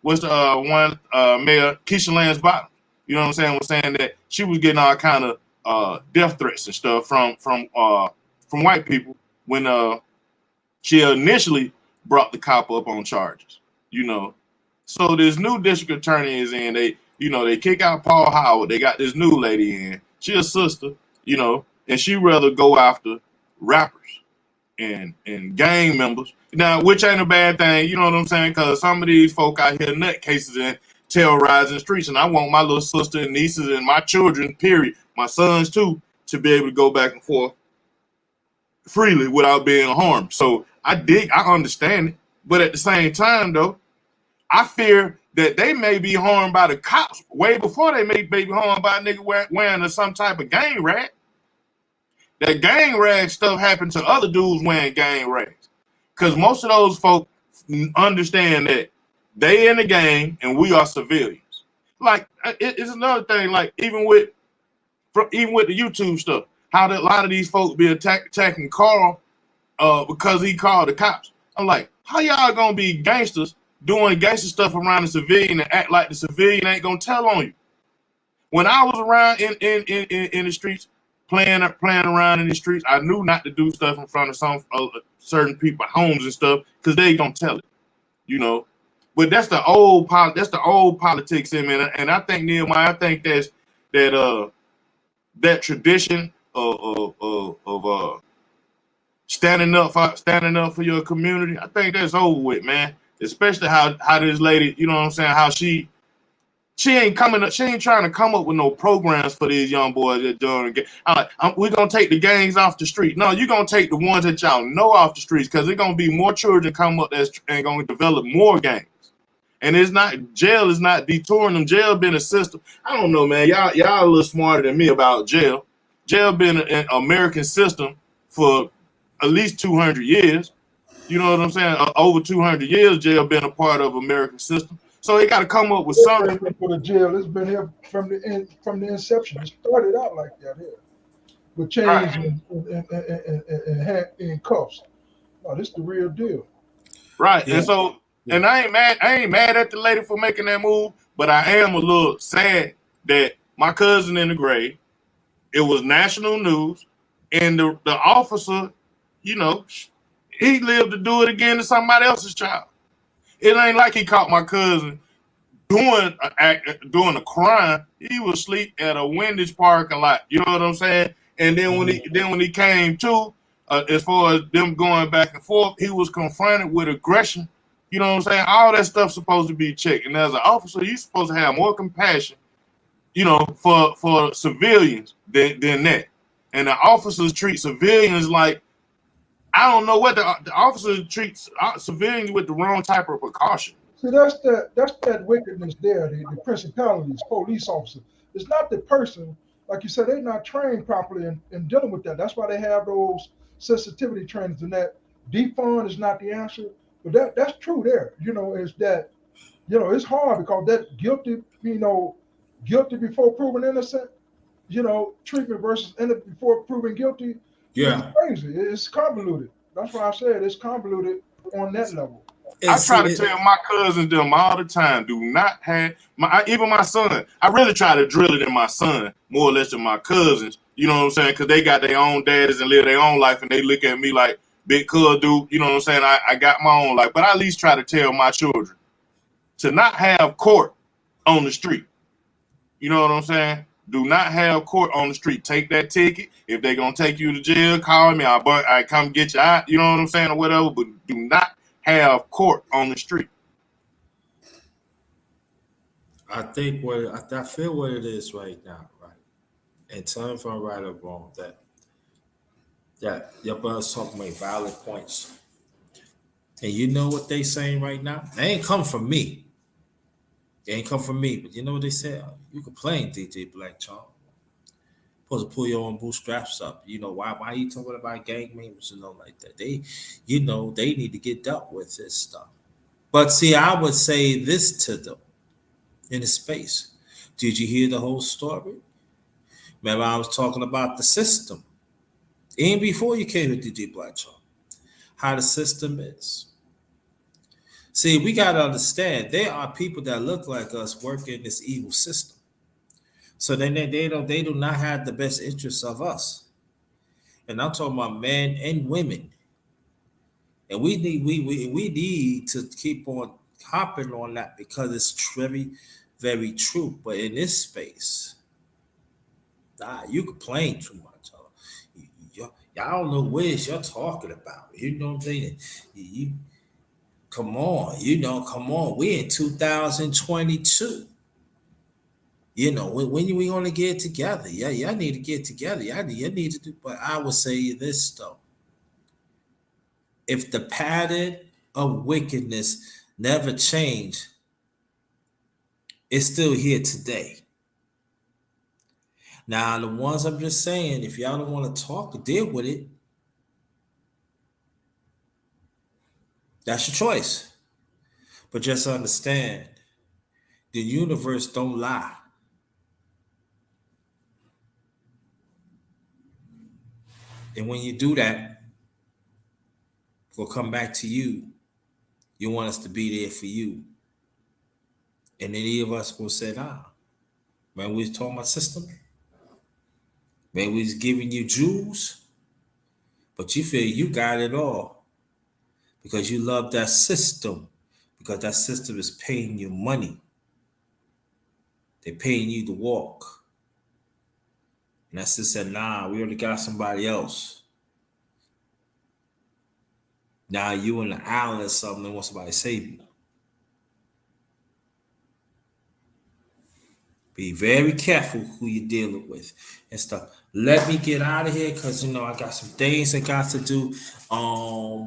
J: what's the one mayor, Keisha Lance Bottom, you know what I'm saying, was saying that she was getting all kind of death threats and stuff from white people when she initially brought the cop up on charges. So this new district attorney is in. They kick out Paul Howard. They got this new lady in. She a sister, and she rather go after rappers and gang members. Now, which ain't a bad thing, you know what I'm saying? Because some of these folk out here nutcases and terrorizing streets, and I want my little sister and nieces and my children, period, my sons too, to be able to go back and forth freely without being harmed. So I understand it, but at the same time, though, I fear that they may be harmed by the cops way before they may be harmed by a nigga wearing some type of gang rag. That gang rag stuff happened to other dudes wearing gang rags. because most of those folk understand that they in the game and we are civilians. Like it's another thing. Like even with the YouTube stuff, how a lot of these folks be attacking Carl because he called the cops. I'm like, how y'all gonna be gangsters doing gangster stuff around the civilian and act like the civilian ain't gonna tell on you? When I was around in the streets, playing around in the streets, I knew not to do stuff in front of some certain people's homes and stuff because they don't tell it, you know. But that's the old politics in me, and I think Nehemiah, I think that tradition of standing up for your community, I think that's over with, man. Especially how this lady, you know what I'm saying, how she ain't trying to come up with no programs for these young boys that doing the game. We're gonna take the gangs off the street. No, you're gonna take the ones that y'all know off the streets, because there's gonna be more children come up that's and gonna develop more gangs. And jail is not detouring them. Jail been a system. I don't know, man. Y'all a little smarter than me about jail. Jail been an American system for at least 200 years. You know what I'm saying? Over 200 years, jail been a part of American system. So they got to come up with something.
I: For the jail, it's been here from the inception. It started out like that here, with chains and cuffs. Oh, this is the real deal.
J: Right. Yeah. And so, and I ain't mad at the lady for making that move, but I am a little sad that my cousin in the grave, it was national news, and the officer, you know, he lived to do it again to somebody else's child. It ain't like he caught my cousin doing a crime. He was asleep at a Wendy's parking lot. You know what I'm saying? And then when he came to, as far as them going back and forth, he was confronted with aggression. You know what I'm saying? All that stuff's supposed to be checked. And as an officer, you're supposed to have more compassion, you know, for civilians than that. And the officers treat civilians like, I don't know what the officers treat civilians with the wrong type of precaution.
I: See, that's that wickedness there, the principalities, police officer. It's not the person, like you said, they're not trained properly in dealing with that. That's why they have those sensitivity trainings, and that defund is not the answer. But that's true there. You know, is that, you know, it's hard because that guilty before proven innocent, you know, treatment versus innocent before proven guilty.
A: Yeah.
I: It's crazy. It's convoluted. That's why I said it's convoluted on that level.
J: I try to tell my cousins them all the time, do not have even my son. I really try to drill it in my son more or less than my cousins. You know what I'm saying? Because they got their own daddies and live their own life, and they look at me like big cuz dude. You know what I'm saying? I got my own life, but I at least try to tell my children to not have court on the street. You know what I'm saying? Do not have court on the street. Take that ticket. If they're gonna take you to jail, call me. I come get you out. You know what I'm saying, or whatever. But do not have court on the street.
A: I think I feel what it is right now, right? And tell me if I'm right or wrong, that your brother's talking about valid points. And you know what they saying right now? They ain't come from me. They ain't come from me, but you know what they say? You complain, DJ Black Charles. Supposed to pull your own bootstraps up. You know why you talking about gang members and all like that? They need to get dealt with this stuff. But see, I would say this to them in the space. Did you hear the whole story? Remember, I was talking about the system. Even before you came to DJ Black Charles, how the system is. See, we got to understand there are people that look like us working in this evil system. So then they do not have the best interests of us. And I'm talking about men and women. And we need to keep on hopping on that because it's very, very true. But in this space, you complain too much. Y'all don't know what you're talking about. You know what I'm saying? Come on. We're in 2022. You know, when we gonna get together? Yeah, y'all need to get together. Y'all need to do. But I would say this though: if the pattern of wickedness never changed, it's still here today. Now, the ones I'm just saying, if y'all don't want to talk or deal with it, That's your choice. But just understand, the universe don't lie. And when you do that, it'll come back to you. You want us to be there for you. And any of us will say, nah. Man, we was talking about system. Man, we was giving you jewels, but you feel you got it all because you love that system, because that system is paying you money. They're paying you to walk. And that sister said, nah, we already got somebody else. Now you in the island or something and want somebody to save you. Be very careful who you're dealing with and stuff. Let me get out of here because I got some things I got to do.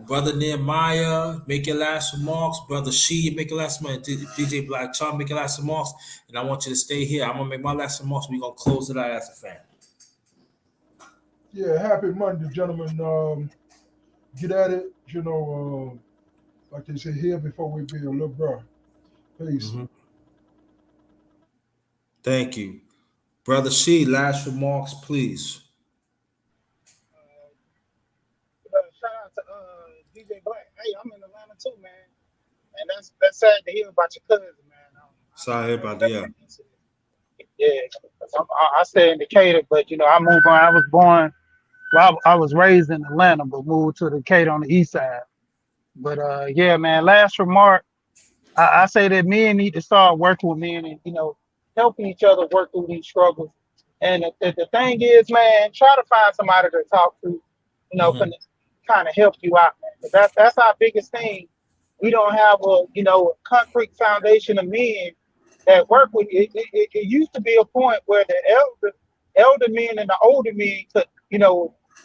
A: Brother Nehemiah, make your last remarks. Brother She, make your last remarks. DJ Black Charm, make your last remarks. And I want you to stay here. I'm gonna make my last remarks. We're gonna close it out as a family.
I: Yeah, happy Monday, gentlemen. Get at it, like they say, here before we be a little bro. Peace.
A: Mm-hmm. Thank you. Brother She, last remarks, please.
H: Shout out to DJ Black. Hey, I'm in Atlanta too, man. And that's sad to hear about your cousin, man.
A: Sorry about that.
H: Yeah, I stay in Decatur, but I moved on. I was born. Well, I was raised in Atlanta, but moved to Decatur on the east side. But yeah, man. Last remark. I say that men need to start working with men and helping each other work through these struggles. And the thing is, man, try to find somebody to talk to, can kind of help you out, man. But that's our biggest thing. We don't have a concrete foundation of men that work with it. It used to be a point where the elder men and the older men could,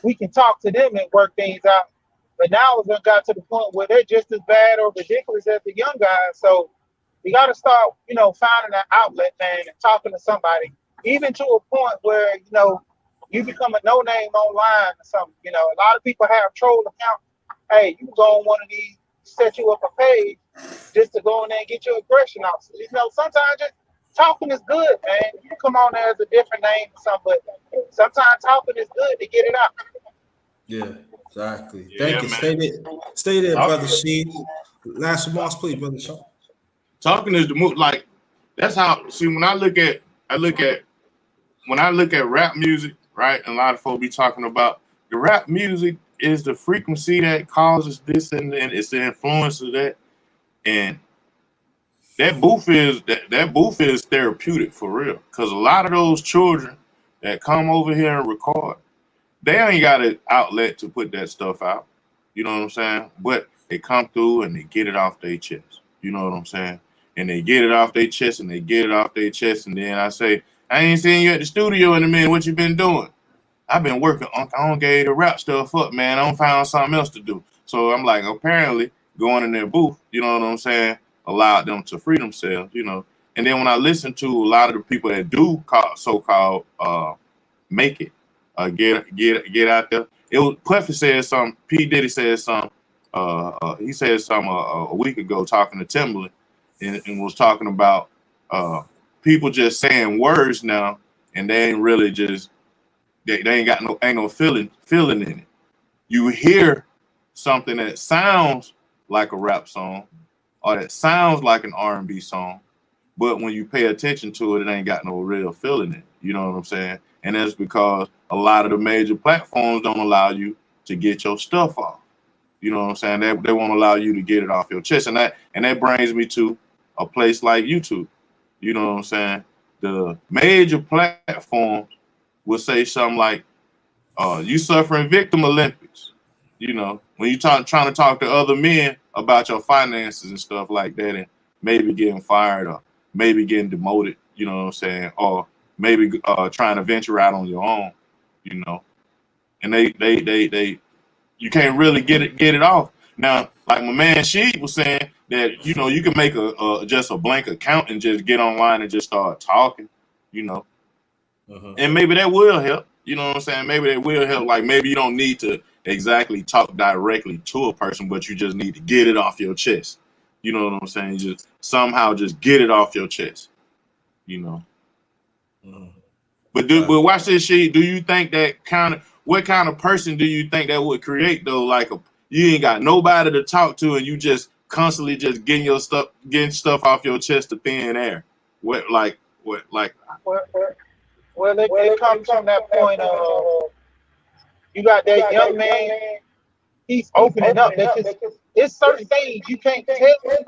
H: we can talk to them and work things out. But now it's got to the point where they're just as bad or ridiculous as the young guys. So you got to start, finding an outlet, man, and talking to somebody, even to a point where, you become a no-name online or something. A lot of people have troll accounts. Hey, you go on one of these, set you up a page just to go in there and get your aggression off. So, sometimes just talking is good, man. You can come on there as a different name or something, but sometimes talking is good to get it out.
A: Yeah, exactly.
J: Yeah,
A: Thank you.
J: man.
A: Stay there, brother She. Last remarks, please, brother Shaw.
J: Talking is the move. Like that's how. See, when I look at rap music, right? And a lot of folks be talking about the rap music is the frequency that causes this, and it's the influence of that, and that booth is therapeutic for real. Because a lot of those children that come over here and record, they ain't got an outlet to put that stuff out. You know what I'm saying? But they come through and they get it off their chest. You know what I'm saying? And they get it off their chest and they get it off their chest. And then I say, I ain't seen you at the studio in a minute. What you been doing? I've been working on, I don't gave the rap stuff up, man. I don't find something else to do. So I'm like, apparently going in their booth, you know what I'm saying, allowed them to free themselves, And then when I listen to a lot of the people that do so-called make it, get out there. It was Puffy said something. P. Diddy said something. He said something a week ago talking to Timberland and was talking about people just saying words now and they ain't really just they ain't got no feeling in it. You hear something that sounds like a rap song or that sounds like an R&B song, but when you pay attention to it, it ain't got no real feeling in it. You know what I'm saying? And that's because a lot of the major platforms don't allow you to get your stuff off. You know what I'm saying? They won't allow you to get it off your chest. And that brings me to a place like YouTube. You know what I'm saying? The major platforms will say something like, you suffering victim Olympics. When you trying to talk to other men about your finances and stuff like that and maybe getting fired or maybe getting demoted, you know what I'm saying? Or maybe trying to venture out on your own, and they you can't really get it off. Now, like my man Sheed was saying that, you can make just a blank account and just get online and just start talking, and maybe that will help. You know what I'm saying? Maybe they will help. Like maybe you don't need to exactly talk directly to a person, but you just need to get it off your chest. You know what I'm saying? Just somehow just get it off your chest. You know. But watch this shit. Do you think that what kind of person do you think that would create though? Like you ain't got nobody to talk to, and you just constantly just getting stuff off your chest to thin air. What like?
H: Well, it comes from that point of you got that young man, he's opening up. It's certain things you can't tell anybody,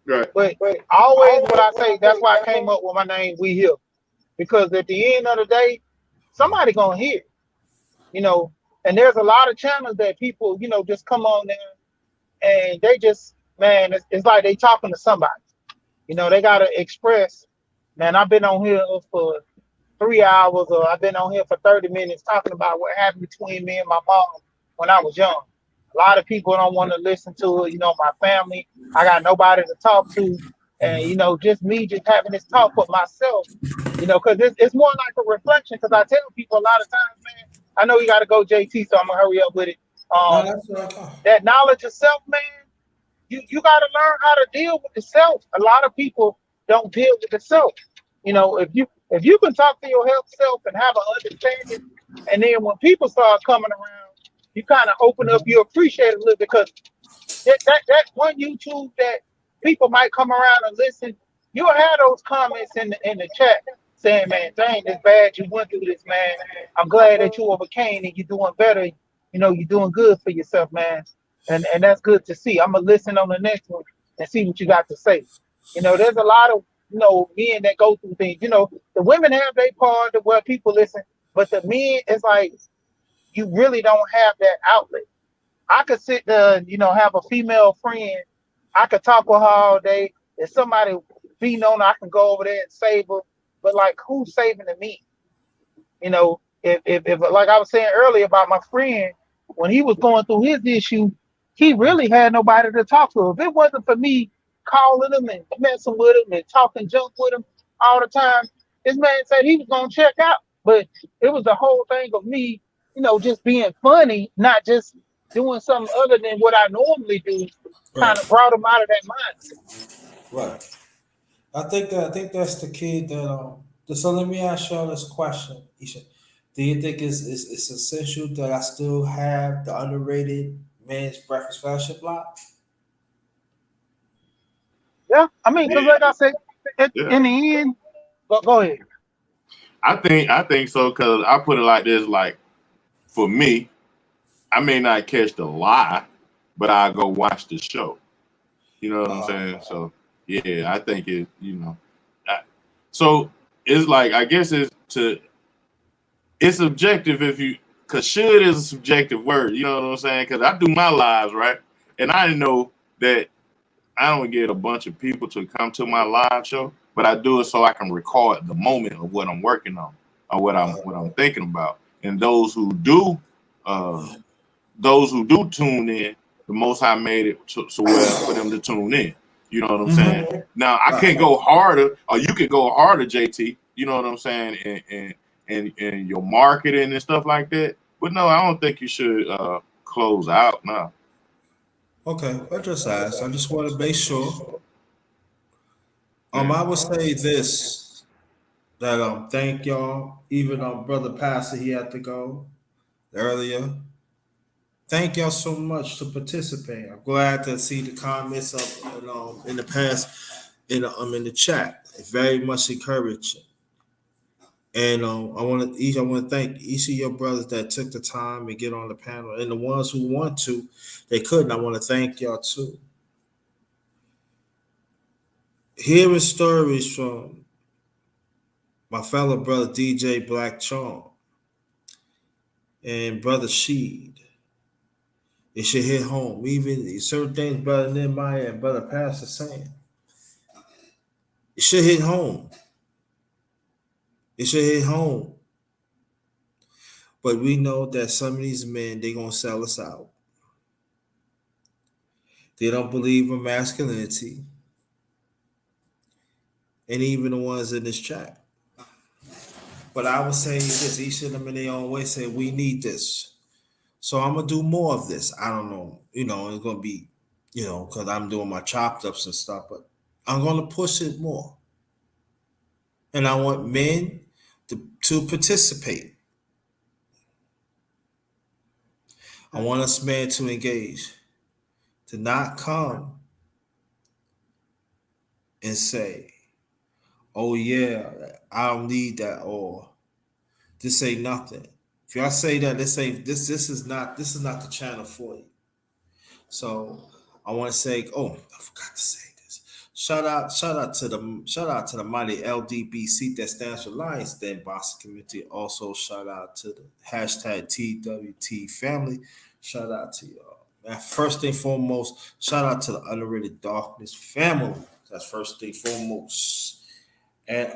J: Right.
H: but always what I say, that's why I came up with my name, We Here. Because at the end of the day, somebody gonna hear, you know, and there's a lot of channels that people, just come on there and they just, man, it's like they talking to somebody. They gotta express, man, I've been on here for 3 hours, or I've been on here for 30 minutes talking about what happened between me and my mom when I was young. A lot of people don't want to listen to it. My family, I got nobody to talk to. And, just me just having this talk with myself, because it's more like a reflection. Because I tell people a lot of times, man, I know you got to go, JT, so I'm going to hurry up with it.
C: No, that's right.
H: That knowledge of self, man, you got to learn how to deal with the self. A lot of people don't deal with the self. If you can talk to your health self and have an understanding, and then when people start coming around, you kind of open up, you appreciate it a little, because that one YouTube that people might come around and listen, you'll have those comments in the chat saying, man, dang, it's bad you went through this, man. I'm glad that you overcame and you're doing better. You're doing good for yourself, man. And that's good to see. I'm gonna listen on the next one and see what you got to say. There's a lot of men that go through things. The women have their part of where people listen, but the men, it's like you really don't have that outlet. I could sit there and, have a female friend. I could talk with her all day. If somebody beating on her, I can go over there and save her. But like, who's saving the me? If like I was saying earlier about my friend, when he was going through his issue, he really had nobody to talk to. If it wasn't for me calling him and messing with him and talking junk with him all the time, this man said he was gonna check out. But it was the whole thing of me, just being funny, not just doing something other than what I normally do, kind of brought him out of that mindset.
C: Right. I think that's the key. So let me ask y'all this question, Isha. Do you think it's essential that I still have the underrated men's breakfast fellowship block?
H: Yeah, I mean, because like I said,
J: Yeah.
H: in the end, go ahead.
J: I think so, because I put it like this, like for me, I may not catch the lie, but I'll go watch the show. You know what I'm saying? So yeah, I think so it's like, I guess it's subjective because should is a subjective word. You know what I'm saying? Because I do my lives, right? And I know that I don't get a bunch of people to come to my live show, but I do it so I can record the moment of what I'm working on or what I'm thinking about. And those who do tune in, the Most High made it so well for them to tune in. You know what I'm saying? Now I can't go harder, or you can go harder, JT. You know what I'm saying? And your marketing and stuff like that. But no, I don't think you should close out now.
C: Okay, I just asked. I just want to make sure.
J: Yeah.
C: I would say this, that thank y'all. Even brother Pastor, he had to go earlier. Thank y'all so much to participate. I'm glad to see the comments up in the past in the chat. It's very much encouraging. And I want to thank each of your brothers that took the time to get on the panel, and the ones who want to, they couldn't. I want to thank y'all too. Hearing stories from my fellow brother DJ Black Charm and brother Sheed, it should hit home. Even certain things brother Nehemiah and brother Pastor saying, it should hit home. It should hit home. But we know that some of these men, they gonna sell us out. They don't believe in masculinity. And even the ones in this chat. But I would say this: each of them in their own way say we need this. So I'm gonna do more of this. I don't know, it's gonna be, because I'm doing my chopped ups and stuff, but I'm gonna push it more. And I want men to participate. I want us men to engage, to not come and say, "Oh yeah, I don't need that," or "This ain't nothing." If y'all say that, this is not the channel for you. So I want to say, oh, I forgot to say this. Shout out to the mighty LDBC that stands for Lions Den Boston community. Also, shout out to the hashtag TWT family. Shout out to y'all. Man, first thing foremost, shout out to the Underrated Darkness family. That's first thing foremost. And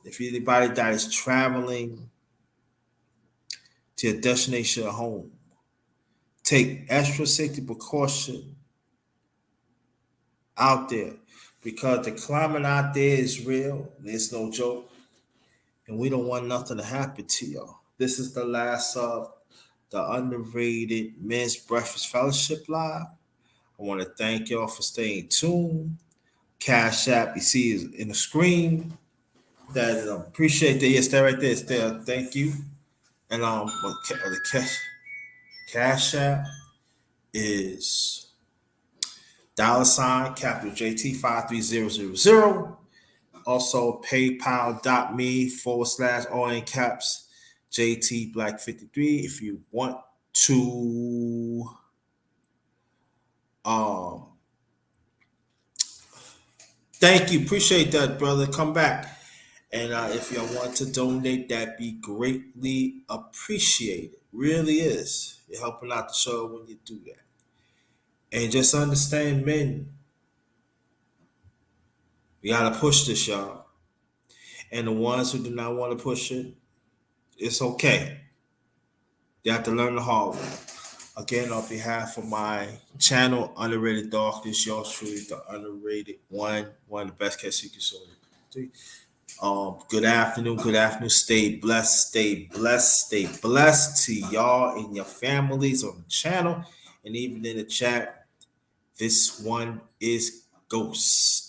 C: if anybody that is traveling to a destination at home, take extra safety precaution out there because the climate out there is real. It's no joke. And we don't want nothing to happen to y'all. This is the last of the Underrated Men's Breakfast Fellowship Live. I want to thank y'all for staying tuned. Cash App, you see, is in the screen. That appreciate that. Yes, that right there is there. Thank you. And the Cash App is $ capital JT 53000. Also, paypal.me/ all in caps JT Black 53. If you want to thank you. Appreciate that, brother. Come back. And if y'all want to donate, that be greatly appreciated. Really is. You're helping out the show when you do that. And just understand, men, we gotta push this, y'all. And the ones who do not want to push it, it's okay. They have to learn the hard way. Again, on behalf of my channel, Underrated Darkness, yours truly, the Underrated one of the best case secrets on. Good afternoon, good afternoon. Stay blessed, stay blessed, stay blessed to y'all and your families on the channel and even in the chat. This one is Ghost.